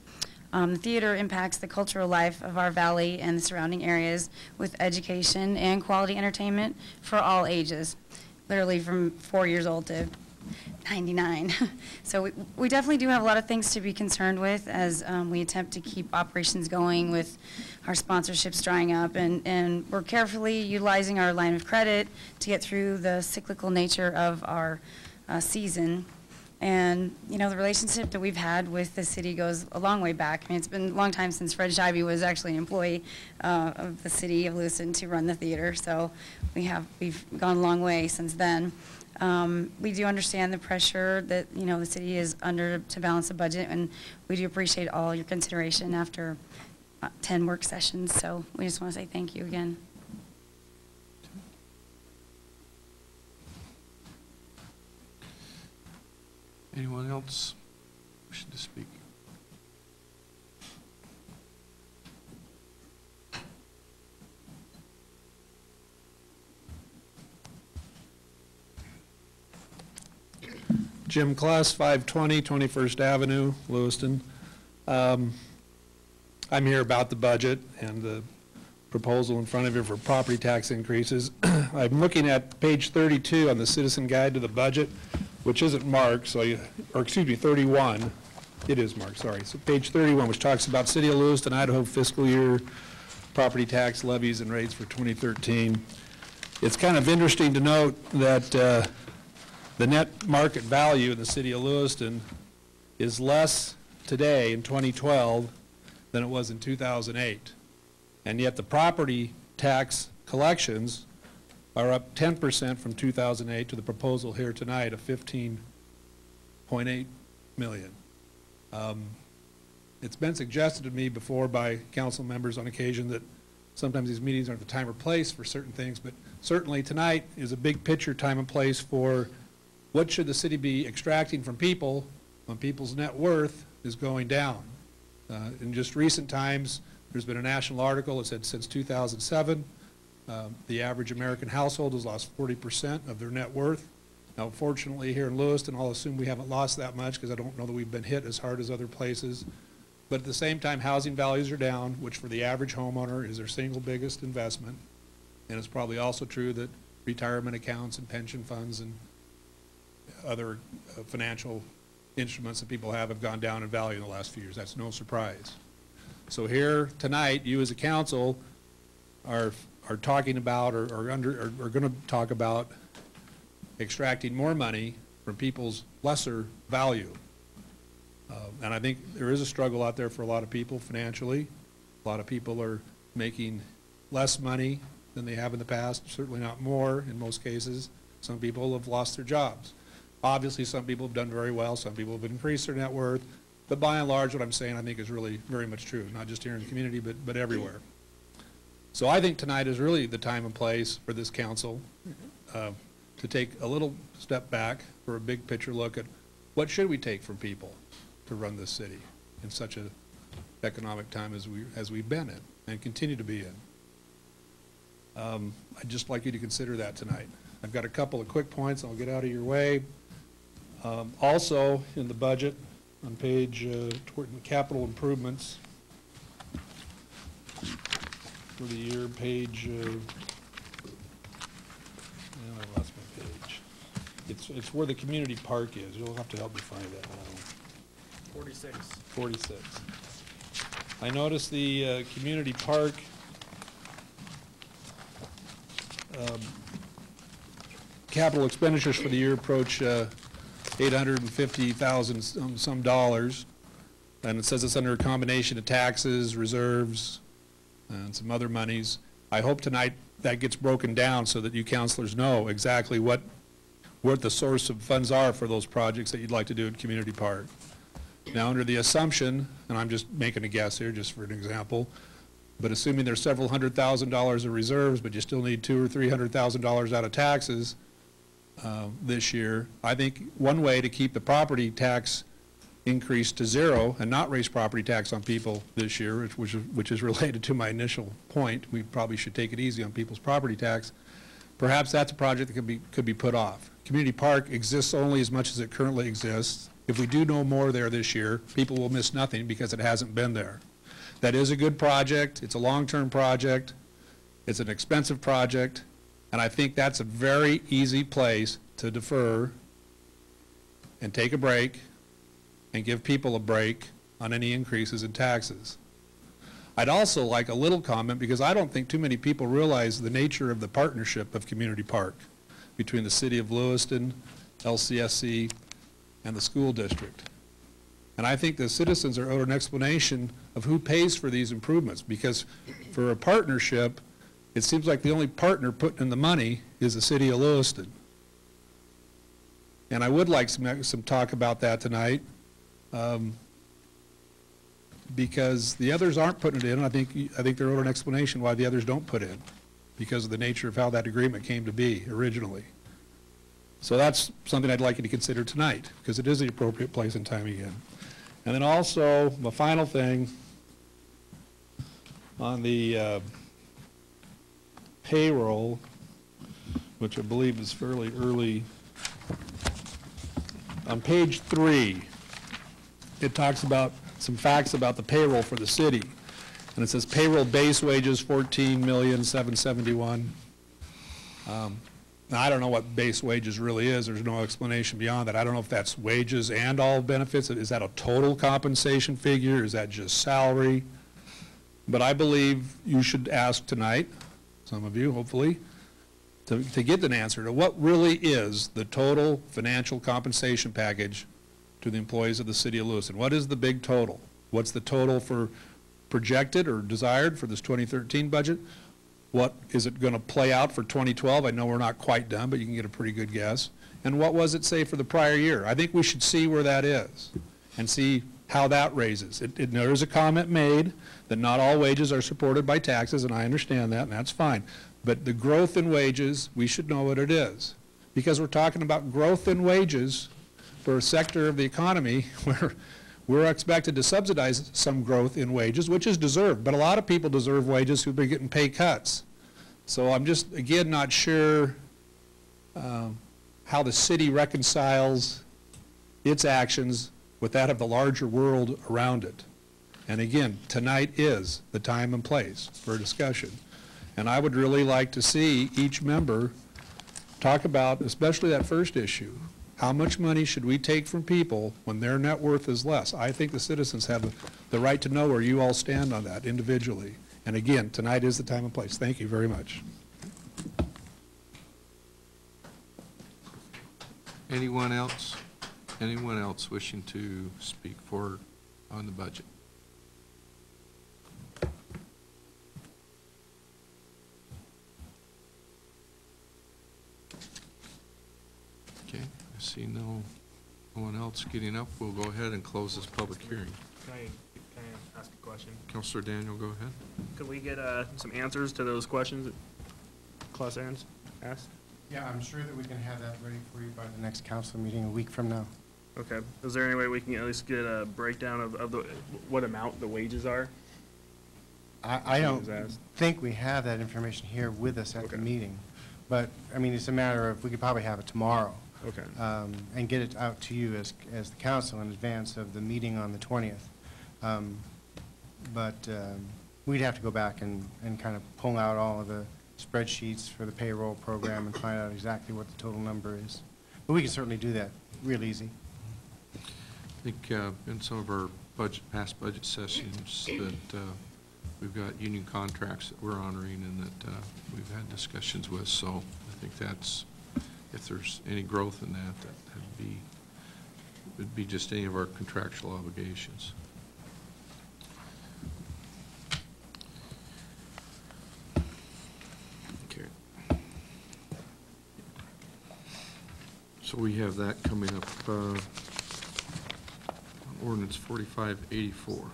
The theater impacts the cultural life of our valley and the surrounding areas with education and quality entertainment for all ages, literally from 4 years old to 99. So we definitely do have a lot of things to be concerned with as we attempt to keep operations going with our sponsorships drying up, and we're carefully utilizing our line of credit to get through the cyclical nature of our season. And, you know, the relationship that we've had with the city goes a long way back. I mean, it's been a long time since Fred Scheibe was actually an employee of the city of Lewiston to run the theater. So we've gone a long way since then. We do understand the pressure that, you know, the city is under to balance the budget, and we do appreciate all your consideration after 10 work sessions. So we just want to say thank you again. Anyone else wishing to speak? Jim Class, 520 21st Avenue, Lewiston. I'm here about the budget and the proposal in front of you for property tax increases. I'm looking at page 32 on the Citizen Guide to the Budget, which isn't marked, so or excuse me, 31. It is marked, sorry. So page 31, which talks about City of Lewiston, Idaho fiscal year property tax levies and rates for 2013. It's kind of interesting to note that the net market value in the City of Lewiston is less today in 2012 than it was in 2008. And yet the property tax collections are up 10% from 2008 to the proposal here tonight of $15.8 million. It's been suggested to me before by council members on occasion that sometimes these meetings aren't the time or place for certain things, but certainly tonight is a big picture time and place for what should the city be extracting from people when people's net worth is going down. In just recent times, there's been a national article that said since 2007, the average American household has lost 40% of their net worth. Now, fortunately, here in Lewiston, I'll assume we haven't lost that much because I don't know that we've been hit as hard as other places. But at the same time, housing values are down, which for the average homeowner is their single biggest investment. And it's probably also true that retirement accounts and pension funds and other financial instruments that people have gone down in value in the last few years. That's no surprise. So here tonight, you as a council are talking about or going to talk about extracting more money from people's lesser value. And I think there is a struggle out there for a lot of people financially. A lot of people are making less money than they have in the past, certainly not more in most cases. Some people have lost their jobs. Obviously, some people have done very well. Some people have increased their net worth. But by and large, what I'm saying, I think, is really very much true, not just here in the community, but everywhere. So I think tonight is really the time and place for this council to take a little step back for a big picture look at what should we take from people to run this city in such an economic time as we've been in and continue to be in. I'd just like you to consider that tonight. I've got a couple of quick points. I'll get out of your way. Also, in the budget, on page, toward the capital improvements for the year, page, I lost my page. It's where the community park is. You'll have to help me find that now. 46. 46. I noticed the community park capital expenditures for the year approach $850,000 some dollars, and it says it's under a combination of taxes, reserves, and some other monies. I hope tonight that gets broken down so that you councilors know exactly what the source of funds are for those projects that you'd like to do at Community Park. Now, under the assumption, and I'm just making a guess here just for an example, but assuming there's several $100,000 of reserves, but you still need $200,000 or $300,000 out of taxes this year, I think one way to keep the property tax increase to zero and not raise property tax on people this year, which is related to my initial point, we probably should take it easy on people's property tax. Perhaps that's a project that could be put off. Community Park exists only as much as it currently exists. If we do no more there this year, people will miss nothing because it hasn't been there. That is a good project. It's a long-term project. It's an expensive project. And I think that's a very easy place to defer and take a break and give people a break on any increases in taxes. I'd also like a little comment, because I don't think too many people realize the nature of the partnership of Community Park between the City of Lewiston, LCSC, and the school district. And I think the citizens are owed an explanation of who pays for these improvements, because for a partnership, it seems like the only partner putting in the money is the city of Lewiston. And I would like some talk about that tonight, because the others aren't putting it in. I think they're owed an explanation why the others don't put in, because of the nature of how that agreement came to be originally. So that's something I'd like you to consider tonight, because it is the appropriate place and time again. And then also, the final thing on the payroll, which I believe is fairly early. On page 3, it talks about some facts about the payroll for the city. And it says payroll base wages, $14,771,000. Now, I don't know what base wages really is. There's no explanation beyond that. I don't know if that's wages and all benefits. Is that a total compensation figure? Is that just salary? But I believe you should ask tonight, some of you hopefully, to get an answer to what really is the total financial compensation package to the employees of the city of Lewiston. What is the big total? What's the total for projected or desired for this 2013 budget? What is it going to play out for 2012? I know we're not quite done, but you can get a pretty good guess. And what was it, say, for the prior year? I think we should see where that is and see how that raises. There is a comment made that not all wages are supported by taxes, and I understand that, and that's fine. But the growth in wages, we should know what it is, because we're talking about growth in wages for a sector of the economy where we're expected to subsidize some growth in wages, which is deserved. But a lot of people deserve wages who've been getting pay cuts. So I'm just, again, not sure how the city reconciles its actions with that of the larger world around it. And again, tonight is the time and place for a discussion. And I would really like to see each member talk about, especially that first issue, how much money should we take from people when their net worth is less? I think the citizens have the right to know where you all stand on that individually. And again, tonight is the time and place. Thank you very much. Anyone else? Anyone else wishing to speak for on the budget? Okay, I see no one else getting up. We'll go ahead and close this public hearing. Can I ask a question? Councilor Daniel, go ahead. Could we get some answers to those questions that Class Aaron's asked? Yeah, I'm sure that we can have that ready for you by the next council meeting a week from now. Okay. Is there any way we can at least get a breakdown of the what amount the wages are? I don't think we have that information here with us at the meeting. But, I mean, it's a matter of, we could probably have it tomorrow. Okay. And get it out to you as the council in advance of the meeting on the 20th. We'd have to go back and kind of pull out all of the spreadsheets for the payroll program and find out exactly what the total number is. But we can certainly do that real easy. I think in some of our past budget sessions that we've got union contracts that we're honoring and that we've had discussions with. So I think that's, if there's any growth in that, would be just any of our contractual obligations. Okay. So we have that coming up. Ordinance 4584.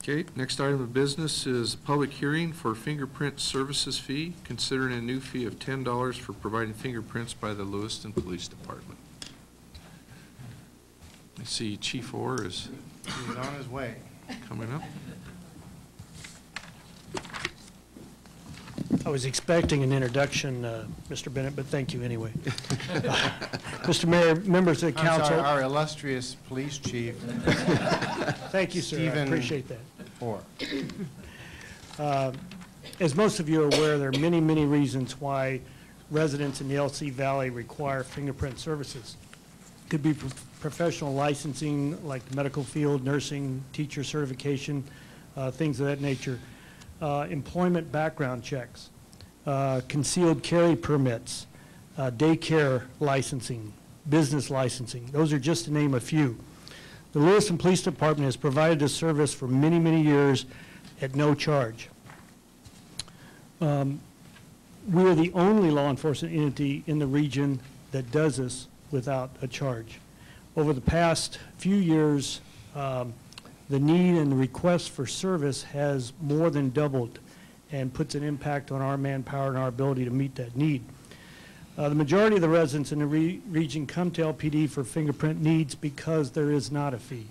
Okay, next item of business is public hearing for fingerprint services fee, considering a new fee of $10 for providing fingerprints by the Lewiston Police Department. I see Chief Orr is He's on his way. Coming up. I was expecting an introduction, Mr. Bennett, but thank you anyway. Mr. Mayor, members of the council. Our illustrious police chief. Thank you, sir. I appreciate that. Orr. As most of you are aware, there are many, many reasons why residents in the LC Valley require fingerprint services. Could be professional licensing, like the medical field, nursing, teacher certification, things of that nature. Employment background checks, concealed carry permits, daycare licensing, business licensing. Those are just to name a few. The Lewiston Police Department has provided this service for many, many years at no charge. We are the only law enforcement entity in the region that does this without a charge. Over the past few years, the need and the request for service has more than doubled and puts an impact on our manpower and our ability to meet that need. The majority of the residents in the region come to LPD for fingerprint needs because there is not a fee.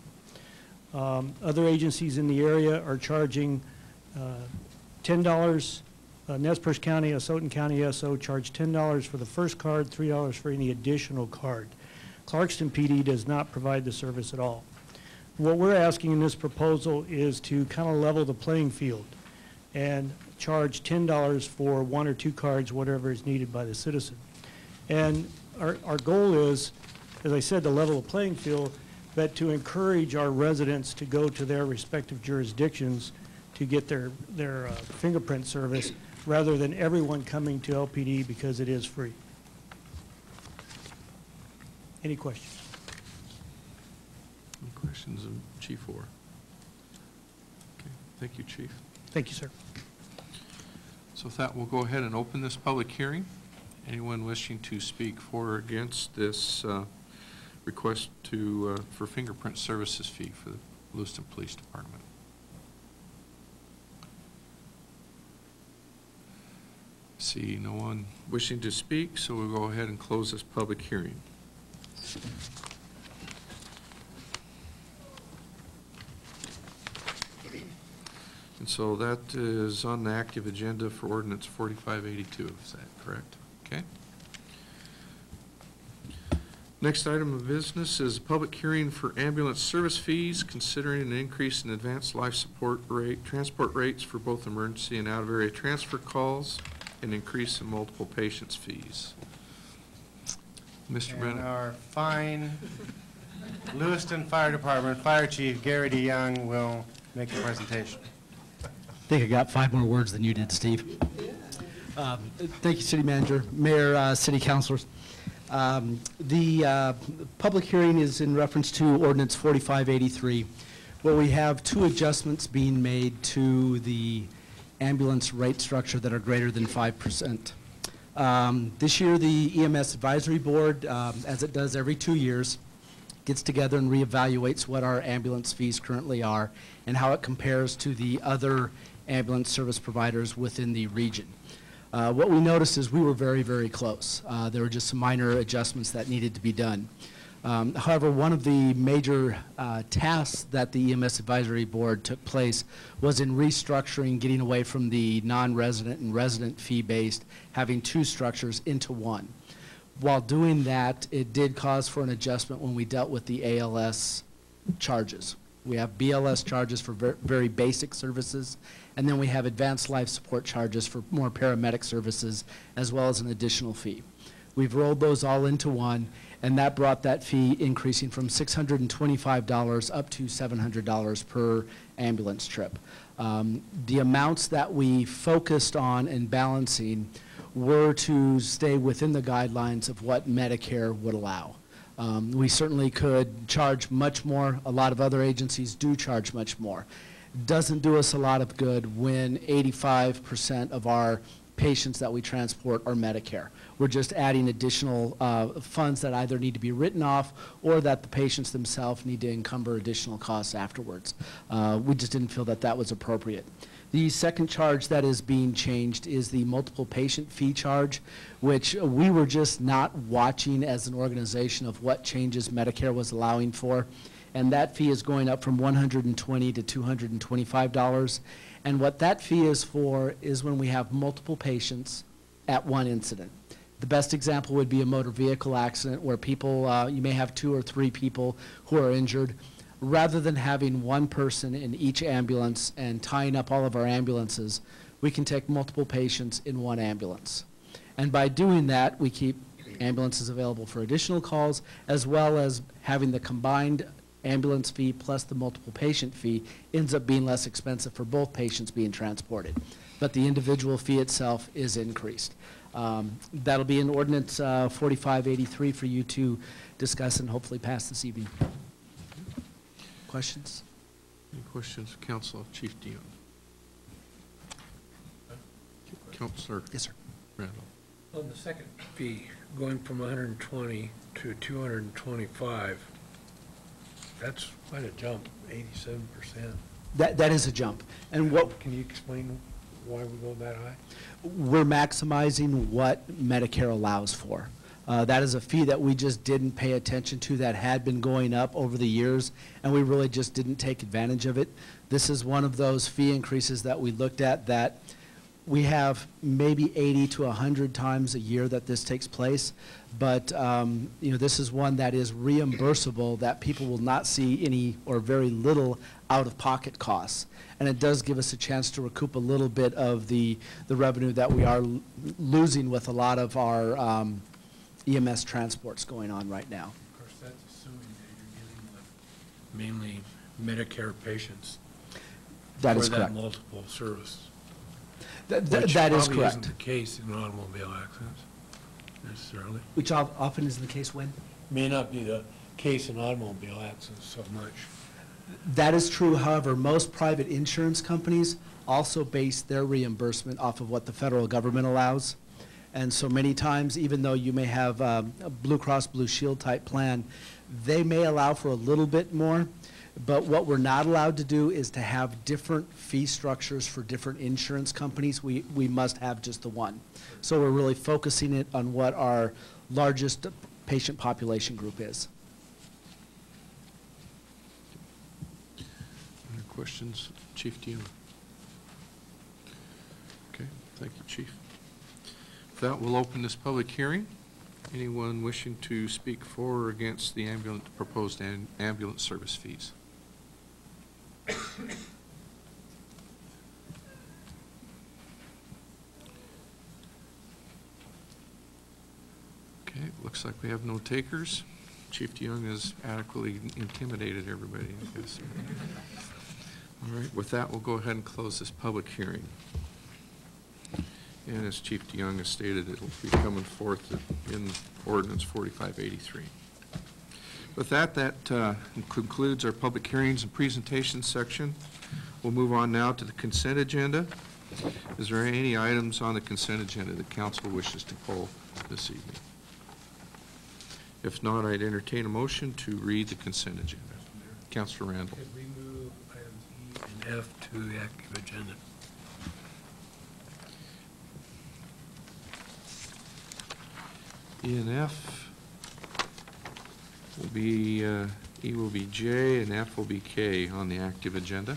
Other agencies in the area are charging $10. Nez Perce County, Asotin County SO charge $10 for the first card, $3 for any additional card. Clarkston PD does not provide the service at all. What we're asking in this proposal is to kind of level the playing field and charge $10 for 1 or 2 cards, whatever is needed by the citizen. And our goal is, as I said, to level the playing field, but to encourage our residents to go to their respective jurisdictions to get their fingerprint service rather than everyone coming to LPD because it is free. Any questions? Any questions of Chief Orr? Okay, thank you, Chief. Thank you, sir. So with that, we'll go ahead and open this public hearing. Anyone wishing to speak for or against this request for fingerprint services fee for the Lewiston Police Department? See no one wishing to speak, so we'll go ahead and close this public hearing. And so that is on the active agenda for ordinance 4582, is that correct? Okay. Next item of business is a public hearing for ambulance service fees, considering an increase in advanced life support rate, transport rates for both emergency and out-of-area transfer calls, and increase in multiple patients' fees. Mr. And Bennett. our fine Lewiston Fire Department Fire Chief Gary DeYoung will make the presentation. I think I got 5 more words than you did, Steve. Thank you, City Manager, Mayor, City Councilors. The public hearing is in reference to Ordinance 4583, where we have 2 adjustments being made to the ambulance rate structure that are greater than 5%. This year, the EMS Advisory Board, as it does every 2 years, gets together and reevaluates what our ambulance fees currently are and how it compares to the other ambulance service providers within the region. What we noticed is we were very, very close. There were just some minor adjustments that needed to be done. However, one of the major tasks that the EMS Advisory Board took place was in restructuring, getting away from the non-resident and resident fee-based, having 2 structures into one. While doing that, it did cause for an adjustment when we dealt with the ALS charges. We have BLS charges for very basic services, and then we have advanced life support charges for more paramedic services, as well as an additional fee. We've rolled those all into one, and that brought that fee increasing from $625 up to $700 per ambulance trip. The amounts that we focused on and balancing were to stay within the guidelines of what Medicare would allow. We certainly could charge much more. A lot of other agencies do charge much more. Doesn't do us a lot of good when 85% of our patients that we transport are Medicare. We're just adding additional funds that either need to be written off or that the patients themselves need to encumber additional costs afterwards. We just didn't feel that that was appropriate. The second charge that is being changed is the multiple patient fee charge, which we were just not watching as an organization of what changes Medicare was allowing for. And that fee is going up from $120 to $225. And what that fee is for is when we have multiple patients at one incident. The best example would be a motor vehicle accident where people, you may have 2 or 3 people who are injured. Rather than having one person in each ambulance and tying up all of our ambulances, we can take multiple patients in one ambulance. And by doing that, we keep ambulances available for additional calls, as well as having the combined ambulance fee plus the multiple patient fee ends up being less expensive for both patients being transported. But the individual fee itself is increased. That'll be in ordinance 4583 for you to discuss and hopefully pass this evening. Questions? Any questions, Council Chief Dion? Councilor. Yes, sir. Randall. On the second fee, going from 120 to 225, that's quite a jump, 87%. That is a jump. And what Can you explain why we're going that high? we're maximizing what Medicare allows for. That is a fee that we just didn't pay attention to, that had been going up over the years, and we really just didn't take advantage of it. This is one of those fee increases that we looked at that we have maybe 80 to 100 times a year that this takes place, but you know, this is one that is reimbursable, that people will not see any or very little out-of-pocket costs. And it does give us a chance to recoup a little bit of the revenue that we are losing with a lot of our EMS transports going on right now. Of course, that's assuming that you're dealing with mainly Medicare patients. That is for correct. that multiple service. That Which is probably correct. isn't the case in automobile accidents, necessarily. Which often isn't the case when? May not be the case in automobile accidents so much. That is true, however, most private insurance companies also base their reimbursement off of what the federal government allows. And so many times, even though you may have a Blue Cross Blue Shield type plan, they may allow for a little bit more, but what we're not allowed to do is to have different fee structures for different insurance companies. We must have just the one. So we're really focusing it on what our largest patient population group is. Any questions, Chief Dion? Okay, thank you, Chief. With that, we'll open this public hearing. Anyone wishing to speak for or against the proposed ambulance service fees? Okay, looks like we have no takers. Chief DeYoung has adequately intimidated everybody, I guess. All right, with that, we'll go ahead and close this public hearing. And as Chief DeYoung has stated, it'll be coming forth in ordinance 4583. With that, concludes our public hearings and presentations section. We'll move on now to the consent agenda. Is there any items on the consent agenda that council wishes to pull this evening? If not, I'd entertain a motion to read the consent agenda. Councilor Randall. Could we move items E and F to the active agenda? E and F will be, E will be J and F will be K on the active agenda.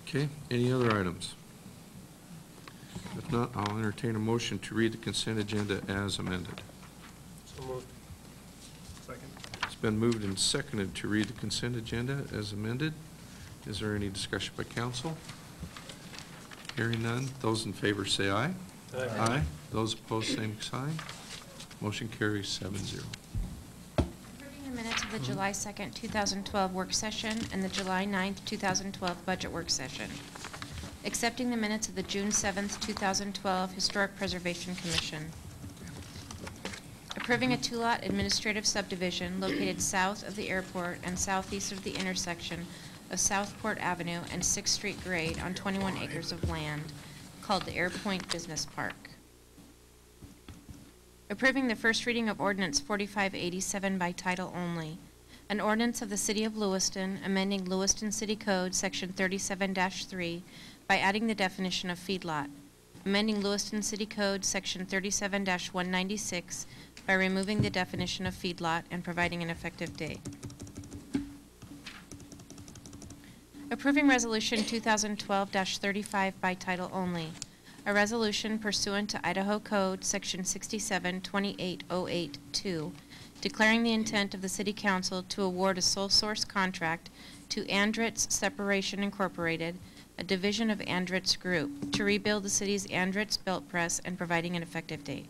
Okay, any other items? If not, I'll entertain a motion to read the consent agenda as amended. So moved. Second. It's been moved and seconded to read the consent agenda as amended. Is there any discussion by council? Hearing none, those in favor say aye. Aye. Aye. Those opposed, same sign. Motion carries 7-0. Approving the minutes of the July 2nd, 2012 work session and the July 9th, 2012 budget work session. Accepting the minutes of the June 7th, 2012 Historic Preservation Commission. Approving a two-lot administrative subdivision located south of the airport and southeast of the intersection of Southport Avenue and 6th Street grade on 21 acres of land called the Airpoint Business Park. Approving the first reading of Ordinance 4587 by title only. An ordinance of the City of Lewiston amending Lewiston City Code, Section 37-3, by adding the definition of feedlot. Amending Lewiston City Code, Section 37-196, by removing the definition of feedlot and providing an effective date. Approving Resolution 2012-35 by title only. A resolution pursuant to Idaho Code, Section 67-28082, declaring the intent of the City Council to award a sole source contract to Andritz Separation Incorporated, a division of Andritz Group, to rebuild the city's Andritz belt press and providing an effective date.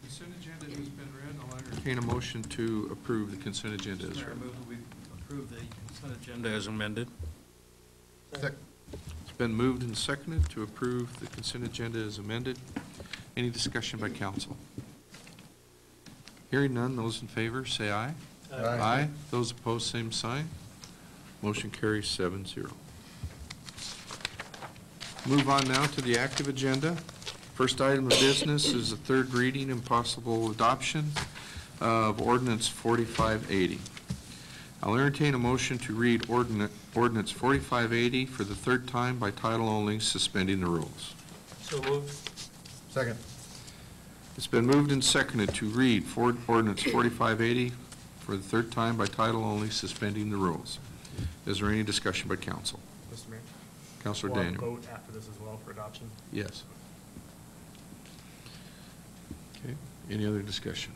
Consent agenda has been read. I'll entertain a motion to approve the consent agenda as Mayor, I read. move that we approve the consent agenda as amended. It's been moved and seconded to approve the consent agenda as amended. Any discussion by council? Hearing none, those in favor say aye. Aye. Those opposed, same sign. Motion carries 7-0. Move on now to the active agenda. First item of business is the third reading and possible adoption of ordinance 4580. I'll entertain a motion to read ordinance 4580 for the third time by title only, suspending the rules. So moved. Second. It's been moved and seconded to read ordinance 4580 for the third time by title only, suspending the rules. Is there any discussion by council? Mr. Mayor? Councilor We'll have Daniel. a vote after this as well for adoption. Yes. Okay, any other discussion?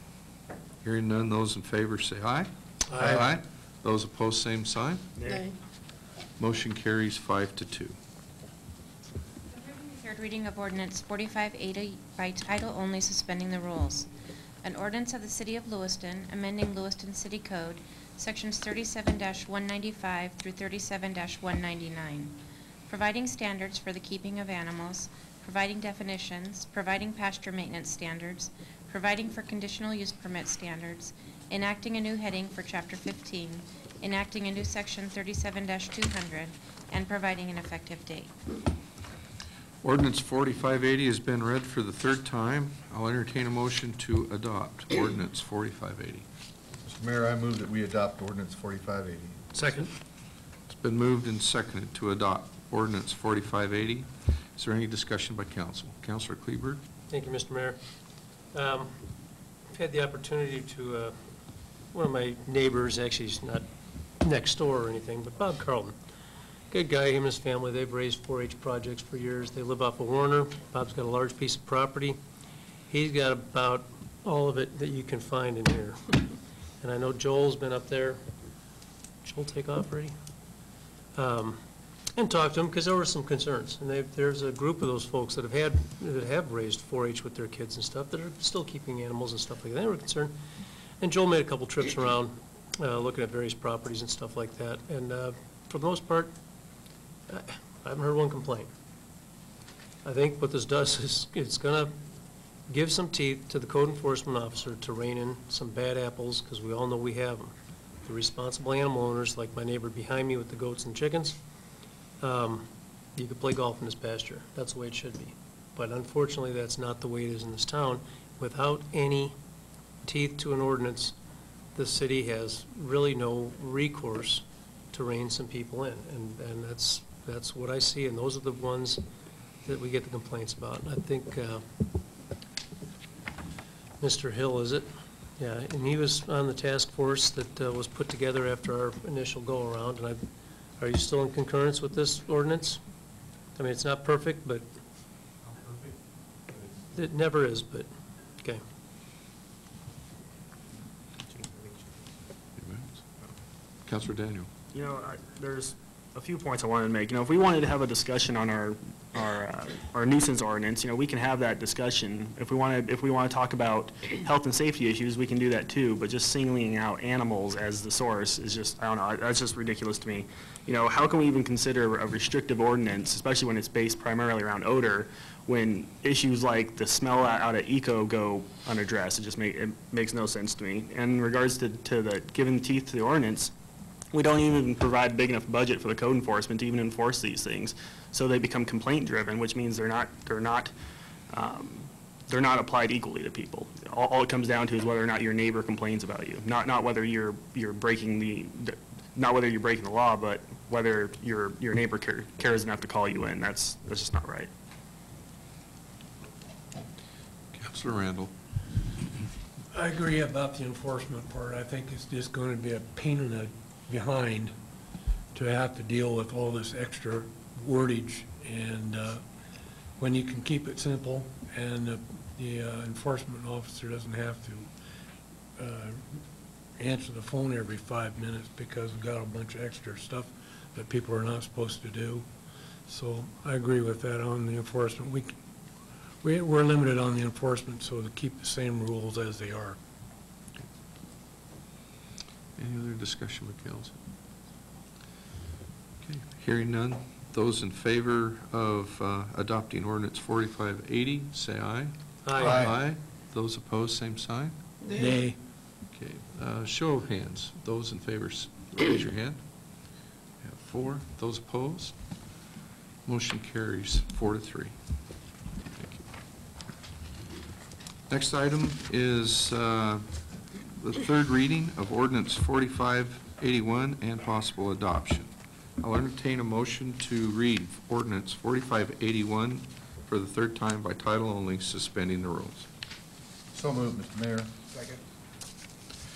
Hearing none, those in favor say aye. Aye. Those opposed, same sign. Nay. Motion carries 5-2. Third reading of ordinance 4580 by title only, suspending the rules. An ordinance of the City of Lewiston, amending Lewiston City Code, Sections 37-195 through 37-199, providing standards for the keeping of animals, providing definitions, providing pasture maintenance standards, providing for conditional use permit standards, enacting a new heading for Chapter 15, enacting a new Section 37-200, and providing an effective date. Ordinance 4580 has been read for the third time. I'll entertain a motion to adopt ordinance 4580. Mr. Mayor, I move that we adopt ordinance 4580. Second. It's been moved and seconded to adopt ordinance 4580. Is there any discussion by council? Councilor Kleberg? Thank you, Mr. Mayor. I've had the opportunity to, one of my neighbors, actually he's not next door or anything, but Bob Carlton. Good guy, him and his family, they've raised 4-H projects for years. They live off of Warner. Bob's got a large piece of property. He's got about all of it that you can find in here. And I know Joel's been up there. Joel take off already? And talked to him, because there were some concerns. And there's a group of those folks that have raised 4-H with their kids and stuff, that are still keeping animals and stuff like that. They were concerned. And Joel made a couple trips around, looking at various properties and stuff like that. And for the most part, I haven't heard one complaint. I think what this does is it's going to give some teeth to the code enforcement officer to rein in some bad apples, because we all know we have them. The responsible animal owners, like my neighbor behind me with the goats and chickens, you could play golf in this pasture. That's the way it should be. But unfortunately, that's not the way it is in this town. Without any teeth to an ordinance, the city has really no recourse to rein some people in. And that's what I see, and those are the ones that we get the complaints about. I think Mr. Hill, is it? Yeah, and he was on the task force that was put together after our initial go-around. And are you still in concurrence with this ordinance? I mean, it's not perfect, but it never is, but, okay. Councilor Daniel. You know, there's a few points I wanted to make. You know, if we wanted to have a discussion on our nuisance ordinance, you know, we can have that discussion. If we want to talk about health and safety issues, we can do that too. But just singling out animals as the source is just, I don't know, that's just ridiculous to me. You know, how can we even consider a restrictive ordinance, especially when it's based primarily around odor, when issues like the smell out at Eco go unaddressed? It makes no sense to me. And in regards to the giving teeth to the ordinance, we don't even provide a big enough budget for the code enforcement to even enforce these things. So they become complaint driven, which means they're not applied equally to people. All it comes down to is whether or not your neighbor complains about you, not whether you're breaking the law, but whether your neighbor cares enough to call you in. That's just not right. Councilor Randall. I agree about the enforcement part. I think it's just going to be a pain in the behind to have to deal with all this extra wordage, and when you can keep it simple and the enforcement officer doesn't have to answer the phone every 5 minutes because we've got a bunch of extra stuff that people are not supposed to do. So I agree with that on the enforcement. We're limited on the enforcement, so to keep the same rules as they are. Any other discussion with council? Okay, hearing none. Those in favor of adopting ordinance 4580, say aye. Aye. Aye. Those opposed, same sign. Nay. Okay, show of hands. Those in favor, raise your hand. We have 4. Those opposed? Motion carries 4-3. Thank you. Next item is the third reading of ordinance 4581 and possible adoption. I'll entertain a motion to read ordinance 4581 for the third time by title only, suspending the rules. So moved, Mr. Mayor. Second.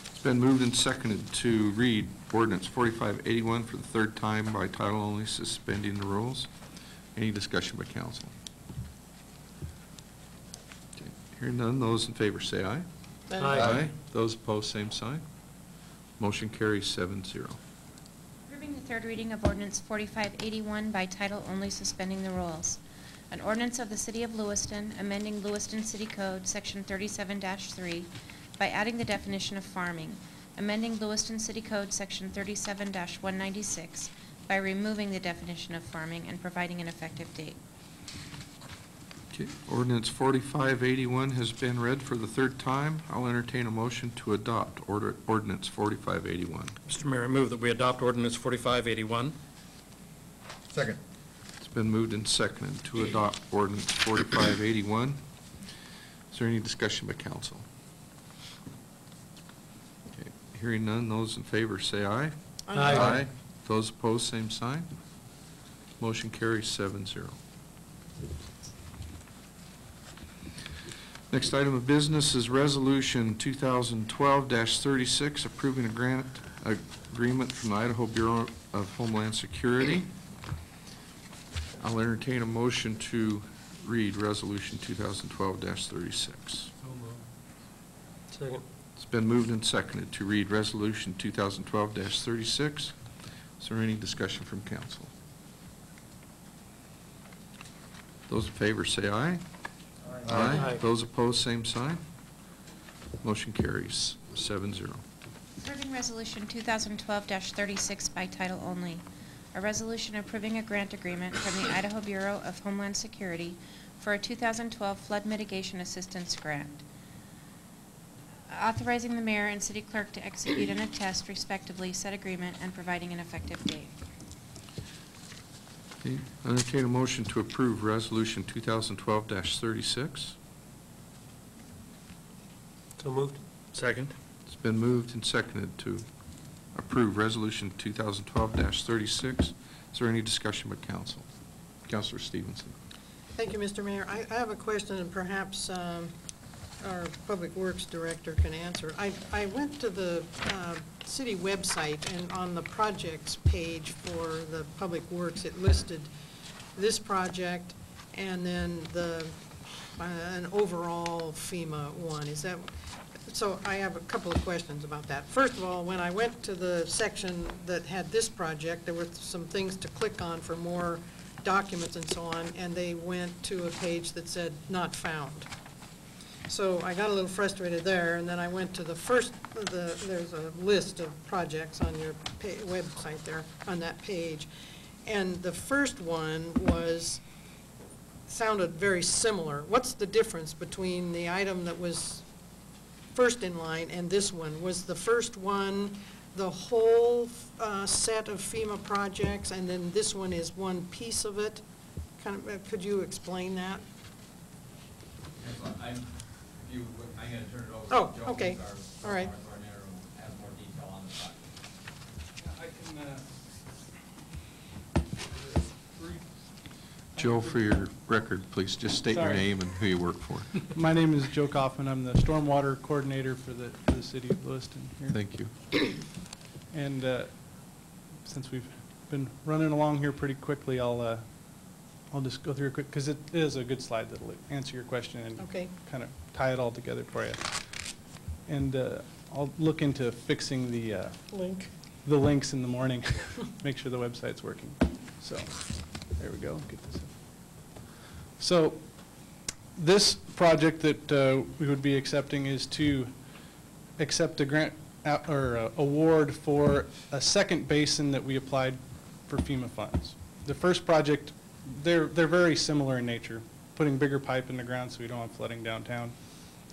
It's been moved and seconded to read ordinance 4581 for the third time by title only, suspending the rules. Any discussion by council? Okay. Hearing none, those in favor say aye. Aye. Those opposed, same sign. Motion carries 7-0. Approving the third reading of ordinance 4581 by title only, suspending the rules. An ordinance of the City of Lewiston, amending Lewiston City Code, Section 37-3, by adding the definition of farming, amending Lewiston City Code, Section 37-196, by removing the definition of farming and providing an effective date. Okay, ordinance 4581 has been read for the third time. I'll entertain a motion to adopt ordinance 4581. Mr. Mayor, I move that we adopt ordinance 4581. Second. It's been moved and seconded to adopt ordinance 4581. Is there any discussion by council? Okay, hearing none, those in favor say aye. Aye. Those opposed, same sign. Motion carries 7-0. Next item of business is Resolution 2012-36, approving a grant agreement from the Idaho Bureau of Homeland Security. I'll entertain a motion to read Resolution 2012-36. Second. It's been moved and seconded to read Resolution 2012-36. Is there any discussion from council? Those in favor say aye. Aye. Those opposed, same sign. Motion carries 7-0. Approving Resolution 2012-36 by title only. A resolution approving a grant agreement from the Idaho Bureau of Homeland Security for a 2012 flood mitigation assistance grant. Authorizing the mayor and city clerk to execute and attest respectively said agreement and providing an effective date. Okay, I entertain a motion to approve Resolution 2012-36. So moved. Second. It's been moved and seconded to approve Resolution 2012-36. Is there any discussion by council? Councilor Stevenson. Thank you, Mr. Mayor. I have a question, and perhaps our Public Works Director can answer. I went to the city website, and on the projects page for the Public Works, it listed this project and then an overall FEMA one. Is that, so I have a couple of questions about that. First of all, when I went to the section that had this project, there were some things to click on for more documents and so on, and they went to a page that said not found. So I got a little frustrated there, and then I went to the first, there's a list of projects on your website there, on that page. And the first one sounded very similar. What's the difference between the item that was first in line and this one? Was the first one the whole set of FEMA projects, and then this one is one piece of it? Kind of, could you explain that? I'm going to turn it over Oh, to Joe. okay. Who's our All right. coordinator, who has more detail on the project. Joe, for your record, please just state your Sorry. name and who you work for. My name is Joe Kaufman. I'm the stormwater coordinator for the city of Lewiston here. Thank you. And since we've been running along here pretty quickly, I'll just go through it quick, because it is a good slide that'll answer your question and Okay. kind of tie it all together for you. And I'll look into fixing the Link. the links in the morning, make sure the website's working. So there we go. Get this in. So this project that we would be accepting is to accept a grant or award for a second basin that we applied for FEMA funds. The first project, they're very similar in nature, putting bigger pipe in the ground so we don't have flooding downtown.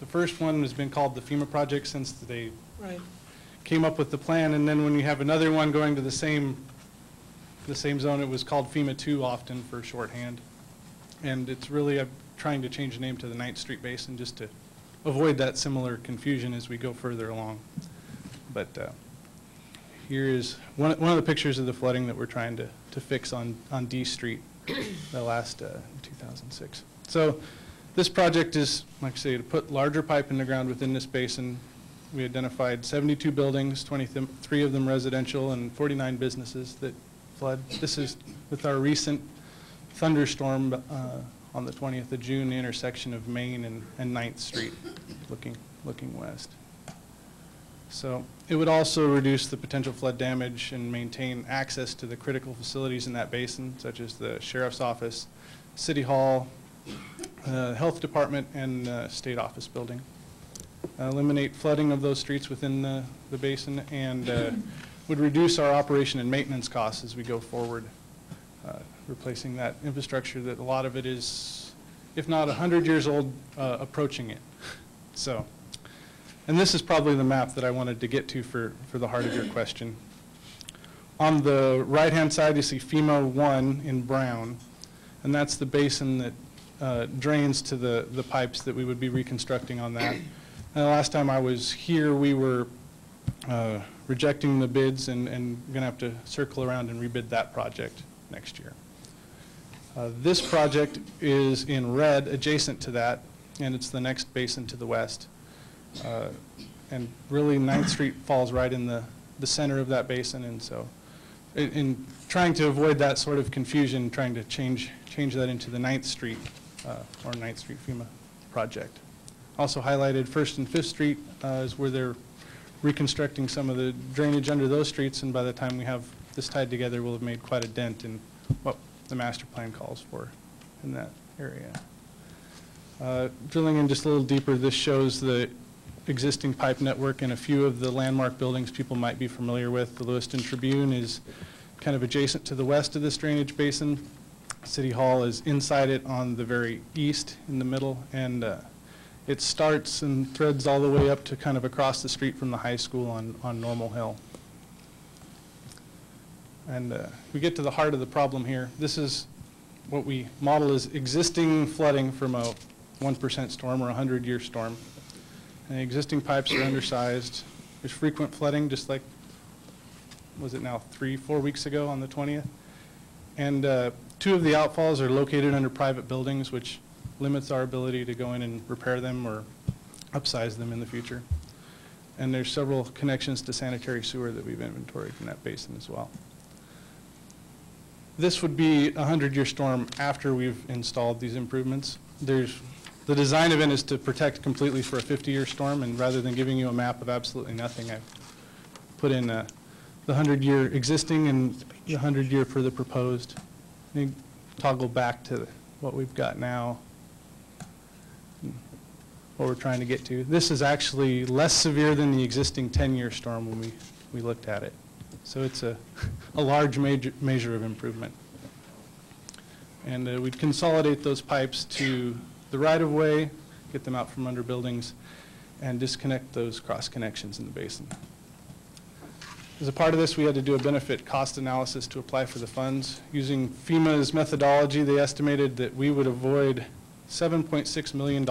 The first one has been called the FEMA project since they came up with the plan, and then when you have another one going to the same zone, it was called FEMA 2 often for shorthand. And it's really trying to change the name to the 9th Street Basin just to avoid that similar confusion as we go further along. But here is one of the pictures of the flooding that we're trying to fix on D Street, the last 2006. So this project is, like I say, to put larger pipe in the ground within this basin. We identified 72 buildings, 23 of them residential, and 49 businesses that flood. This is with our recent thunderstorm on the 20th of June, the intersection of Main and 9th Street, looking west. So it would also reduce the potential flood damage and maintain access to the critical facilities in that basin, such as the Sheriff's Office, City Hall, Health Department, and State Office Building. Eliminate flooding of those streets within the basin, and would reduce our operation and maintenance costs as we go forward, replacing that infrastructure that a lot of it is, if not 100 years old, approaching it. So, and this is probably the map that I wanted to get to for the heart of your question. On the right-hand side, you see FEMA 1 in brown, and that's the basin that drains to the pipes that we would be reconstructing on that. And the last time I was here, we were rejecting the bids and going to have to circle around and rebid that project next year. This project is in red, adjacent to that, and it's the next basin to the west. And really 9th Street falls right in the center of that basin, and so in trying to avoid that sort of confusion, trying to change that into the 9th Street or 9th Street FEMA project. Also highlighted 1st and 5th Street is where they're reconstructing some of the drainage under those streets, and by the time we have this tied together, we'll have made quite a dent in what the master plan calls for in that area. Drilling in just a little deeper, this shows the existing pipe network in a few of the landmark buildings people might be familiar with. The Lewiston Tribune is kind of adjacent to the west of this drainage basin. City Hall is inside it on the very east in the middle, and it starts and threads all the way up to kind of across the street from the high school on Normal Hill. And we get to the heart of the problem here. This is what we model as existing flooding from a 1% storm or a 100-year storm. And the existing pipes are undersized. There's frequent flooding, just like, was it now 3-4 weeks ago on the 20th? And 2 of the outfalls are located under private buildings, which limits our ability to go in and repair them or upsize them in the future. And there's several connections to sanitary sewer that we've inventoried in that basin as well. This would be a 100-year storm after we've installed these improvements. The design of it is to protect completely for a 50-year storm, and rather than giving you a map of absolutely nothing, I've put in the 100-year existing and the 100-year for the proposed. And toggle back to what we've got now, what we're trying to get to. This is actually less severe than the existing 10-year storm when we looked at it. So it's a large measure of improvement. And we'd consolidate those pipes to the right-of-way, get them out from under buildings, and disconnect those cross connections in the basin. As a part of this, we had to do a benefit cost analysis to apply for the funds. Using FEMA's methodology, they estimated that we would avoid $7.6 million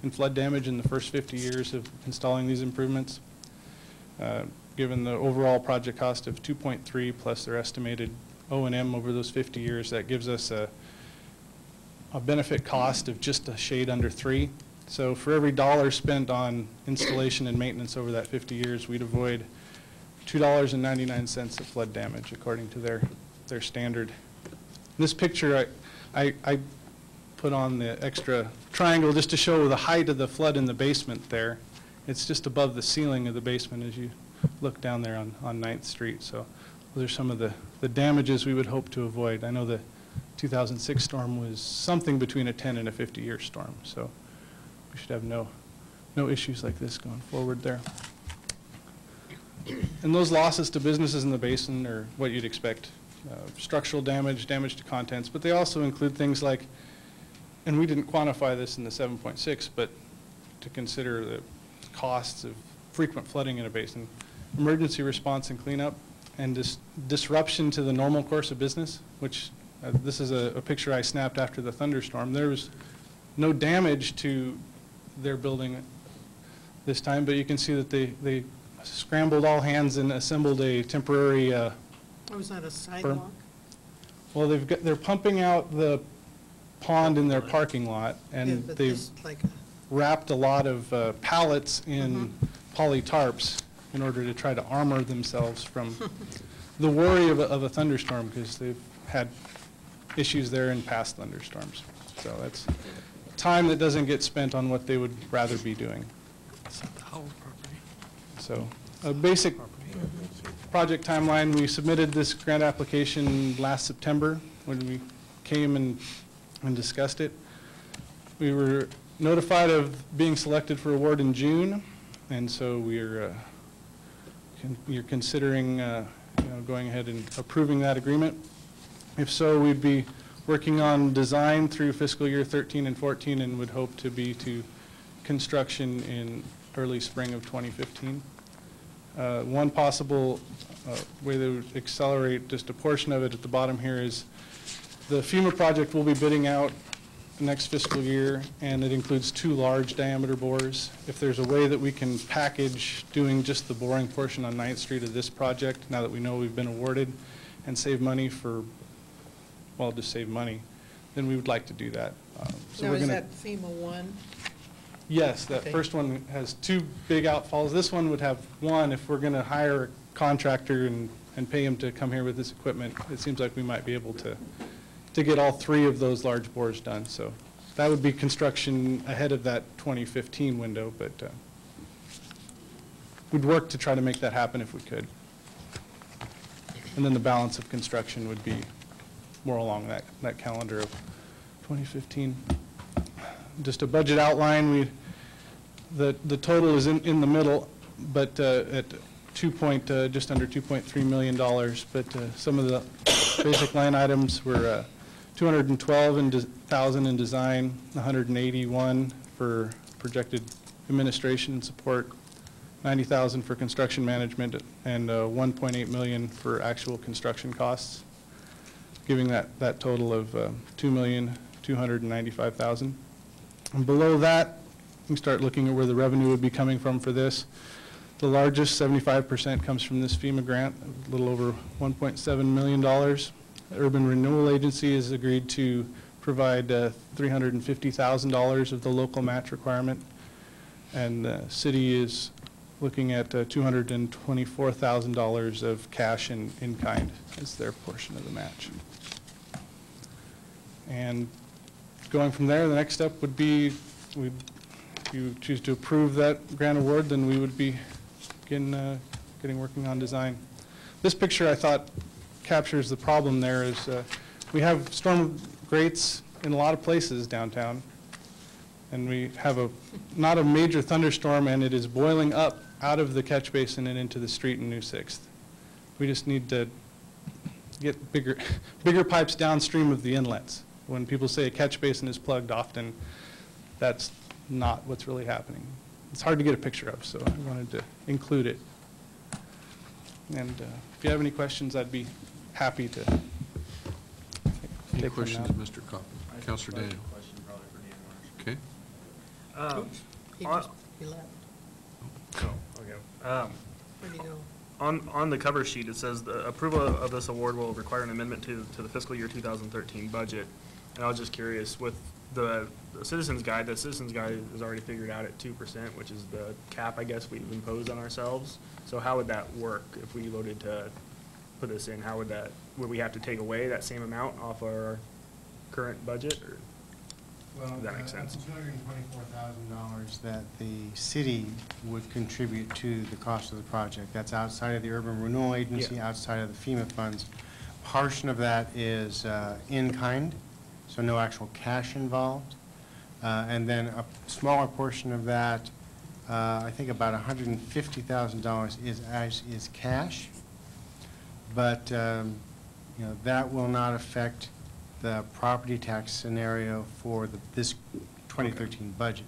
in flood damage in the first 50 years of installing these improvements. Given the overall project cost of 2.3 plus their estimated O&M over those 50 years, that gives us a benefit cost of just a shade under 3. So for every $1 spent on installation and maintenance over that 50 years, we'd avoid $2.99 of flood damage according to their standard. This picture I put on the extra triangle just to show the height of the flood in the basement there. It's just above the ceiling of the basement as you look down there on 9th Street. So those are some of the damages we would hope to avoid. I know the 2006 storm was something between a 10 and a 50-year storm, so we should have no issues like this going forward there. And those losses to businesses in the basin are what you'd expect. Structural damage, damage to contents, but they also include things like, and we didn't quantify this in the 7.6, but to consider the costs of frequent flooding in a basin, emergency response and cleanup, and disruption to the normal course of business, which this is a picture I snapped after the thunderstorm. There was no damage to their building this time, but you can see that they scrambled all hands and assembled a temporary Was that a sidewalk? Well, they're pumping out the pond in their parking lot, and Yeah, but they've just like wrapped a lot of pallets in poly tarps in order to try to armor themselves from the worry of a thunderstorm, because they've had issues there in past thunderstorms. So that's time that doesn't get spent on what they would rather be doing. So a basic project timeline, we submitted this grant application last September when we came and discussed it. We were notified of being selected for award in June, and so we're considering going ahead and approving that agreement. If so, we'd be working on design through fiscal year 13 and 14, and would hope to be to construction in early spring of 2015. One possible way that would accelerate just a portion of it at the bottom here is the FEMA project will be bidding out next fiscal year, and it includes 2 large diameter bores. If there's a way that we can package doing just the boring portion on 9th Street of this project, now that we know we've been awarded, and save money for, well, just save money, then we would like to do that. So now, we're is gonna, that FEMA 1? yes, that Okay. first one has 2 big outfalls. This one would have 1 if we're going to hire a contractor and pay him to come here with this equipment. It seems like we might be able to get all 3 of those large bores done. So that would be construction ahead of that 2015 window, but we'd work to try to make that happen if we could. And then the balance of construction would be more along that calendar of 2015. Just a budget outline, the total is in the middle, but at just under $2.3 million. But some of the basic line items were $212,000 in design, $181,000 for projected administration and support, $90,000 for construction management, and $1.8 million for actual construction costs, giving that total of $2,295,000. And below that, we start looking at where the revenue would be coming from for this. The largest, 75%, comes from this FEMA grant, a little over $1.7 million. The Urban Renewal Agency has agreed to provide $350,000 of the local match requirement, and the city is looking at $224,000 of cash in kind as their portion of the match. And going from there, the next step would be, if you choose to approve that grant award, then we would be getting working on design. This picture, I thought, captures the problem there. Is we have storm grates in a lot of places downtown, and we have not a major thunderstorm, and it is boiling up out of the catch basin and into the street in New 6th. We just need to get bigger pipes downstream of the inlets. When people say a catch basin is plugged, often that's not what's really happening. It's hard to get a picture of, so I wanted to include it. And if you have any questions, I'd be happy to Any take questions, them now. Mr. Coppin? Councilor Daniel. Question probably for Dan Marsh. Okay. He just, he left. Okay. Where'd he go? On the cover sheet, it says the approval of this award will require an amendment to the fiscal year 2013 budget. And I was just curious, with the Citizens Guide has already figured out at 2%, which is the cap, I guess, we've imposed on ourselves. So how would that work if we voted to put this in? How would we have to take away that same amount off our current budget? Or? Well, Does that make sense? $224,000 that the city would contribute to the cost of the project. That's outside of the Urban Renewal Agency, outside of the FEMA funds. Portion of that is in kind, so no actual cash involved. And then a smaller portion of that, I think about $150,000 is cash. But that will not affect the property tax scenario for this 2013 budget.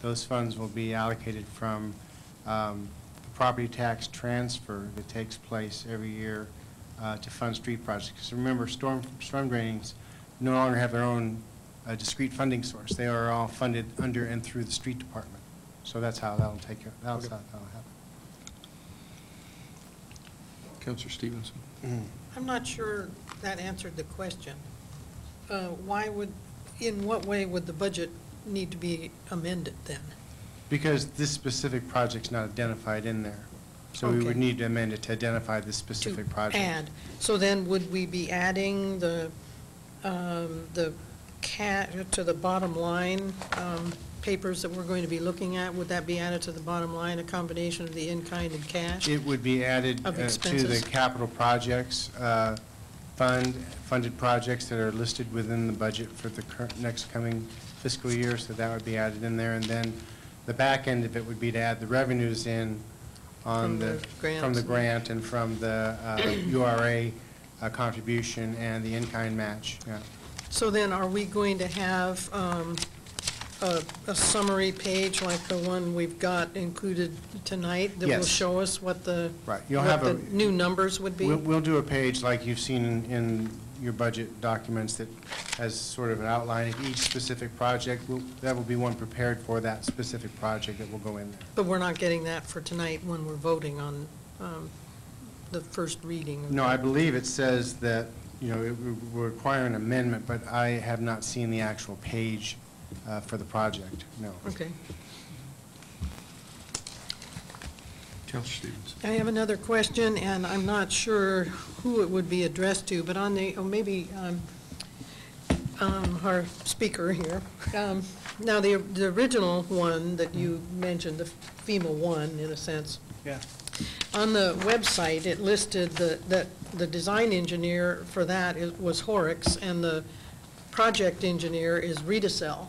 Those funds will be allocated from the property tax transfer that takes place every year to fund street projects. Because remember, storm drainings no longer have their own discrete funding source. They are all funded under and through the street department. So that's how that'll take care. That'll happen. Councilor Stevenson. I'm not sure that answered the question. In what way would the budget need to be amended then? Because this specific project's not identified in there. So we would need to amend it to identify this specific project. Add. So then would we be adding the to the bottom line papers that we're going to be looking at? Would that be added to the bottom line, a combination of the in-kind and cash? It would be added to the capital projects funded projects that are listed within the budget for the next coming fiscal year, so that would be added in there. And then the back end of it would be to add the revenues in on from the grant and from the URA contribution and the in-kind match. Yeah. So then are we going to have a summary page like the one we've got included tonight that will show us what the, new numbers would be? We'll do a page like you've seen in your budget documents that has sort of an outline of each specific project. That will be one prepared for that specific project that will go in there. But we're not getting that for tonight when we're voting on the first reading. No, I believe it says that, it will require an amendment, but I have not seen the actual page for the project, no. Okay. Councilor Stevens. I have another question, and I'm not sure who it would be addressed to, but on the, maybe our speaker here. Now, the original one that you mentioned, the FEMA one, in a sense. Yeah. On the website, it listed that the design engineer for that was Horrocks, and the project engineer is Redicel.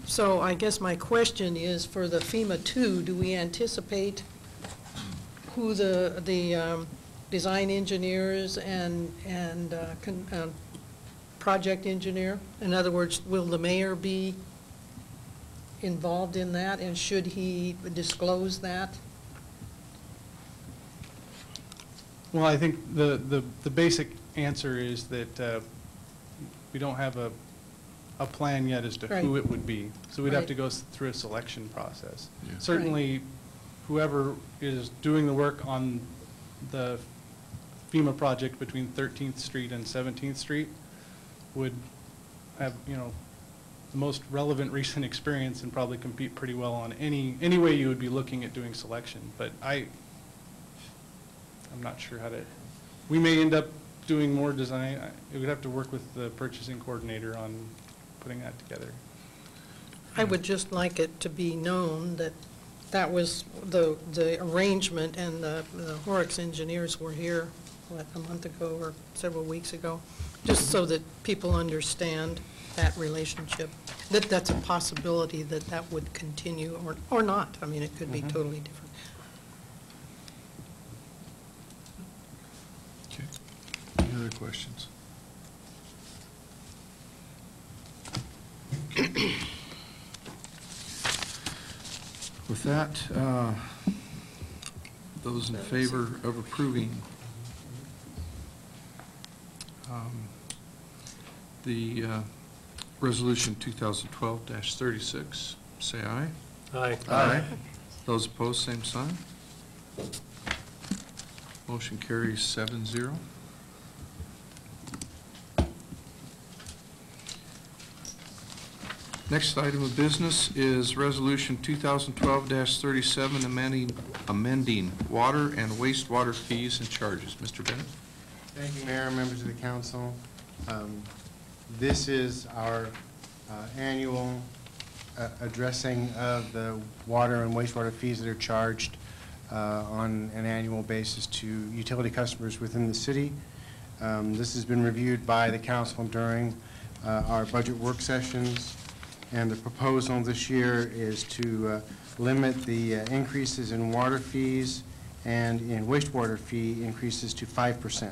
So I guess my question is, for the FEMA 2, do we anticipate who the design engineers and project engineer? In other words, will the mayor be involved in that, and should he disclose that? Well, I think the basic answer is that we don't have a plan yet as to who it would be. So we'd have to go through a selection process. Yeah. Certainly, whoever is doing the work on the FEMA project between 13th Street and 17th Street would have, the most relevant recent experience and probably compete pretty well on any way you would be looking at doing selection. But I'm not sure how to, we may end up doing more design. It would have to work with the purchasing coordinator on putting that together. I would just like it to be known that that was the arrangement, and the Horrocks engineers were here, a month ago or several weeks ago, just so that people understand that relationship, that's a possibility that would continue or not. I mean, it could be totally different. Any other questions? With that, those in favor of approving the resolution 2012-36, say aye. Aye. Aye. Those opposed, same sign. Motion carries 7-0. Next item of business is Resolution 2012-37, amending water and wastewater fees and charges. Mr. Bennett? Thank you, Mayor, members of the council. This is our annual addressing of the water and wastewater fees that are charged on an annual basis to utility customers within the city. This has been reviewed by the council during our budget work sessions, and the proposal this year is to limit the increases in water fees and in wastewater fee increases to 5%.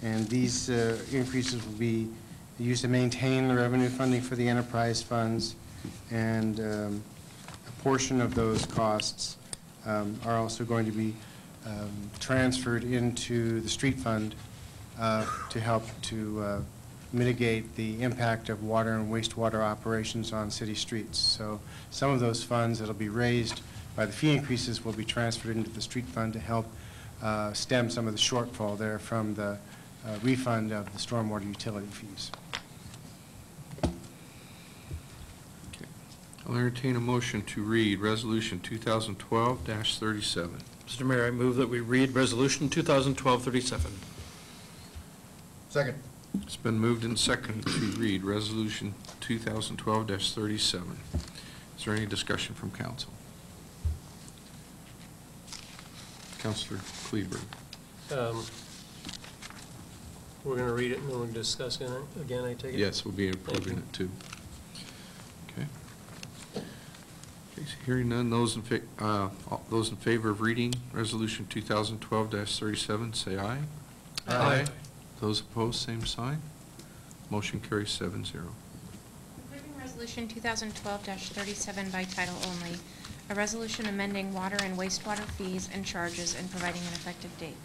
And these increases will be used to maintain the revenue funding for the enterprise funds, and a portion of those costs are also going to be transferred into the street fund to help to mitigate the impact of water and wastewater operations on city streets. So some of those funds that will be raised by the fee increases will be transferred into the street fund to help stem some of the shortfall there from the refund of the stormwater utility fees. Okay. I'll entertain a motion to read Resolution 2012-37. Mr. Mayor, I move that we read Resolution 2012-37. Second. It's been moved and seconded to read Resolution 2012-37. Is there any discussion from council? Councilor Kleberg. We're going to read it and then we'll discuss it again, I take it? Yes, we'll be approving it too. Okay. Okay, so hearing none, those in favor of reading Resolution 2012-37, say aye. Aye. Those opposed, same sign. Motion carries 7-0. Approving Resolution 2012-37 by title only, a resolution amending water and wastewater fees and charges and providing an effective date.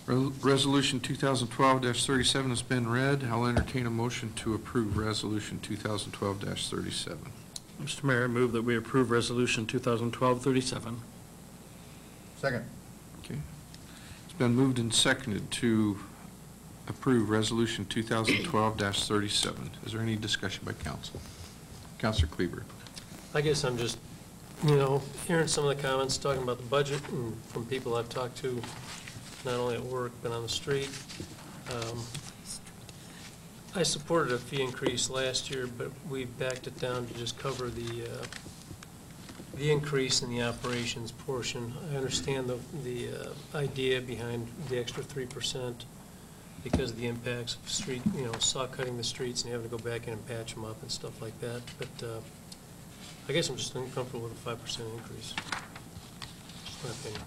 Resolution 2012-37 has been read. I'll entertain a motion to approve Resolution 2012-37. Mr. Mayor, I move that we approve Resolution 2012-37. Second. Okay. It's been moved and seconded to approve Resolution 2012-37. Is there any discussion by council? Councilor Kleber. I guess I'm just, hearing some of the comments talking about the budget and from people I've talked to, not only at work but on the street. I supported a fee increase last year, but we backed it down to just cover the increase in the operations portion. I understand the idea behind the extra 3% because of the impacts of street, saw cutting the streets and having to go back in and patch them up and stuff like that. But I guess I'm just uncomfortable with a 5% increase. Just my opinion.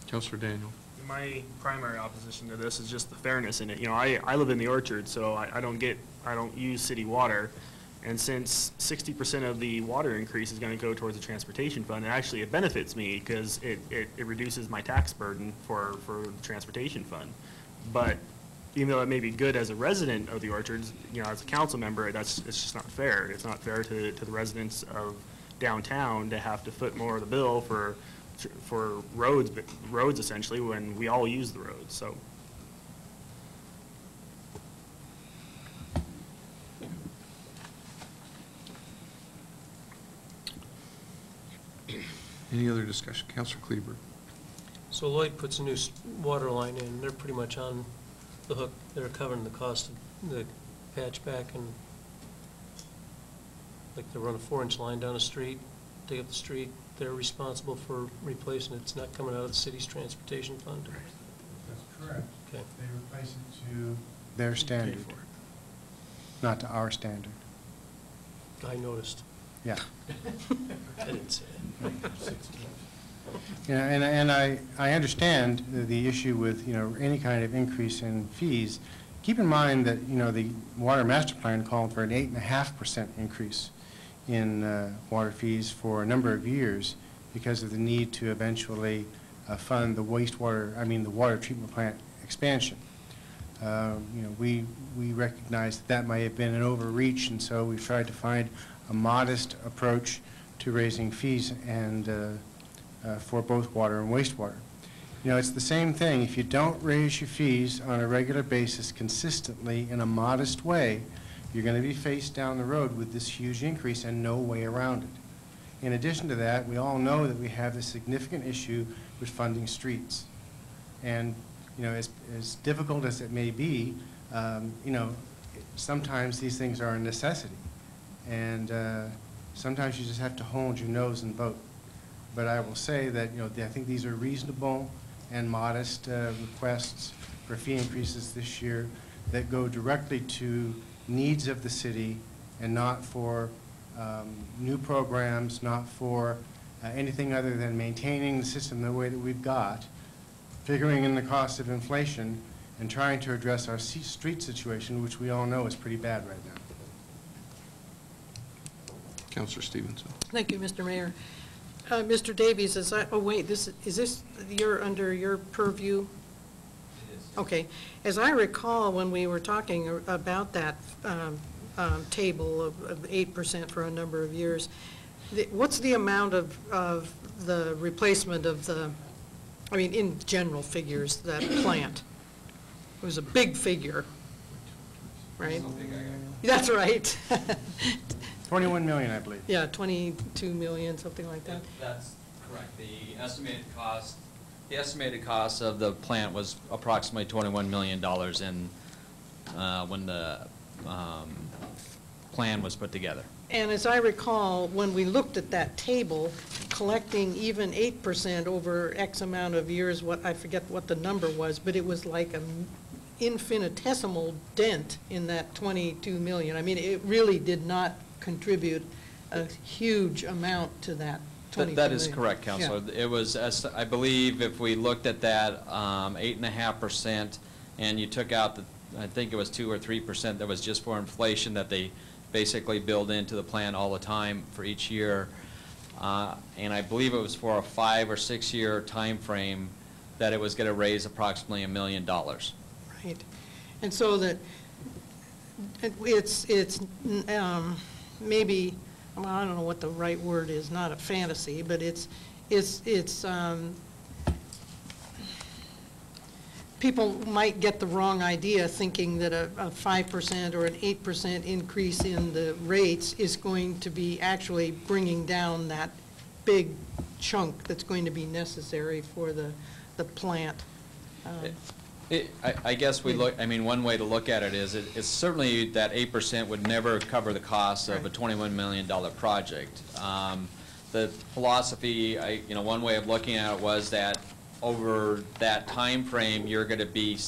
Councilor Daniel. My primary opposition to this is just the fairness in it. I live in the Orchard, so I don't use city water. And since 60% of the water increase is going to go towards the transportation fund, it benefits me because it reduces my tax burden for the transportation fund. But even though it may be good as a resident of the Orchards, as a council member, it's just not fair. It's not fair to the residents of downtown to have to foot more of the bill for roads essentially when we all use the roads. So. Any other discussion? Councilor Kleber. So Lloyd puts a new water line in. They're pretty much on the hook. They're covering the cost of the patchback, and like they run a 4-inch line down the street, dig up the street. They're responsible for replacing it. It's not coming out of the city's transportation fund. That's correct. Okay. They replace it to their standard, not to our standard. I noticed. Yeah. I didn't say it. And I understand the issue with, any kind of increase in fees. Keep in mind that, the Water Master Plan called for an 8.5% increase in water fees for a number of years because of the need to eventually fund the the water treatment plant expansion. We recognize that may have been an overreach, and so we've tried to find a modest approach to raising fees and for both water and wastewater. It's the same thing. If you don't raise your fees on a regular basis consistently in a modest way, you're going to be faced down the road with this huge increase and no way around it. In addition to that, we all know that we have this significant issue with funding streets. And, you know, as difficult as it may be, you know, sometimes these things are a necessity. And sometimes you just have to hold your nose and vote. But I will say that, you know, I think these are reasonable and modest requests for fee increases this year that go directly to needs of the city and not for new programs, not for anything other than maintaining the system the way that we've got, figuring in the cost of inflation, and trying to address our street situation, which we all know is pretty bad right now. Councilor Stevenson. Thank you, Mr. Mayor. Mr. Davies, oh wait, is this under your purview? It is. Okay. As I recall, when we were talking about that table of 8% for a number of years, what's the amount of the replacement of the, I mean, in general figures, that plant? It was a big figure, right? That's right. 21 million, I believe. Yeah, 22 million, something like that. That's correct. The estimated cost of the plant was approximately $21 million when the plan was put together. And as I recall, when we looked at that table, collecting even 8% over X amount of years, I forget what the number was, but it was like an infinitesimal dent in that 22 million. I mean, it really did not contribute a huge amount to that 22 That is million. correct, Councilor. Yeah. It was, I believe, if we looked at that 8.5%, and you took out the, I think it was 2 or 3% that was just for inflation that they basically build into the plan all the time for each year. And I believe it was for a 5 or 6 year time frame that it was going to raise approximately $1 million. Right. And so that it's maybe, well, I don't know what the right word is, not a fantasy, but it's people might get the wrong idea thinking that a 5% or an 8% increase in the rates is going to be actually bringing down that big chunk that's going to be necessary for the plant. I guess we look, I mean, one way to look at it is it's certainly that 8% would never cover the cost of a $21 million project. The philosophy, you know, one way of looking at it was that over that time frame, you're going to be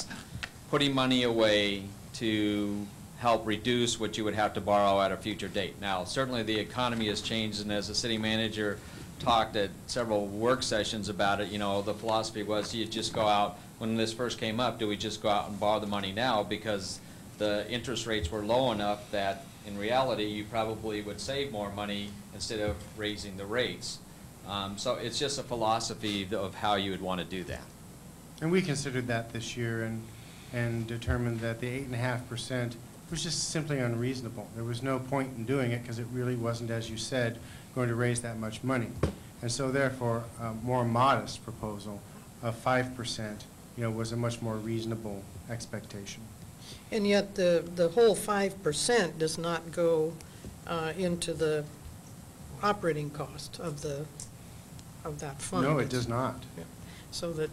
putting money away to help reduce what you would have to borrow at a future date. Now, certainly the economy has changed, and as the city manager talked at several work sessions about it, you know, the philosophy was, do you just go out, when this first came up, do we just go out and borrow the money now because the interest rates were low enough that in reality you probably would save more money instead of raising the rates. So it's just a philosophy of how you would want to do that. And we considered that this year and determined that the 8.5% was just simply unreasonable. There was no point in doing it because it really wasn't, as you said, going to raise that much money. And so therefore, a more modest proposal of 5%, you know, was a much more reasonable expectation. And yet the whole 5% does not go into the operating cost of that fund. No, it does not. Yeah. So that.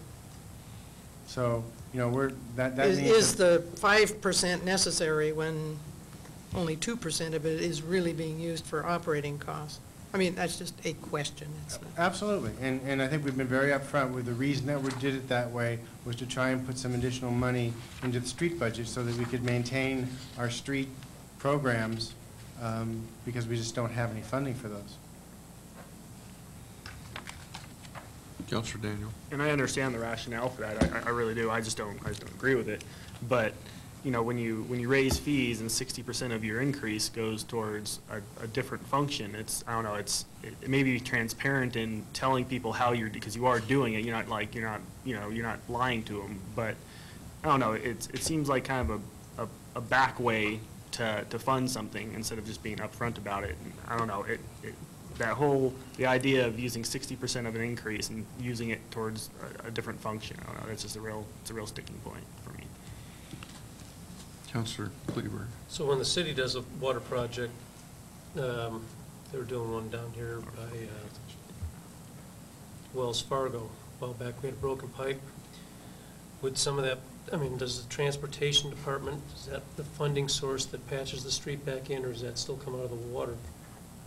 So, you know, that Is means the 5% necessary when only 2% of it is really being used for operating costs? I mean, that's just a question. It's not. Absolutely, and I think we've been very upfront with the reason that we did it that way was to try and put some additional money into the street budget so that we could maintain our street programs because we just don't have any funding for those. Councilor Daniel. And I understand the rationale for that. I really do. I just don't agree with it. But you know, when you raise fees and 60% of your increase goes towards a different function, I don't know, it may be transparent in telling people how you're, because you are doing it. You're not lying to them. But I don't know. It seems like kind of a back way to fund something instead of just being upfront about it. And I don't know. The idea of using 60% of an increase and using it towards a different function, I don't know. It's just it's a real sticking point for me. Councilor Kleberg. So when the city does a water project, They were doing one down here by Wells Fargo. A while back, we had a broken pipe. Would some of that, I mean, does the transportation department, is that the funding source that patches the street back in, or does that still come out of the water?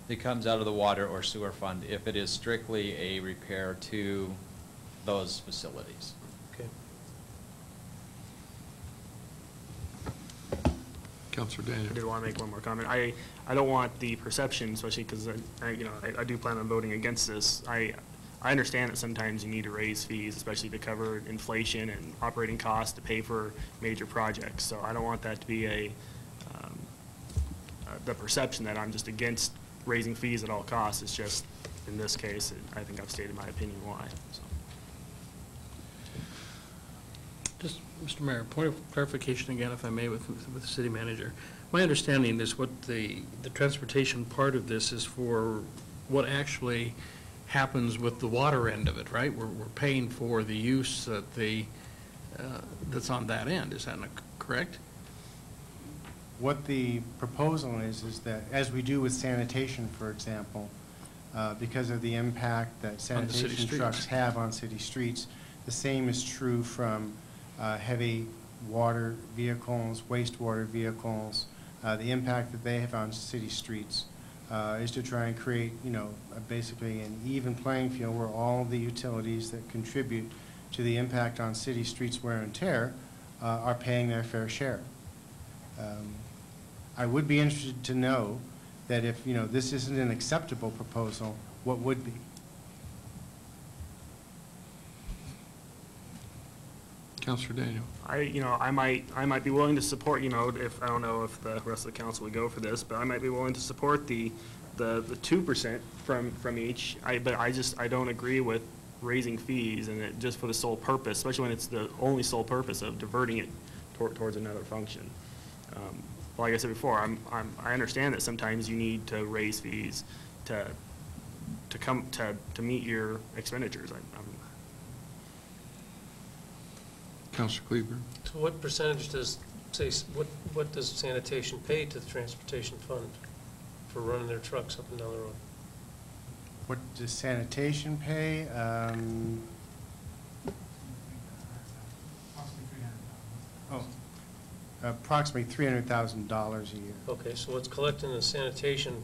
It comes out of the water or sewer fund if it is strictly a repair to those facilities. Okay. Councilor Daniel. I did want to make one more comment. I don't want the perception, especially because I do plan on voting against this. I understand that sometimes you need to raise fees, especially to cover inflation and operating costs to pay for major projects. So I don't want that to be the perception that I'm just against raising fees at all costs. It's just, in this case, I think I've stated my opinion why. So. Just, Mr. Mayor, point of clarification again, if I may, with the city manager. My understanding is what the transportation part of this is for what actually happens with the water end of it, right? We're paying for the use that that's on that end. Is that not correct? What the proposal is that, as we do with sanitation, for example, because of the impact that sanitation trucks have on city streets, the same is true from heavy water vehicles, wastewater vehicles. The impact that they have on city streets is to try and create, basically an even playing field where all the utilities that contribute to the impact on city streets wear and tear are paying their fair share. I would be interested to know that if, this isn't an acceptable proposal, what would be? Councilor Daniel. I might be willing to support, if, I don't know if the rest of the council would go for this, but I might be willing to support the 2% from each. But I don't agree with raising fees and it just for the sole purpose, especially when it's the only sole purpose of diverting it towards another function. Like I said before, I understand that sometimes you need to raise fees to meet your expenditures. Councilor Cleveland. So what percentage does, what does sanitation pay to the transportation fund for running their trucks up and down the road? What does sanitation pay? Approximately $300,000 a year. Okay, so what's collected in the sanitation,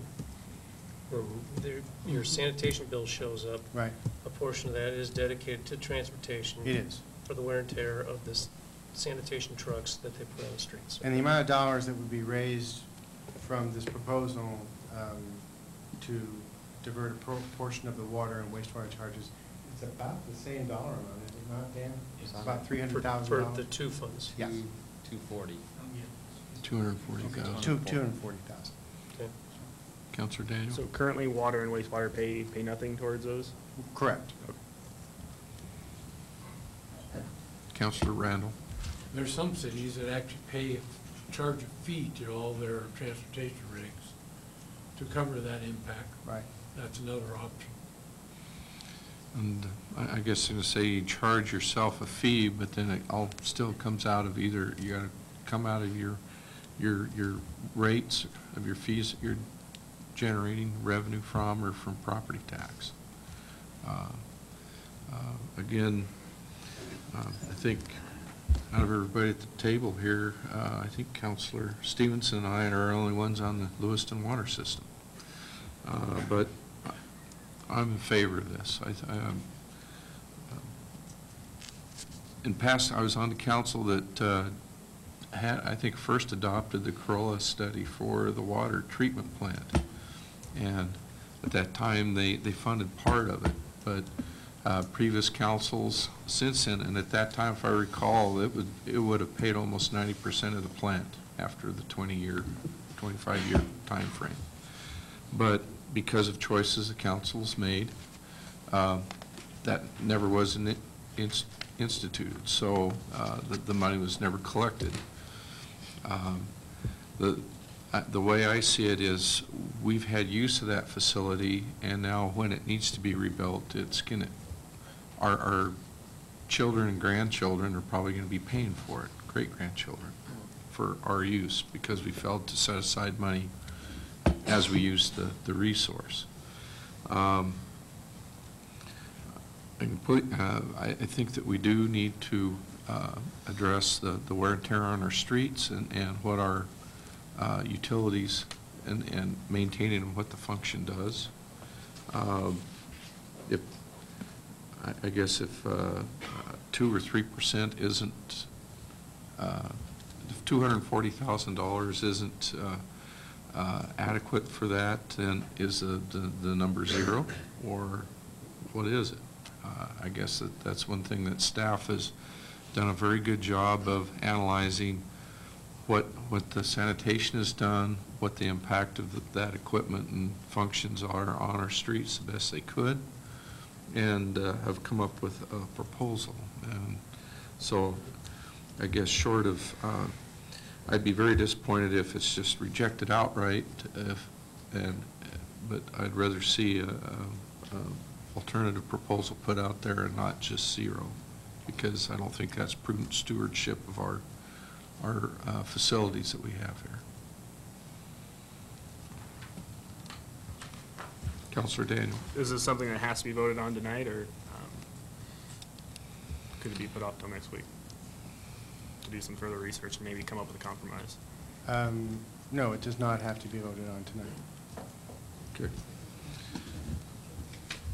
your sanitation bill shows up. Right. A portion of that is dedicated to transportation. It is. For the wear and tear of this sanitation trucks that they put on the streets. And the amount of dollars that would be raised from this proposal to divert a portion of the water and wastewater charges, it's about the same dollar amount, is it not, Dan? It's about $300,000. For the two funds? Yes. 240. 240,000. 240,000. Okay. Councilor Daniel. So currently, water and wastewater pay nothing towards those? Correct. Okay. Councilor Randall. There's some cities that actually charge a fee to all their transportation rigs to cover that impact. Right. That's another option. And I guess I'm going to say you charge yourself a fee, but then it all still comes out of either, you got to come out of your rates of your fees that you're generating revenue from or from property tax. Again, I think out of everybody at the table here, I think Councilor Stevenson and I are the only ones on the Lewiston water system. But I'm in favor of this. In past, I was on the council that had, I think, first adopted the Corolla study for the water treatment plant. And at that time, they funded part of it. But previous councils since then, and at that time, if I recall, it would have paid almost 90% of the plant after the 25-year time frame. But because of choices the councils made, that never was instituted. So the money was never collected. The way I see it is we've had use of that facility, and now when it needs to be rebuilt, it's going to, our children and grandchildren are probably going to be paying for it, great-grandchildren, for our use, because we failed to set aside money as we use the resource. I think that we do need to address the wear and tear on our streets and what our utilities and maintaining what the function does. If I guess if 2 or 3% isn't, if $240,000 isn't adequate for that, then is the number 0, or what is it? I guess that's one thing that staff has done a very good job of analyzing what the sanitation has done, what the impact of that equipment and functions are on our streets the best they could, and have come up with a proposal. And so I guess short of, I'd be very disappointed if it's just rejected outright, but I'd rather see a alternative proposal put out there and not just 0, because I don't think that's prudent stewardship of our facilities that we have here. Councilor Daniel. Is this something that has to be voted on tonight, or could it be put off till next week to do some further research and maybe come up with a compromise? No, it does not have to be voted on tonight. Okay.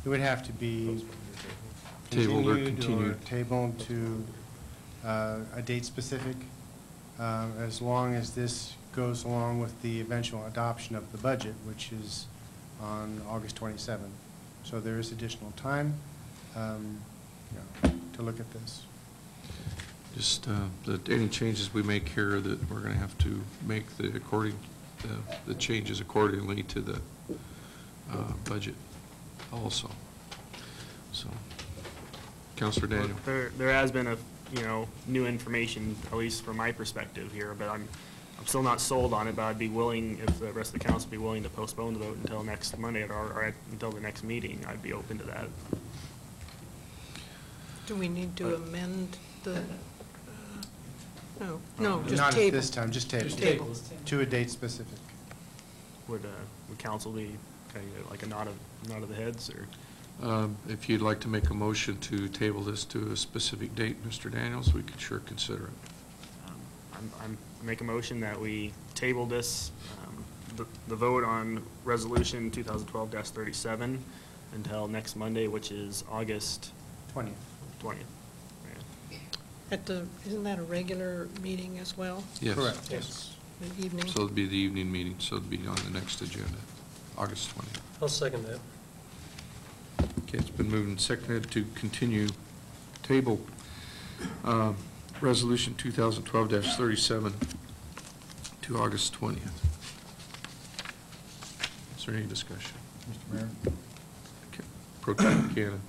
It would have to be Tabled or continued continued. tabled to a date specific, as long as this goes along with the eventual adoption of the budget, which is on August 27th. So there is additional time to look at this. Just that any changes we make here, that we're going to have to make the changes accordingly to the budget also. So, Councilor Daniel. Well, there has been new information, at least from my perspective here, but I'm still not sold on it, but I'd be willing, if the rest of the council would be willing to postpone the vote until next Monday or until the next meeting, I'd be open to that. Do we need to amend the, no, just Not table? at this time, just table. Just table. To a date specific. Would council be kind of like a nod of the heads, or? If you'd like to make a motion to table this to a specific date, Mr. Daniels, we could sure consider it. I'm make a motion that we table this, the vote on resolution 2012-37 until next Monday, which is August 20th. 20th. Isn't that a regular meeting as well? Yes. Correct. Yes. The evening? So it'd be the evening meeting, so it'd be on the next agenda, August 20th. I'll second that. Okay, it's been moved and seconded to continue table resolution 2012-37 to August 20th. Is there any discussion? Mr. Mayor, Okay. Pro Tem Buchanan.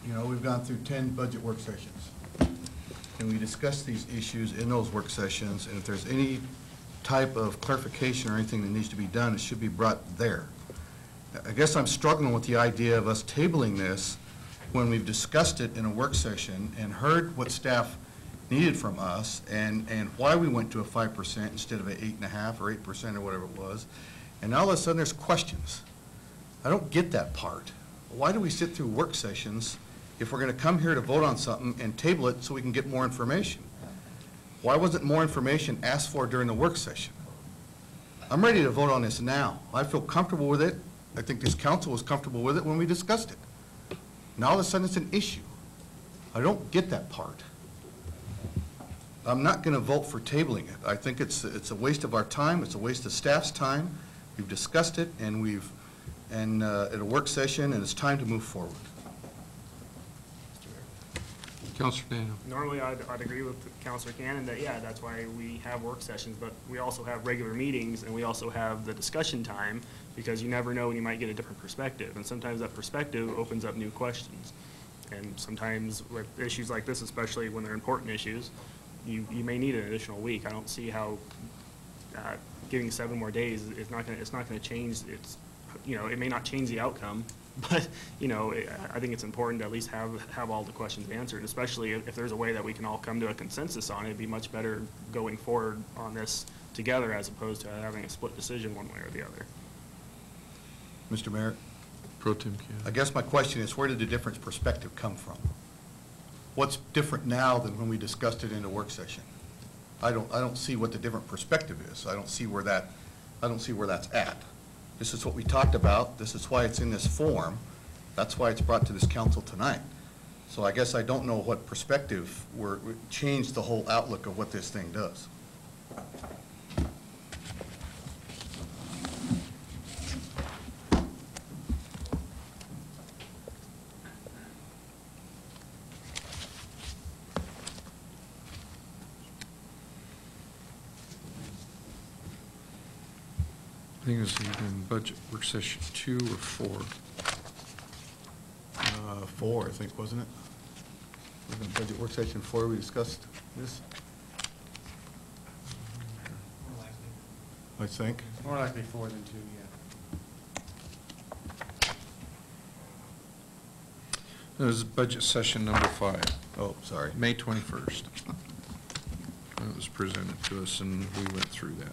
you know, we've gone through 10 budget work sessions, and we discussed these issues in those work sessions, and if there's any type of clarification or anything that needs to be done, it should be brought there. I guess I'm struggling with the idea of us tabling this when we've discussed it in a work session and heard what staff needed from us and why we went to a 5% instead of an 8.5 or 8% or whatever it was. And now all of a sudden there's questions. I don't get that part. Why do we sit through work sessions if we're going to come here to vote on something and table it so we can get more information? Why wasn't more information asked for during the work session? I'm ready to vote on this now. I feel comfortable with it. I think this council was comfortable with it when we discussed it. Now all of a sudden it's an issue. I don't get that part. I'm not going to vote for tabling it. I think it's a waste of our time. It's a waste of staff's time. We've discussed it and at a work session, and it's time to move forward. Councilor Daniel. Normally, I'd agree with Councilor Cannon that, yeah, that's why we have work sessions, but we also have regular meetings, and we also have the discussion time, because you never know when you might get a different perspective, and sometimes that perspective opens up new questions. And sometimes with issues like this, especially when they're important issues, you may need an additional week. I don't see how giving 7 more days is not going to change. It may not change the outcome, but I think it's important to at least have all the questions answered, especially if there's a way that we can all come to a consensus on it. It'd be much better going forward on this together as opposed to having a split decision one way or the other. Mr. Mayor, Pro Tem Cannon. I guess my question is, where did the different perspective come from? What's different now than when we discussed it in a work session? I don't see what the different perspective is. I don't see where that's at. This is what we talked about. This is why it's in this form. That's why it's brought to this council tonight. So I guess I don't know what perspective changed the whole outlook of what this thing does. I think it was either in budget work session 2 or 4. 4, I think, wasn't it? Was it budget work session 4 we discussed this? I think. More likely 4 than 2, yeah. That was budget session number 5. Oh, sorry. May 21st. It was presented to us, and we went through that.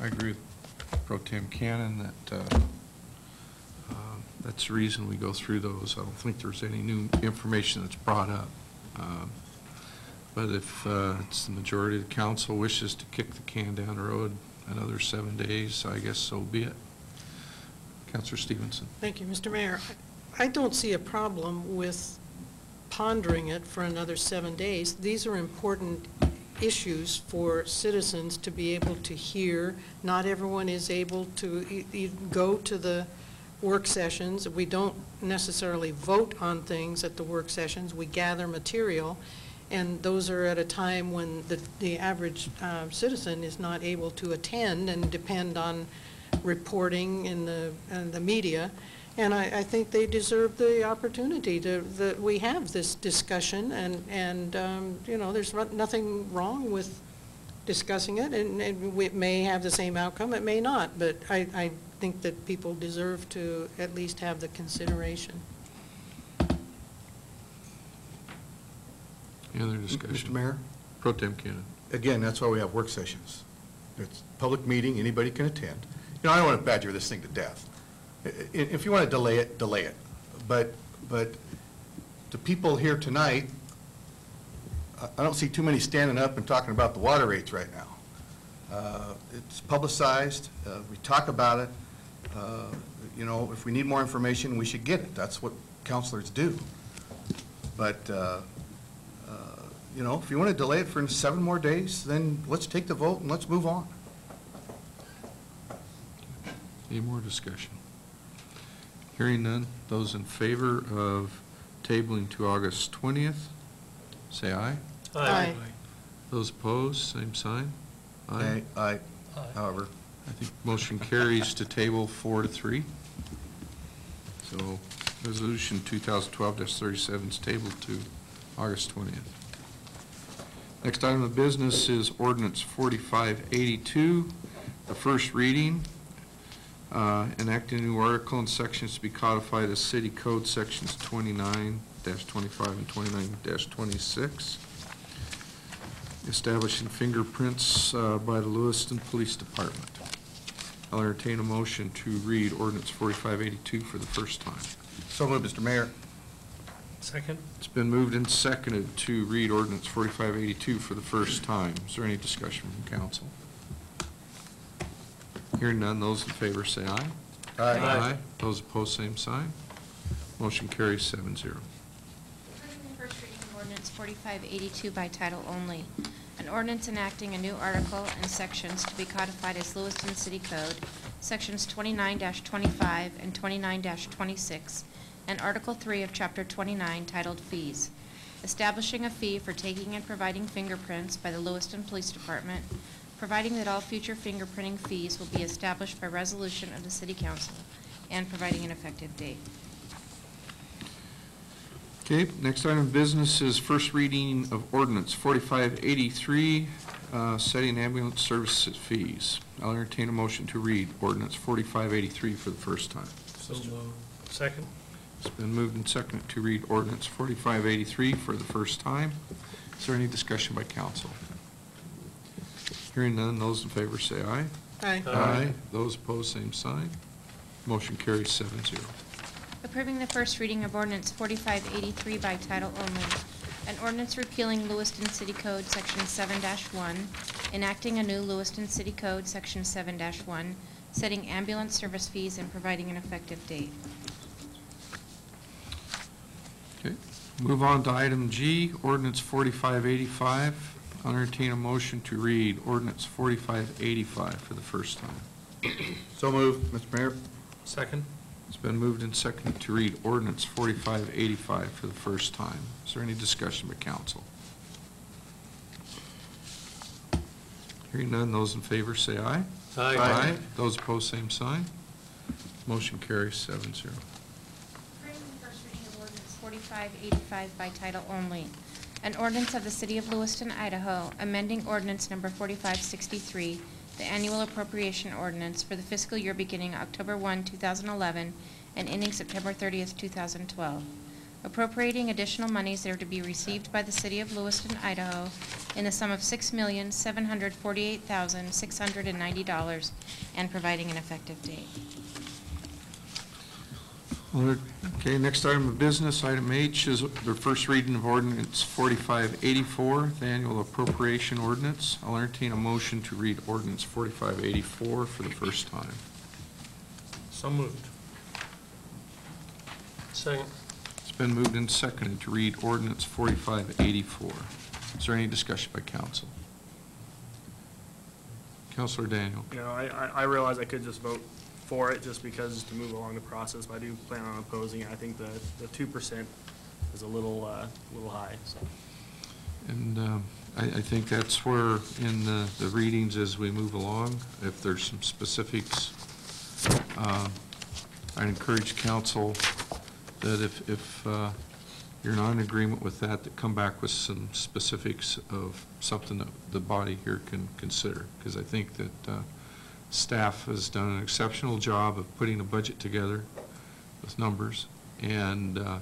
I agree with Pro Tem Cannon that that's the reason we go through those. I don't think there's any new information that's brought up. But if it's the majority of the council wishes to kick the can down the road another 7 days, I guess so be it. Councilor Stevenson. Thank you, Mr. Mayor. I don't see a problem with pondering it for another 7 days. These are important issues for citizens to be able to hear. Not everyone is able to go to the work sessions. We don't necessarily vote on things at the work sessions. We gather material, and those are at a time when the average citizen is not able to attend and depend on reporting in the media. And I think they deserve the opportunity that we have this discussion, and you know, there's nothing wrong with discussing it, and it may have the same outcome, it may not, but I think that people deserve to at least have the consideration. Any other discussion? Mr. Mayor? Pro Tem Cannon. Again, that's why we have work sessions. It's a public meeting, anybody can attend. You know, I don't want to badger this thing to death. If you want to delay it, delay it. But the people here tonight, I don't see too many standing up and talking about the water rates right now. It's publicized. We talk about it. You know, if we need more information, we should get it. That's what counselors do. But, you know, if you want to delay it for 7 more days, then let's take the vote and let's move on. Any more discussion? Hearing none, those in favor of tabling to August 20th, say aye. Aye. Those opposed, same sign. Aye. However, I think motion carries to table 4-3. So resolution 2012-37 is tabled to August 20th. Next item of business is ordinance 4582, the first reading. Enacting a new article and sections to be codified as City Code Sections 29-25 and 29-26. Establishing fingerprints by the Lewiston Police Department. I'll entertain a motion to read ordinance 4582 for the first time. so moved, Mr. Mayor. Second? It's been moved and seconded to read ordinance 4582 for the first time. Is there any discussion from council? Hearing none, those in favor say aye. Aye. Those opposed, same sign. Motion carries 7-0. Approving the first reading of ordinance 4582 by title only. An ordinance enacting a new article and sections to be codified as Lewiston City Code, sections 29-25 and 29-26, and Article 3 of Chapter 29 titled Fees. Establishing a fee for taking and providing fingerprints by the Lewiston Police Department, providing that all future fingerprinting fees will be established by resolution of the City Council, and providing an effective date. Okay, next item of business is first reading of ordinance 4583, setting ambulance services fees. I'll entertain a motion to read ordinance 4583 for the first time. So moved. Second? It's been moved and seconded to read ordinance 4583 for the first time. Is there any discussion by council? Hearing none, those in favor say aye. Aye. Aye. Those opposed, same sign. Motion carries 7-0. Approving the first reading of ordinance 4583 by title only. An ordinance repealing Lewiston City Code Section 7-1, enacting a new Lewiston City Code Section 7-1, setting ambulance service fees and providing an effective date. Okay. Move on to item G, ordinance 4585. I'll entertain a motion to read ordinance 4585 for the first time. So moved, Mr. Mayor. Second? It's been moved and seconded to read ordinance 4585 for the first time. Is there any discussion by council? Hearing none, those in favor say aye. Aye. Aye. Those opposed, same sign. Motion carries 7-0. Approving the first reading of ordinance 4585 by title only. An ordinance of the City of Lewiston, Idaho, amending ordinance number 4563, the annual appropriation ordinance for the fiscal year beginning October 1, 2011, and ending September 30th, 2012. Appropriating additional monies that are to be received by the City of Lewiston, Idaho, in the sum of $6,748,690, and providing an effective date. Okay, next item of business, item H, is the first reading of ordinance 4584, the annual appropriation ordinance. I'll entertain a motion to read ordinance 4584 for the first time. So moved. Second. It's been moved and seconded to read ordinance 4584. Is there any discussion by council? Councilor Daniel. You know, I realize I could just vote for it just because to move along the process, but I do plan on opposing it. I think the 2% is a little high, so. And I think that's where in the readings as we move along, if there's some specifics, I'd encourage council that if you're not in agreement with that, that come back with some specifics of something that the body here can consider. Because I think that staff has done an exceptional job of putting a budget together with numbers. And I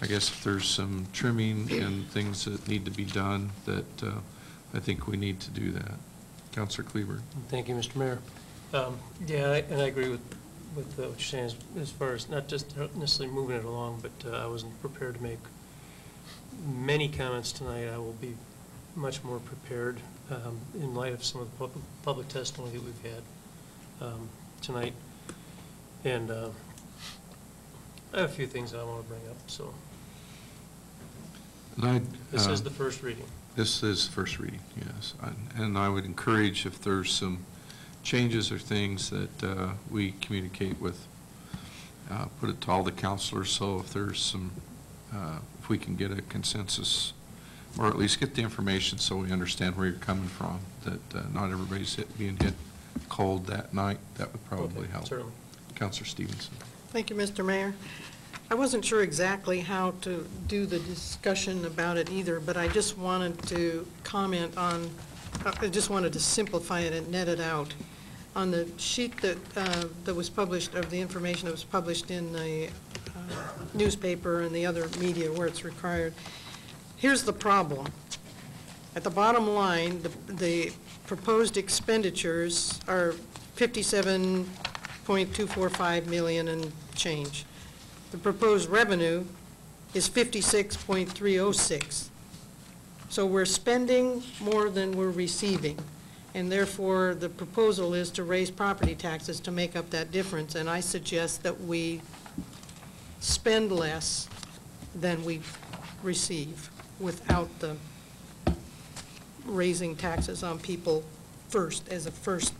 guess if there's some trimming and things that need to be done, that I think we need to do that. Councilor Kleber. Thank you, Mr. Mayor. Yeah, and I agree with what you're saying as far as not just necessarily moving it along, but I wasn't prepared to make many comments tonight. I will be much more prepared in light of some of the public testimony that we've had tonight. And I have a few things I want to bring up, so. This is the first reading. This is first reading, yes. And I would encourage if there's some changes or things that we communicate with, put it to all the counselors, so if there's some, if we can get a consensus, or at least get the information so we understand where you're coming from, that not everybody's being hit cold that night, that would probably help. Certainly. Councilor Stevenson. Thank you, Mr. Mayor. I wasn't sure exactly how to do the discussion about it either, but I just wanted to comment on, I just wanted to simplify it and net it out. On the sheet that was published, of the information that was published in the newspaper and the other media where it's required, here's the problem. At the bottom line, the proposed expenditures are $57.245 million and change. The proposed revenue is $56.306. So we're spending more than we're receiving, and therefore the proposal is to raise property taxes to make up that difference, and I suggest that we spend less than we receive without the raising taxes on people first, as a first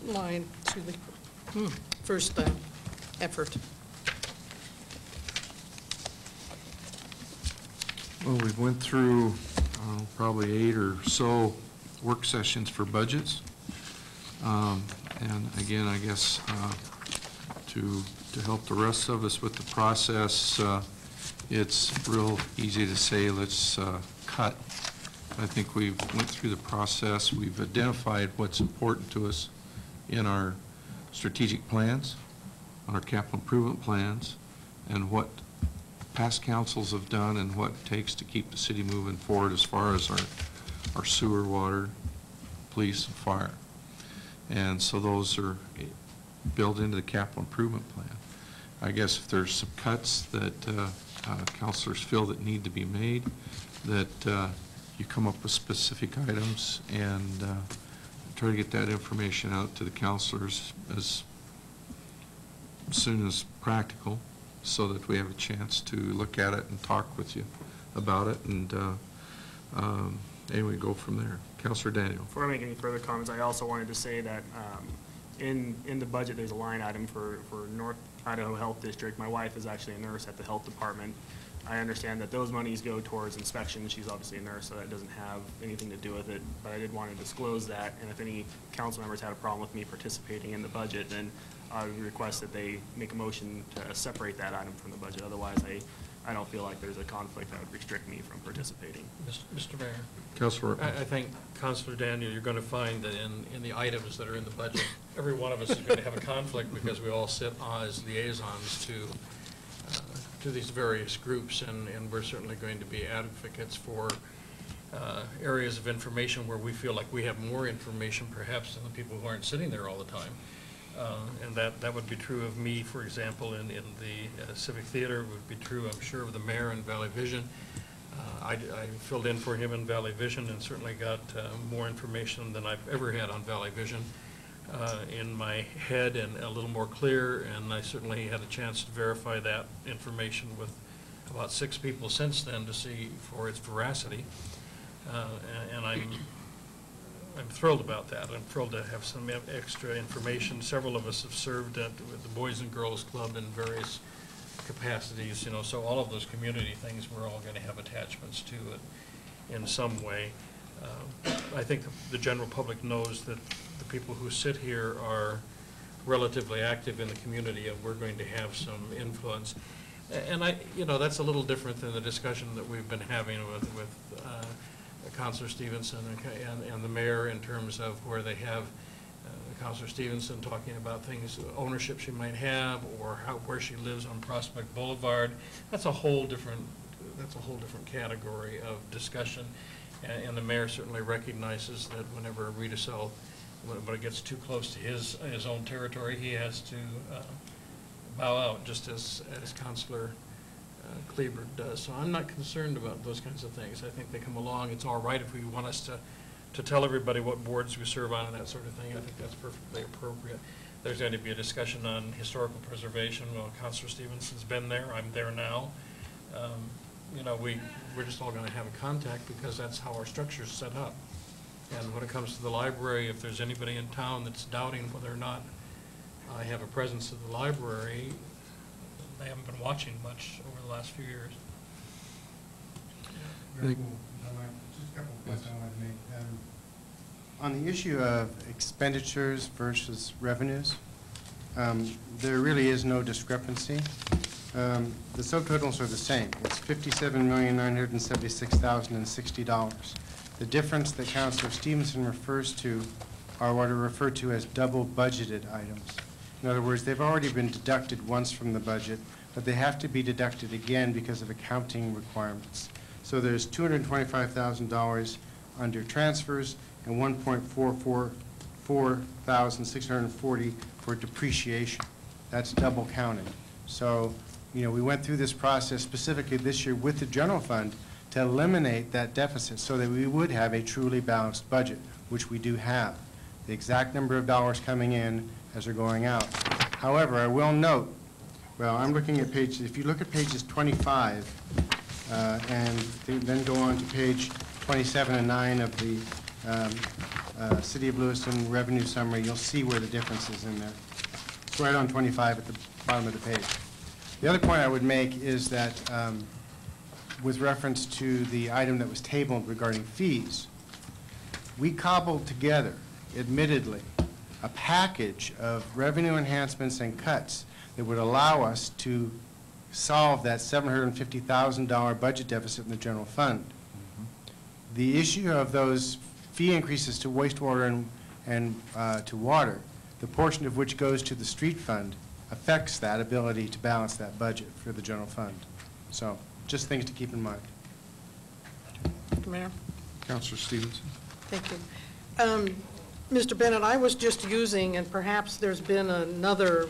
line, first effort. Well, we've went through probably 8 or so work sessions for budgets. And again, I guess to help the rest of us with the process, it's real easy to say let's cut. I think we've went through the process. We've identified what's important to us in our strategic plans, on our capital improvement plans, and what past councils have done and what it takes to keep the city moving forward as far as our sewer, water, police, and fire. And so those are built into the capital improvement plan. I guess if there's some cuts that councilors feel that need to be made, that you come up with specific items and try to get that information out to the councilors as soon as practical, so that we have a chance to look at it and talk with you about it, and anyway, go from there. Councilor Daniel. Before I make any further comments, I also wanted to say that in the budget, there's a line item for North Idaho Health District. My wife is actually a nurse at the health department. I understand that those monies go towards inspection. She's obviously a nurse, so that doesn't have anything to do with it, but I did want to disclose that, and if any council members had a problem with me participating in the budget, then I would request that they make a motion to separate that item from the budget. Otherwise, I don't feel like there's a conflict that would restrict me from participating. Mr. Mayor. Councilor. I think, Councilor Daniel, you're going to find that in the items that are in the budget, every one of us is going to have a conflict because we all sit as liaisons to these various groups, and we're certainly going to be advocates for areas of information where we feel like we have more information perhaps than the people who aren't sitting there all the time. And that would be true of me, for example, in the Civic Theater. It would be true, I'm sure, of the mayor in Valley Vision. I filled in for him in Valley Vision and certainly got more information than I've ever had on Valley Vision in my head and a little more clear, and I certainly had a chance to verify that information with about 6 people since then to see for its veracity. And I'm thrilled about that. I'm thrilled to have some extra information. Several of us have served with the Boys and Girls Club in various capacities, you know, so all of those community things we're all going to have attachments to it in some way. I think the general public knows that the people who sit here are relatively active in the community, and we're going to have some influence. And you know, that's a little different than the discussion that we've been having with Councilor Stevenson and the mayor in terms of where they have Councilor Stevenson talking about things, ownership she might have, or where she lives on Prospect Boulevard. That's a whole different category of discussion. And the mayor certainly recognizes that whenever Rita South, when it gets too close to his own territory, he has to bow out, just as Councilor Kleber does. So I'm not concerned about those kinds of things. I think they come along. It's all right if we want us to tell everybody what boards we serve on and that sort of thing. I think that's perfectly appropriate. There's going to be a discussion on historical preservation. Well, Councilor Stevenson's been there. I'm there now. You know, we're just all going to have a contact because that's how our structure is set up. And when it comes to the library, if there's anybody in town that's doubting whether or not I have a presence at the library, they haven't been watching much over the last few years. Just a couple of points I want to make. On the issue of expenditures versus revenues, there really is no discrepancy. The subtotals are the same. It's $57,976,060. The difference that Councilor Stevenson refers to are what are referred to as double budgeted items. In other words, they've already been deducted once from the budget, but they have to be deducted again because of accounting requirements. So there's $225,000 under transfers and $1,444,640 for depreciation. That's double counted. So, you know, we went through this process specifically this year with the general fund to eliminate that deficit so that we would have a truly balanced budget, which we do have. The exact number of dollars coming in as they're going out. However, I will note, well, I'm looking at if you look at pages 25 and then go on to page 27 and 9 of the City of Lewiston revenue summary, you'll see where the difference is in there. It's right on 25 at the bottom of the page. The other point I would make is that with reference to the item that was tabled regarding fees, we cobbled together, admittedly, a package of revenue enhancements and cuts that would allow us to solve that $750,000 budget deficit in the general fund. The issue of those fee increases to wastewater and to water, the portion of which goes to the street fund, affects that ability to balance that budget for the general fund. So just things to keep in mind. Mr. Mayor? Counselor Stevenson. Thank you. Mr. Bennett, I was just using, and perhaps there's been another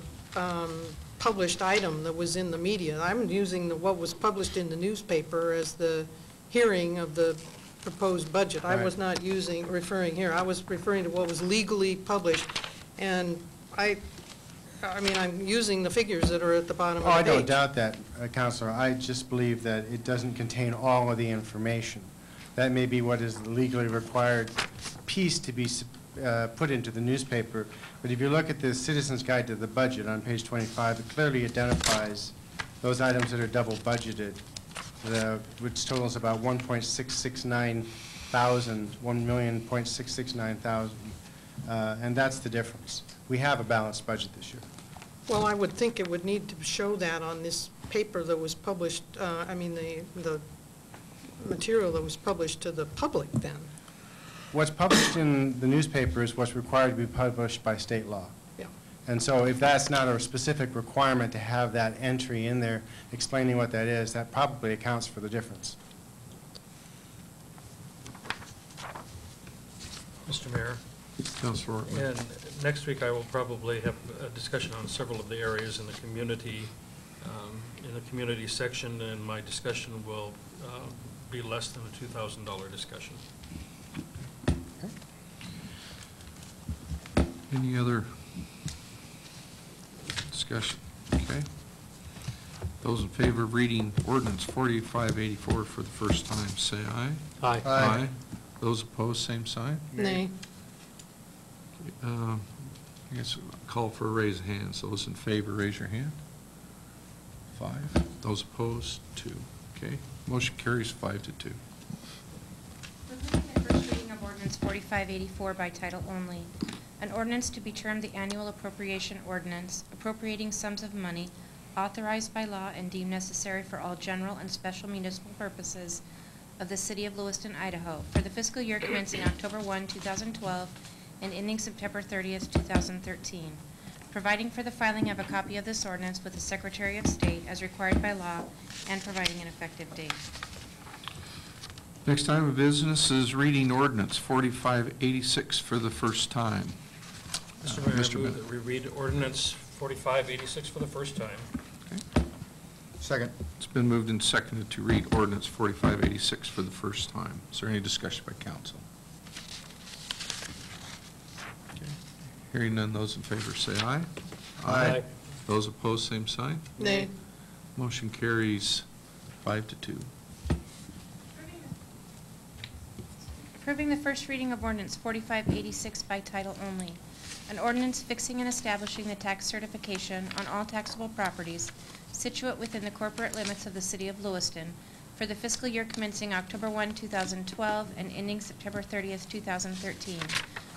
published item that was in the media. I'm using what was published in the newspaper as the hearing of the proposed budget. I was not referring here. I was referring to what was legally published. And I mean, I'm using the figures that are at the bottom of the page. I don't doubt that, Counselor. I just believe that it doesn't contain all of the information. That may be what is the legally required piece to be put into the newspaper. But if you look at the Citizens Guide to the Budget on page 25, it clearly identifies those items that are double budgeted, which totals about $1.669 thousand, and that's the difference. We have a balanced budget this year. Well, I would think it would need to show that on this paper that was published, I mean, the material that was published to the public then. What's published in the newspaper is what's required to be published by state law. Yeah. And so if that's not a specific requirement to have that entry in there explaining what that is, that probably accounts for the difference. Mr. Mayor. Councilor Ortman. And next week I will probably have a discussion on several of the areas in the community section, and my discussion will be less than a $2,000 discussion. Any other discussion? Okay. Those in favor of reading ordinance 4584 for the first time, say aye. Aye. Aye. Those opposed, same sign. Nay. I guess we'll call for a raise of hands. Those in favor, raise your hand. 5. Those opposed, 2. Okay. Motion carries 5 to 2. Removing the first reading of ordinance 4584 by title only. An ordinance to be termed the annual appropriation ordinance, appropriating sums of money authorized by law and deemed necessary for all general and special municipal purposes of the City of Lewiston, Idaho, for the fiscal year commencing October 1, 2012, and ending September 30th, 2013, providing for the filing of a copy of this ordinance with the Secretary of State as required by law, and providing an effective date. Next item of business is reading ordinance 4586 for the first time. Mr. Mayor, I move that we read ordinance 4586 for the first time. Okay. Second. It's been moved and seconded to read ordinance 4586 for the first time. Is there any discussion by council? Okay. Hearing none, those in favor say aye. Aye. Those opposed, same sign. Nay. Motion carries 5 to 2. Approving the first reading of ordinance 4586 by title only. An ordinance fixing and establishing the tax certification on all taxable properties situate within the corporate limits of the City of Lewiston for the fiscal year commencing October 1, 2012 and ending September 30th, 2013,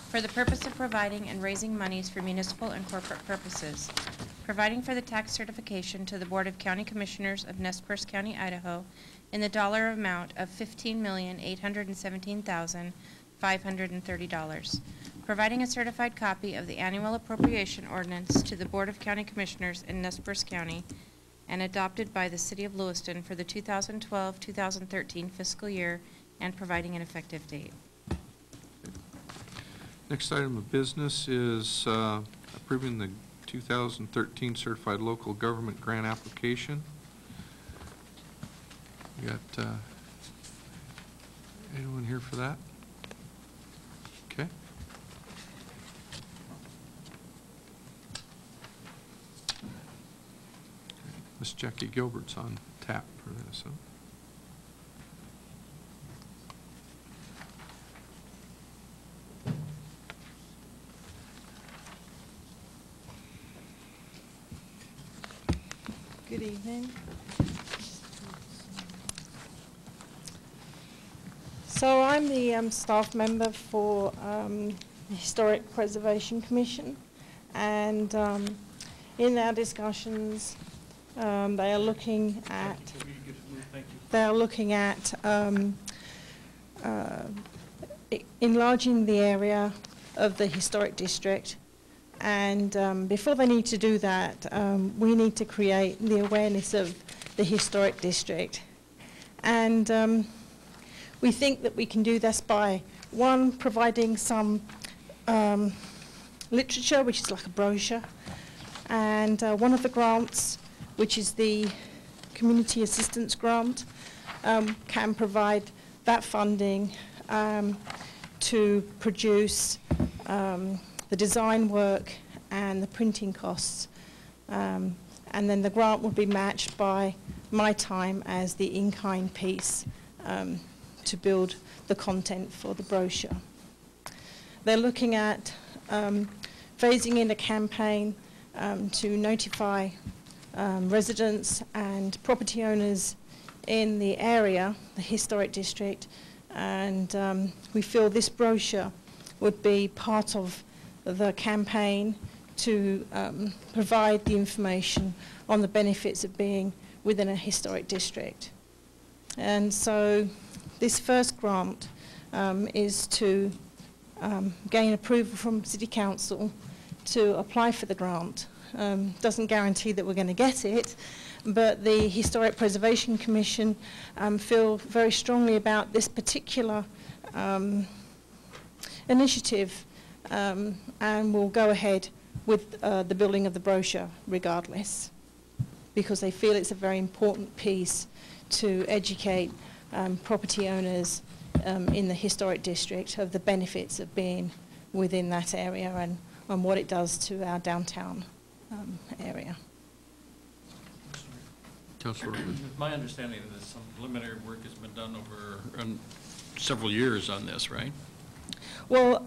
for the purpose of providing and raising monies for municipal and corporate purposes, providing for the tax certification to the Board of County Commissioners of Nez Perce County, Idaho, in the dollar amount of $15,817,530, providing a certified copy of the annual appropriation ordinance to the Board of County Commissioners in Nez Perce County and adopted by the City of Lewiston for the 2012-2013 fiscal year, and providing an effective date. Next item of business is approving the 2013 Certified Local Government Grant Application. We got anyone here for that? Okay. Miss Jackie Gilbert's on tap for this, huh? Good evening. So I'm the staff member for the Historic Preservation Commission, and in our discussions, they are looking at enlarging the area of the historic district. And before they need to do that, we need to create the awareness of the historic district. And we think that we can do this by, one, providing some literature, which is like a brochure, and one of the grants, which is the Community Assistance Grant, can provide that funding to produce the design work and the printing costs. And then the grant will be matched by my time as the in-kind piece to build the content for the brochure. They're looking at phasing in a campaign to notify residents and property owners in the area, the historic district, and we feel this brochure would be part of the campaign to provide the information on the benefits of being within a historic district. And so this first grant is to gain approval from City Council to apply for the grant. Doesn't guarantee that we're going to get it, but the Historic Preservation Commission feel very strongly about this particular initiative and will go ahead with the building of the brochure regardless, because they feel it's a very important piece to educate property owners in the historic district of the benefits of being within that area and what it does to our downtown area. Councilor. It's my understanding that some preliminary work has been done over several years on this, right? Well,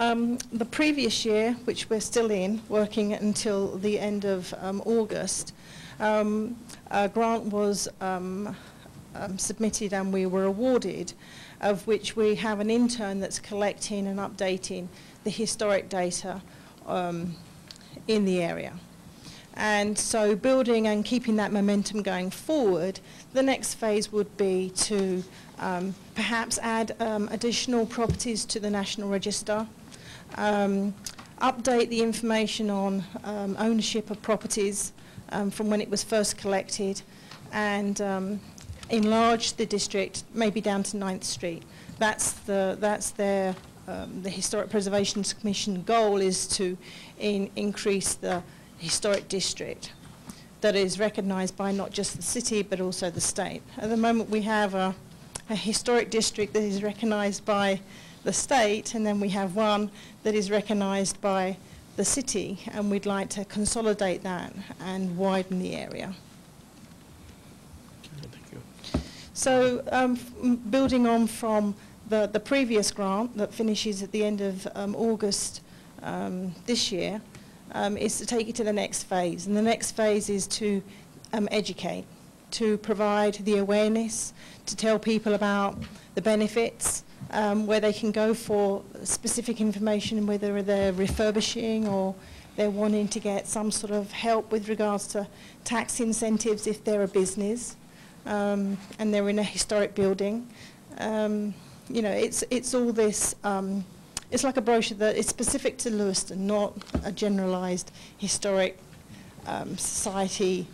the previous year, which we're still in, working until the end of August, a grant was submitted and we were awarded, of which we have an intern that's collecting and updating the historic data in the area. And so building and keeping that momentum going forward, the next phase would be to perhaps add additional properties to the National Register, update the information on ownership of properties from when it was first collected, and enlarge the district maybe down to 9th Street. That's their the Historic Preservation Commission goal, is to increase the historic district that is recognised by not just the city but also the state. At the moment we have a historic district that is recognised by the state, and then we have one that is recognised by the city, and we'd like to consolidate that and widen the area. Thank you. So building on from the previous grant that finishes at the end of August this year, is to take it to the next phase. And the next phase is to educate, to provide the awareness, to tell people about the benefits, where they can go for specific information, whether they're refurbishing or they're wanting to get some sort of help with regards to tax incentives if they're a business and they're in a historic building. You know, it's all this. It's like a brochure that is specific to Lewiston, not a generalised historic society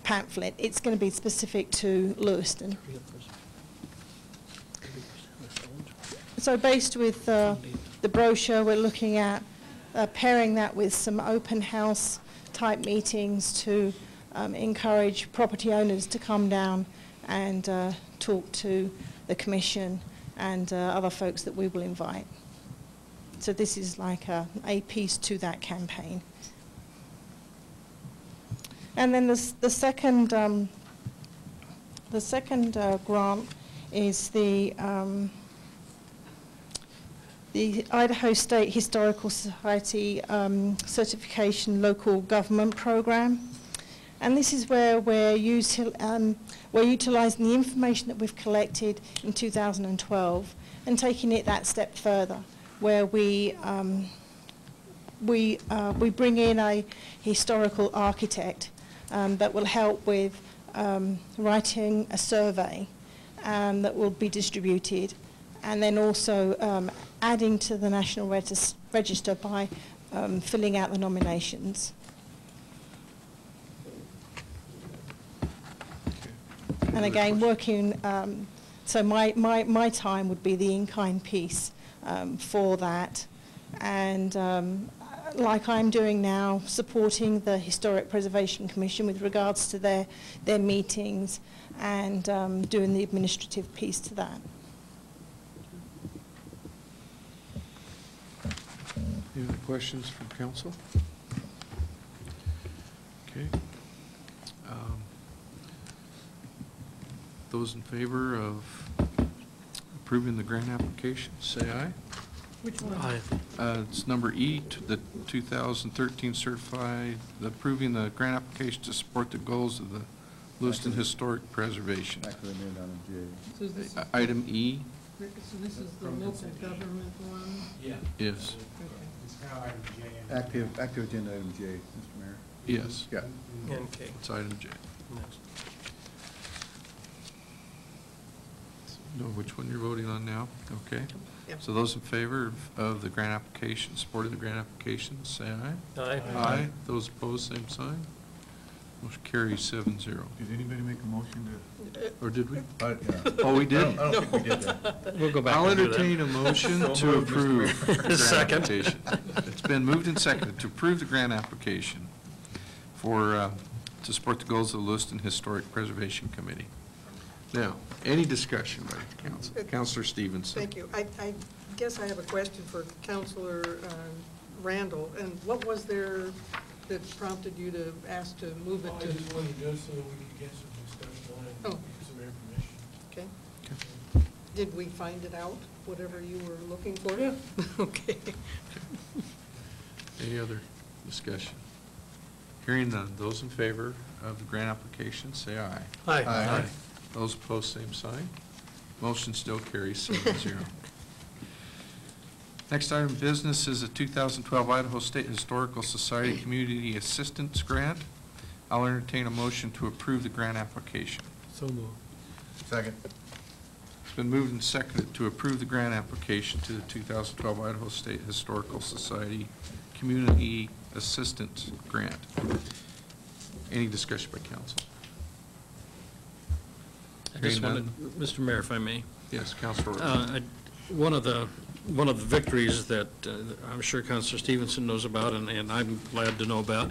pamphlet. It's going to be specific to Lewiston. So based with the brochure, we're looking at pairing that with some open house type meetings to encourage property owners to come down and talk to the Commission and other folks that we will invite. So this is like a piece to that campaign. And then the second grant is the Idaho State Historical Society Certification Local Government Program. And this is where we're utilising the information that we've collected in 2012 and taking it that step further, where we bring in a historical architect that will help with writing a survey that will be distributed, and then also adding to the National Register by filling out the nominations. And again, working, so my time would be the in-kind piece for that. And like I'm doing now, supporting the Historic Preservation Commission with regards to their meetings and doing the administrative piece to that. Any other questions from council? Okay. Those in favor of approving the grant application, say aye. Which one? Aye. It's number E, the 2013 certified, approving the grant application to support the goals of the Lewiston Historic Preservation. Actually, named item J. So this is Item E? So this is the local government one? Yeah. Yes. Active agenda item J, Mr. Mayor. Yes. Yeah. Okay. It's item J. Next. Know which one you're voting on now? Okay. Yep. So those in favor of the grant application, supporting the grant application, say aye. Aye. Aye. Those opposed, same sign. Motion carries 7-0. Did anybody make a motion to? Or did we? Yeah. Oh, we did? I don't think we did that. We'll go back I'll and do that. entertain a motion to approve the grant Second. application. It's been moved and seconded to approve the grant application for, to support the goals of the Lewiston Historic Preservation Committee. Now, any discussion by the council? Councilor Stevenson. Thank you. I guess I have a question for Councilor Randall. And what was there that prompted you to ask to move it to? I just wanted to do so we could get some discussion on it and get some information. Okay. Did we find it out, whatever you were looking for? Yeah. Okay. Any other discussion? Hearing none, those in favor of the grant application, say aye. Aye. Aye. Those opposed, same sign. Motion still carries 7-0. Next item of business is a 2012 Idaho State Historical Society Community Assistance Grant. I'll entertain a motion to approve the grant application. So moved. Second. It's been moved and seconded to approve the grant application to the 2012 Idaho State Historical Society Community Assistance Grant. Any discussion by council? I just Hearing wanted, Mr. Mayor, if I may. Yes, Councilor. One of the victories that I'm sure Councilor Stevenson knows about, and I'm glad to know about,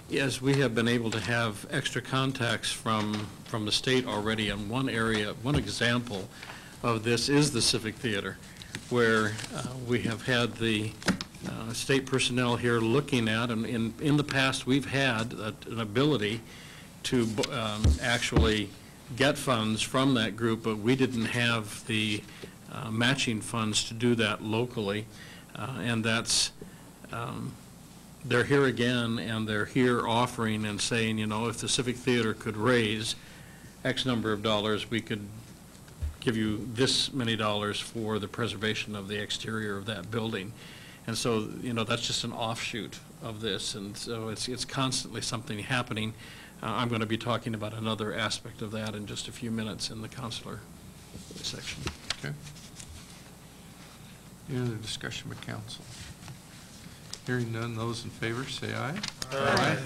is we have been able to have extra contacts from the state already. And one area, one example of this is the Civic Theater, where we have had the state personnel here looking at, and in the past we've had an ability to actually get funds from that group, but we didn't have the matching funds to do that locally, and that's, they're here again, and they're here offering and saying, you know, if the Civic Theater could raise X number of dollars, we could give you this many dollars for the preservation of the exterior of that building. And so, you know, that's just an offshoot of this, and so it's constantly something happening. I'm going to be talking about another aspect of that in just a few minutes in the counselor section. Okay. Any other discussion with council? Hearing none, those in favor say aye. Aye.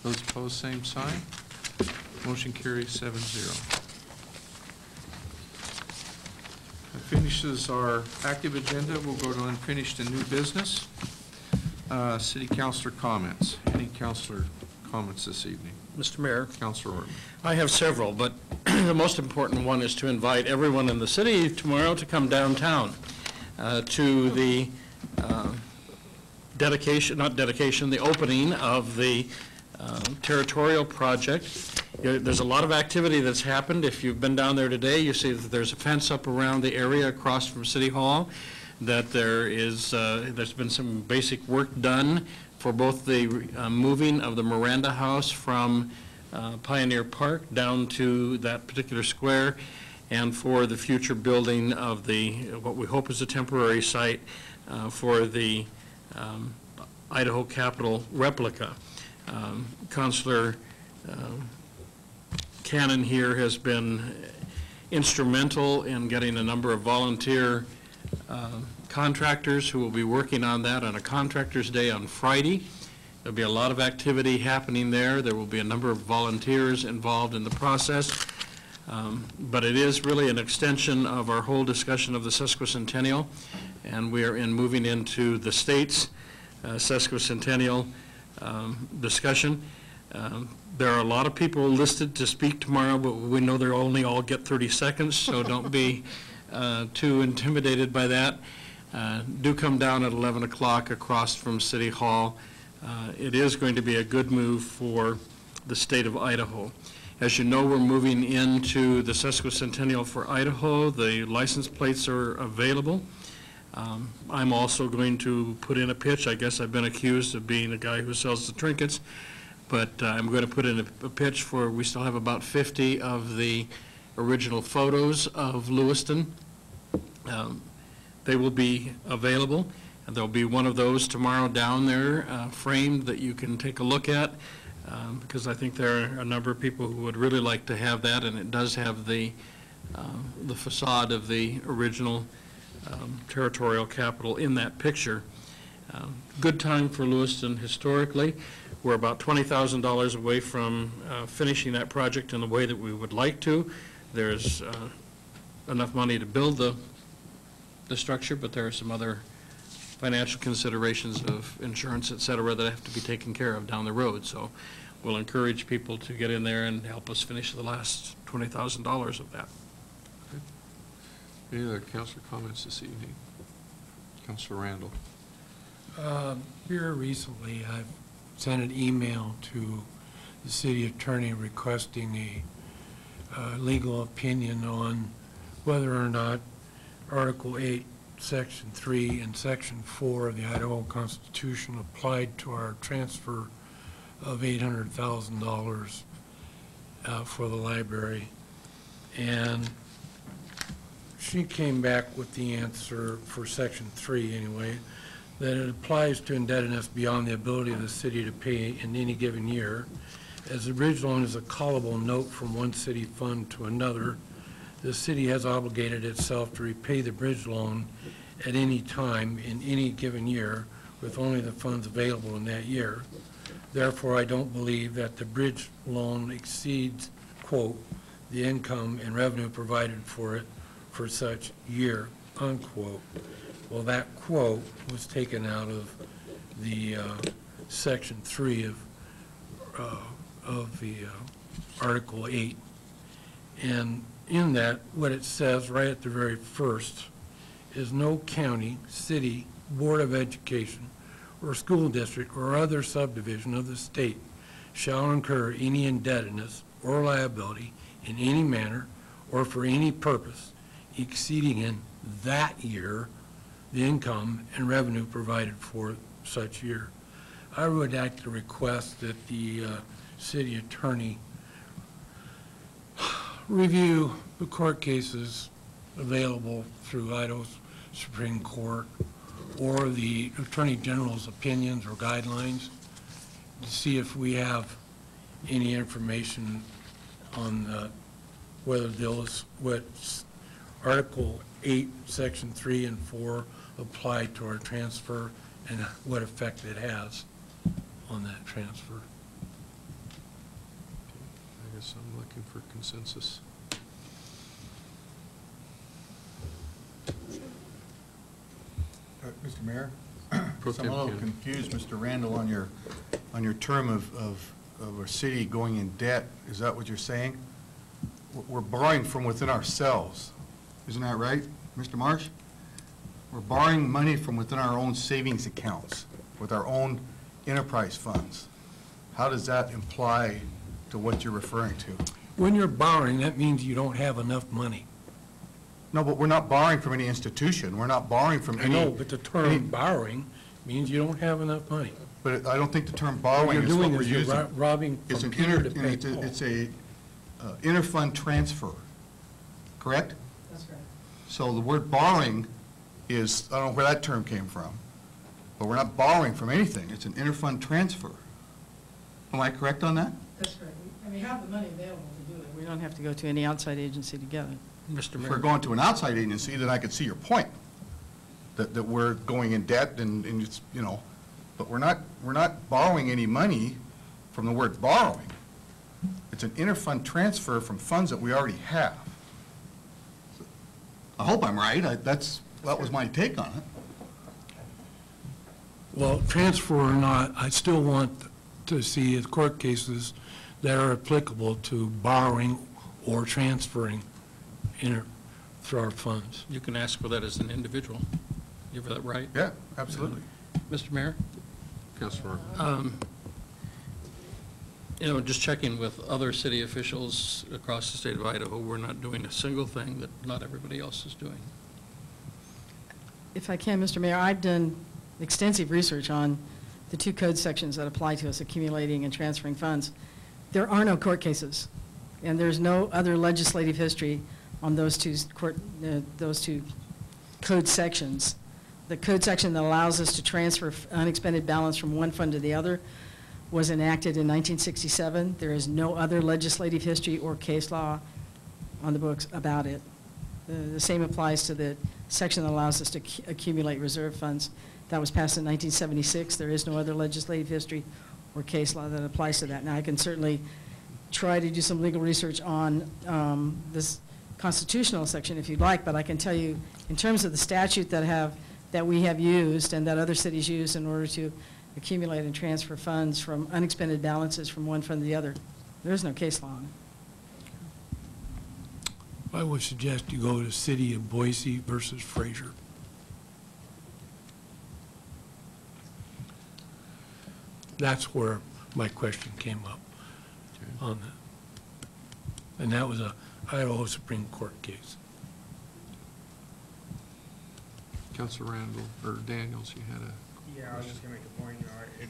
Those opposed, same sign. Motion carries 7-0. That finishes our active agenda. We'll go to unfinished and new business. City councilor comments. Any councilor comments this evening? Mr. Mayor. Councilor Ortman. I have several, but the most important one is to invite everyone in the city tomorrow to come downtown to the the opening of the territorial project. There's a lot of activity that's happened. If you've been down there today, you see that there's a fence up around the area across from City Hall, that there's been some basic work done for both the moving of the Miranda House from Pioneer Park down to that particular square, and for the future building of what we hope is a temporary site for the Idaho Capitol replica. Councilor Cannon here has been instrumental in getting a number of volunteer contractors who will be working on that on a contractor's day on Friday. There'll be a lot of activity happening there. There will be a number of volunteers involved in the process. But it is really an extension of our whole discussion of the sesquicentennial, and we are moving into the state's sesquicentennial discussion. There are a lot of people listed to speak tomorrow, but we know they'll only all get 30 seconds, so don't be too intimidated by that. Do come down at 11 o'clock across from City Hall. It is going to be a good move for the state of Idaho. As you know, we're moving into the sesquicentennial for Idaho. The license plates are available. I'm also going to put in a pitch. I guess I've been accused of being a guy who sells the trinkets, but I'm going to put in a pitch for, we still have about 50 of the original photos of Lewiston. They will be available, and there'll be one of those tomorrow down there framed that you can take a look at, because I think there are a number of people who would really like to have that, and it does have the facade of the original territorial capital in that picture. Good time for Lewiston historically. We're about $20,000 away from finishing that project in the way that we would like to. There's enough money to build the structure, but there are some other financial considerations of insurance, et cetera, that have to be taken care of down the road. So we'll encourage people to get in there and help us finish the last $20,000 of that. Okay. Any other councilor comments this evening? Councilor Randall. Here recently, I've sent an email to the city attorney requesting a legal opinion on whether or not Article 8, Section 3, and Section 4 of the Idaho Constitution applied to our transfer of $800,000 for the library. And she came back with the answer for Section 3 anyway, that it applies to indebtedness beyond the ability of the city to pay in any given year. As the bridge loan is a callable note from one city fund to another, the city has obligated itself to repay the bridge loan at any time in any given year with only the funds available in that year. Therefore, I don't believe that the bridge loan exceeds, quote, the income and revenue provided for it for such year, unquote. Well, that quote was taken out of the Section 3 of the Article 8. And in that, what it says right at the very first is no county, city, board of education, or school district or other subdivision of the state shall incur any indebtedness or liability in any manner or for any purpose exceeding in that year the income and revenue provided for such year. I would like to request that the city attorney review the court cases available through Idaho's Supreme Court or the Attorney General's opinions or guidelines to see if we have any information on whether those, what Article 8, Section 3 and 4 apply to our transfer and what effect it has on that transfer. I guess I'm looking for consensus. Mr. Mayor, Pro so I'm a little Tem confused, Mr. Randall, on your term of a city going in debt. Is that what you're saying? We're borrowing from within ourselves. Isn't that right, Mr. Marsh? We're borrowing money from within our own savings accounts with our own enterprise funds. How does that imply to what you're referring to? When you're borrowing, that means you don't have enough money. No, but we're not borrowing from any institution. We're not borrowing from any... I know, but the term borrowing means you don't have enough money. But I don't think the term borrowing is what we're using. You're robbing from Peter to pay Paul. It's a interfund transfer, correct? That's right. So the word borrowing is, I don't know where that term came from, but we're not borrowing from anything. It's an interfund transfer. Am I correct on that? That's right. And we have the money available to do it. We don't have to go to any outside agency to get it. Mr. If Mayor. we're going to an outside agency, then I could see your point, that we're going in debt and it's, you know, but we're not borrowing any money from the word borrowing. It's an interfund transfer from funds that we already have. I hope I'm right. That was my take on it. Well, transfer or not, I still want to see court cases that are applicable to borrowing or transferring through our funds. You can ask for that as an individual. You have that right? Yeah, absolutely. Mr. Mayor? Councilor. You know, just checking with other city officials across the state of Idaho, we're not doing a single thing that not everybody else is doing. If I can, Mr. Mayor, I've done extensive research on the two code sections that apply to us accumulating and transferring funds. There are no court cases, and there's no other legislative history on those two code sections. The code section that allows us to transfer unexpended balance from one fund to the other was enacted in 1967. There is no other legislative history or case law on the books about it. The same applies to the section that allows us to accumulate reserve funds. That was passed in 1976. There is no other legislative history or case law that applies to that. Now, I can certainly try to do some legal research on this constitutional section if you'd like, but I can tell you, in terms of the statute that we have used and that other cities use in order to accumulate and transfer funds from unexpended balances from one fund to the other, there is no case law on it. I would suggest you go to City of Boise versus Fraser. That's where my question came up on that. And that was a Idaho Supreme Court case. Councilor Randall, or Daniels, you had a... Yeah, I was just going to make a point.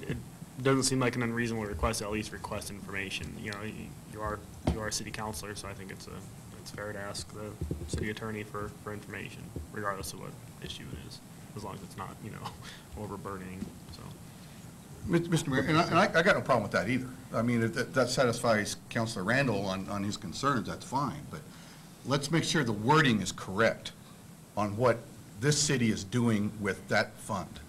It doesn't seem like an unreasonable request to at least request information. You know, you are a city councilor, so I think it's fair to ask the city attorney for information, regardless of what issue it is, as long as it's not, you know, overburdening. So, Mr. Mayor, and I got no problem with that either. I mean, if that satisfies Councilor Randall on his concerns, that's fine. But let's make sure the wording is correct on what this city is doing with that fund.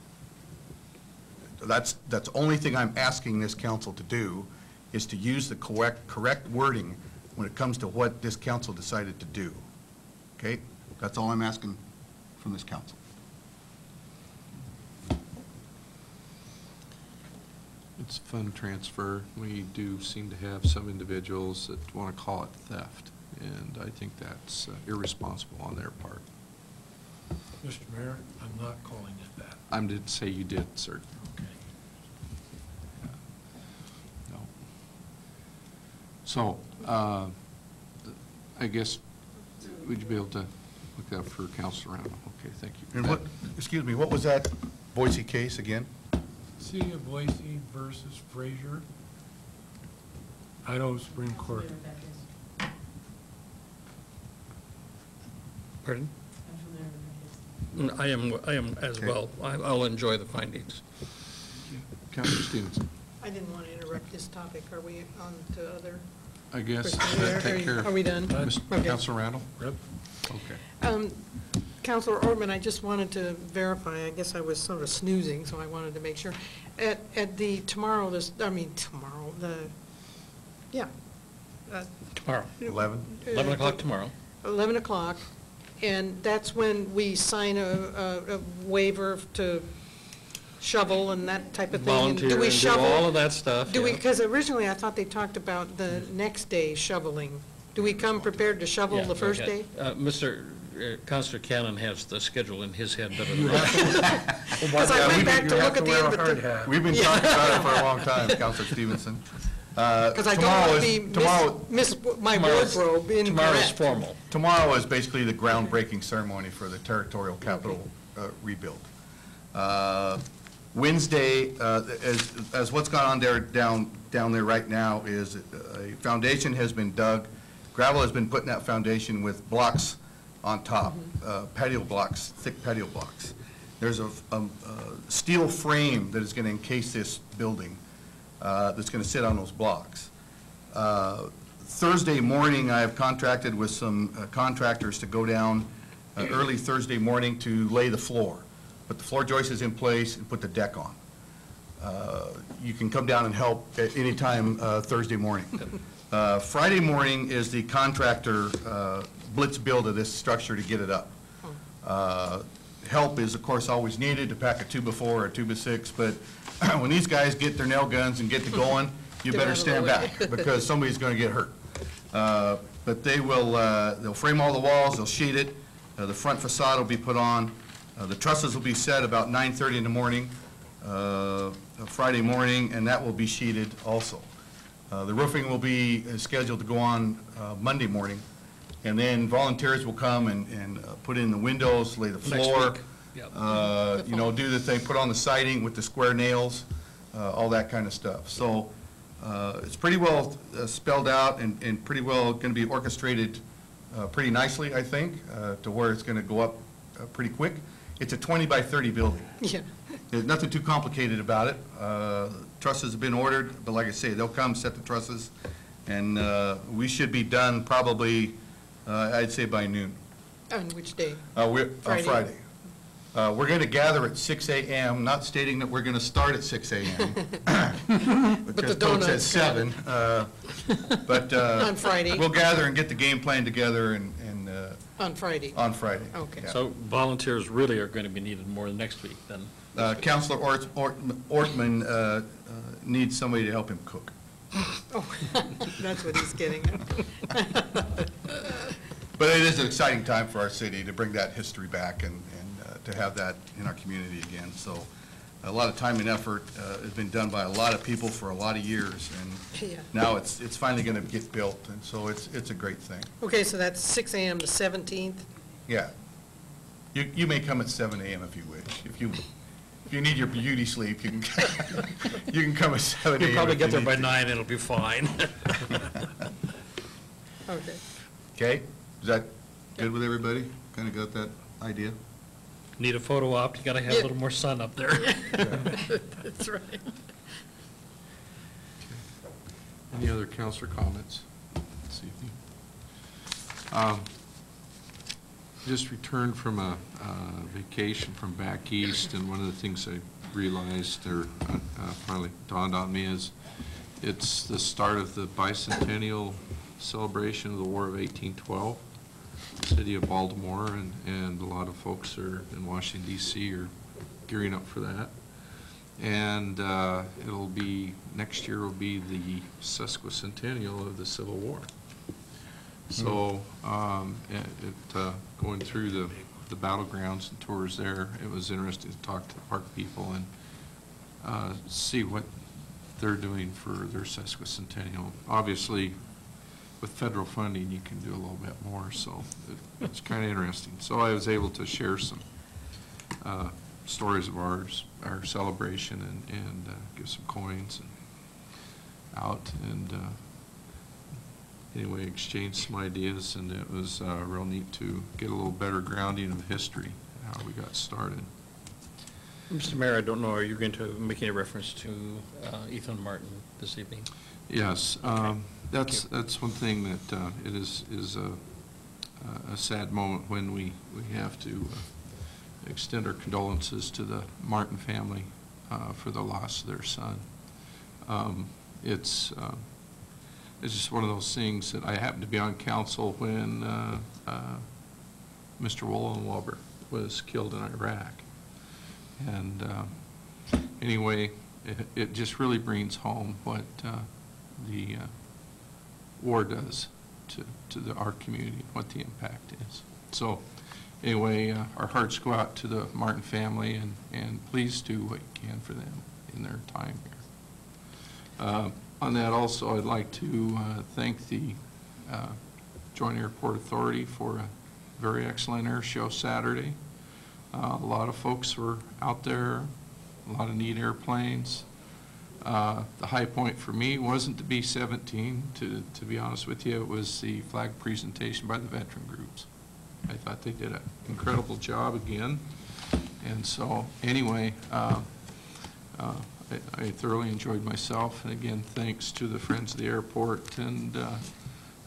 That's the only thing I'm asking this council to do, is to use the correct wording when it comes to what this council decided to do. Okay? That's all I'm asking from this council. It's fund transfer. We do seem to have some individuals that want to call it theft, and I think that's irresponsible on their part. Mr. Mayor, I'm not calling it that. I didn't say you did, sir. Okay. No. So, I guess, would you be able to look up for Councilor Randall? Okay, thank you. And what, excuse me, what was that Boise case again? City of Boise versus Fraser, Idaho Supreme Court. Pardon? I am as well. I'll enjoy the findings. Councilor Stevenson. I didn't want to interrupt this topic. Are we on to other? I guess Are take care. we done? Okay. Councilor Randall? Yep. Okay. Councilor Ortman, I just wanted to verify, I guess I was sort of snoozing, so I wanted to make sure. At the tomorrow, tomorrow, Tomorrow. 11? 11 o'clock tomorrow. 11 o'clock, and that's when we sign a waiver to shovel and that type of thing. Volunteer Do we and do shovel? all of that stuff. Do we, yeah. because originally I thought they talked about the next day shoveling. Do we come prepared to shovel Yeah, the first okay. day? Councilor Cannon has the schedule in his head better than I. Because I went back to look at the invitation. We've been talking about it for a long time, Councilor Stevenson. Because I don't want to miss my wardrobe incorrect. Tomorrow's formal. Tomorrow is basically the groundbreaking ceremony for the territorial capital rebuild. Wednesday, as what's gone on there down there right now is a foundation has been dug. Gravel has been put in that foundation with blocks on top, patio blocks, thick patio blocks. There's a steel frame that is going to encase this building that's going to sit on those blocks. Thursday morning, I have contracted with some contractors to go down early Thursday morning to lay the floor, put the floor joists in place and put the deck on. You can come down and help at any time Thursday morning. Friday morning is the contractor blitz build of this structure to get it up. Help is, of course, always needed to pack a 2x4 or a 2x6, but when these guys get their nail guns and get to going, you better stand back, because somebody's going to get hurt. But they will, they'll frame all the walls, they'll sheet it, the front facade will be put on, the trusses will be set about 9:30 in the morning, Friday morning, and that will be sheeted also. The roofing will be scheduled to go on Monday morning, and then volunteers will come and put in the windows, lay the floor, you know, do the thing, put on the siding with the square nails, all that kind of stuff. So it's pretty well spelled out and pretty well going to be orchestrated pretty nicely, I think, to where it's going to go up pretty quick. It's a 20 by 30 building. Yeah. There's nothing too complicated about it. Trusses have been ordered, but like I say, they'll come set the trusses, and we should be done probably, I'd say, by noon. On which day? On Friday. We're going to gather at 6 a.m., not stating that we're going to start at 6 a.m. because folks at 7. But on Friday. We'll gather and get the game plan together and on Friday. On Friday. Okay. Yeah. So volunteers really are going to be needed more next week than. Councilor Ortman needs somebody to help him cook. Oh, that's what he's getting at. But it is an exciting time for our city to bring that history back and to have that in our community again. So a lot of time and effort has been done by a lot of people for a lot of years, and now it's finally going to get built, and so it's a great thing. Okay, so that's 6 a.m. the 17th? Yeah. You may come at 7 a.m. if you wish. If you need your beauty sleep, you can you can come at 7 a.m. You'll probably get there by 9, it'll be fine. Okay. Okay, is that good with everybody? Kind of got that idea? Need a photo op, you gotta have a little more sun up there. That's right. Any other councilor comments this evening? Just returned from a vacation from back east, and one of the things I realized, or finally dawned on me, is it's the start of the bicentennial celebration of the War of 1812. City of Baltimore and a lot of folks are in Washington, D.C. are gearing up for that. And it'll be, next year will be the sesquicentennial of the Civil War. So going through the battlegrounds and tours there, it was interesting to talk to the park people and see what they're doing for their sesquicentennial. Obviously, with federal funding, you can do a little bit more, so it's kind of interesting. So I was able to share some stories of our celebration and give some coins out, and anyway, exchange some ideas, and it was real neat to get a little better grounding of history, how we got started. Mr. Mayor, I don't know, are you going to make any reference to Ethan Martin this evening? Yes. Okay. That's one thing that it is a sad moment when we have to extend our condolences to the Martin family for the loss of their son. It's just one of those things that I happened to be on council when Mr. Wollenweber was killed in Iraq, and anyway, it just really brings home what the war does to our community, what the impact is. So anyway, our hearts go out to the Martin family, and please do what you can for them in their time here. On that also, I'd like to thank the Joint Airport Authority for a very excellent air show Saturday. A lot of folks were out there, a lot of neat airplanes. The high point for me wasn't the B-17, to be honest with you. It was the flag presentation by the veteran groups. I thought they did an incredible job again. And so anyway, I thoroughly enjoyed myself. And again, thanks to the Friends of the Airport and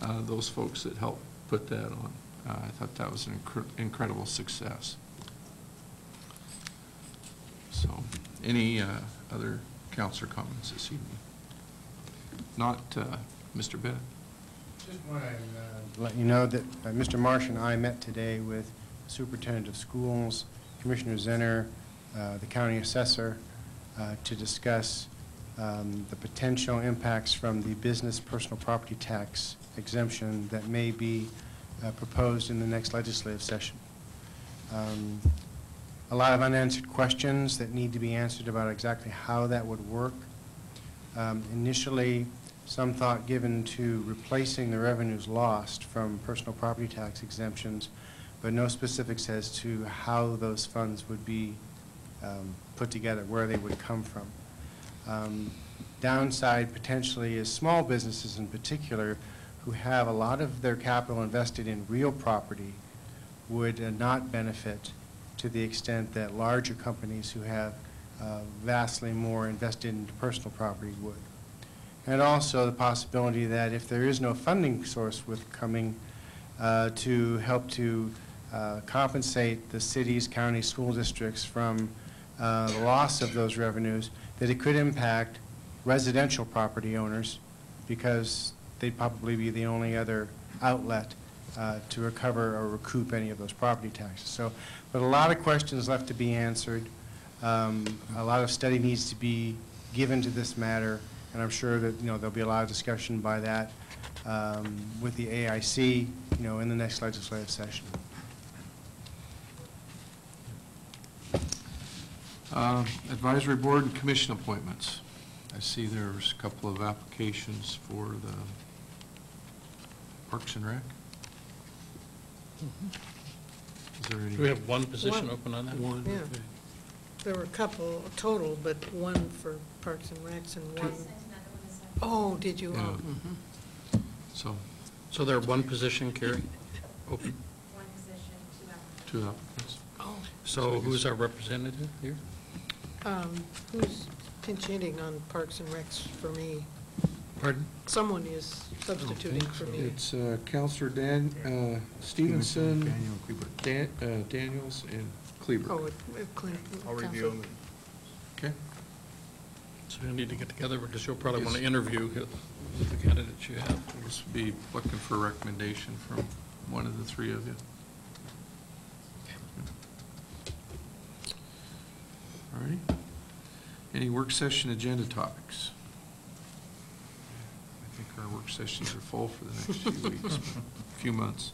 those folks that helped put that on. I thought that was an incredible success. So any other councilor comments this evening? Not, Mr. Bennett. Just want to let you know that Mr. Marsh and I met today with Superintendent of Schools, Commissioner Zenner, the county assessor, to discuss the potential impacts from the business personal property tax exemption that may be proposed in the next legislative session. A lot of unanswered questions that need to be answered about exactly how that would work. Initially, some thought given to replacing the revenues lost from personal property tax exemptions, but no specifics as to how those funds would be put together, where they would come from. Downside potentially is small businesses in particular who have a lot of their capital invested in real property would not benefit to the extent that larger companies who have vastly more invested in personal property would. And also the possibility that if there is no funding source coming to help to compensate the cities, counties, school districts from the loss of those revenues, that it could impact residential property owners because they'd probably be the only other outlet to recover or recoup any of those property taxes. So, but a lot of questions left to be answered. A lot of study needs to be given to this matter, and I'm sure that there'll be a lot of discussion by that with the AIC, in the next legislative session. Advisory Board and Commission appointments. I see there's a couple of applications for the Parks and Rec. Is there any? Do we have one position One. open on that? One, yeah. Okay. There were a couple total, but one for Parks and Recs and one. Oh, did you? Yeah. Oh. So there one position, Carrie, open? One position, two applicants. Oh. So who's our representative here? Who's pinch hitting on Parks and Recs for me? Pardon? Someone is substituting for me. It's Counselor Stevenson, Daniels, and Kleber. Oh, I'll review them. Okay. So you need to get together because you'll probably want to interview the candidates you have. We'll just be looking for a recommendation from one of the three of you. All righty. Any work session agenda topics? I think our work sessions are full for the next few weeks, few months.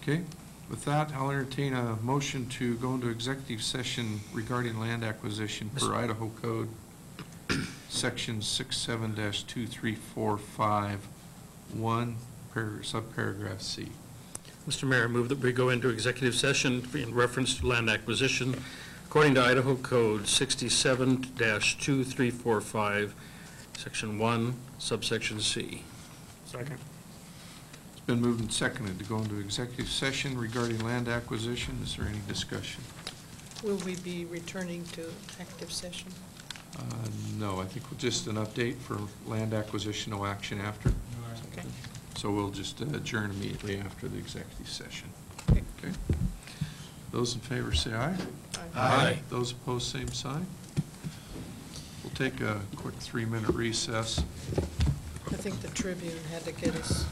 Okay, with that, I'll entertain a motion to go into executive session regarding land acquisition per Idaho Code, Section 67-2345, 1, subparagraph C. Mr. Mayor, I move that we go into executive session in reference to land acquisition according to Idaho Code 67-2345, Section 1, subsection C. Second. It's been moved and seconded to go into executive session regarding land acquisition. Is there any discussion? Will we be returning to active session? No, I think just an update for land acquisition, no action after. Okay. So we'll just adjourn immediately after the executive session. Okay. Okay. Those in favor say aye. Aye. Those opposed, same sign. We'll take a quick 3-minute recess. I think the Tribune had to get us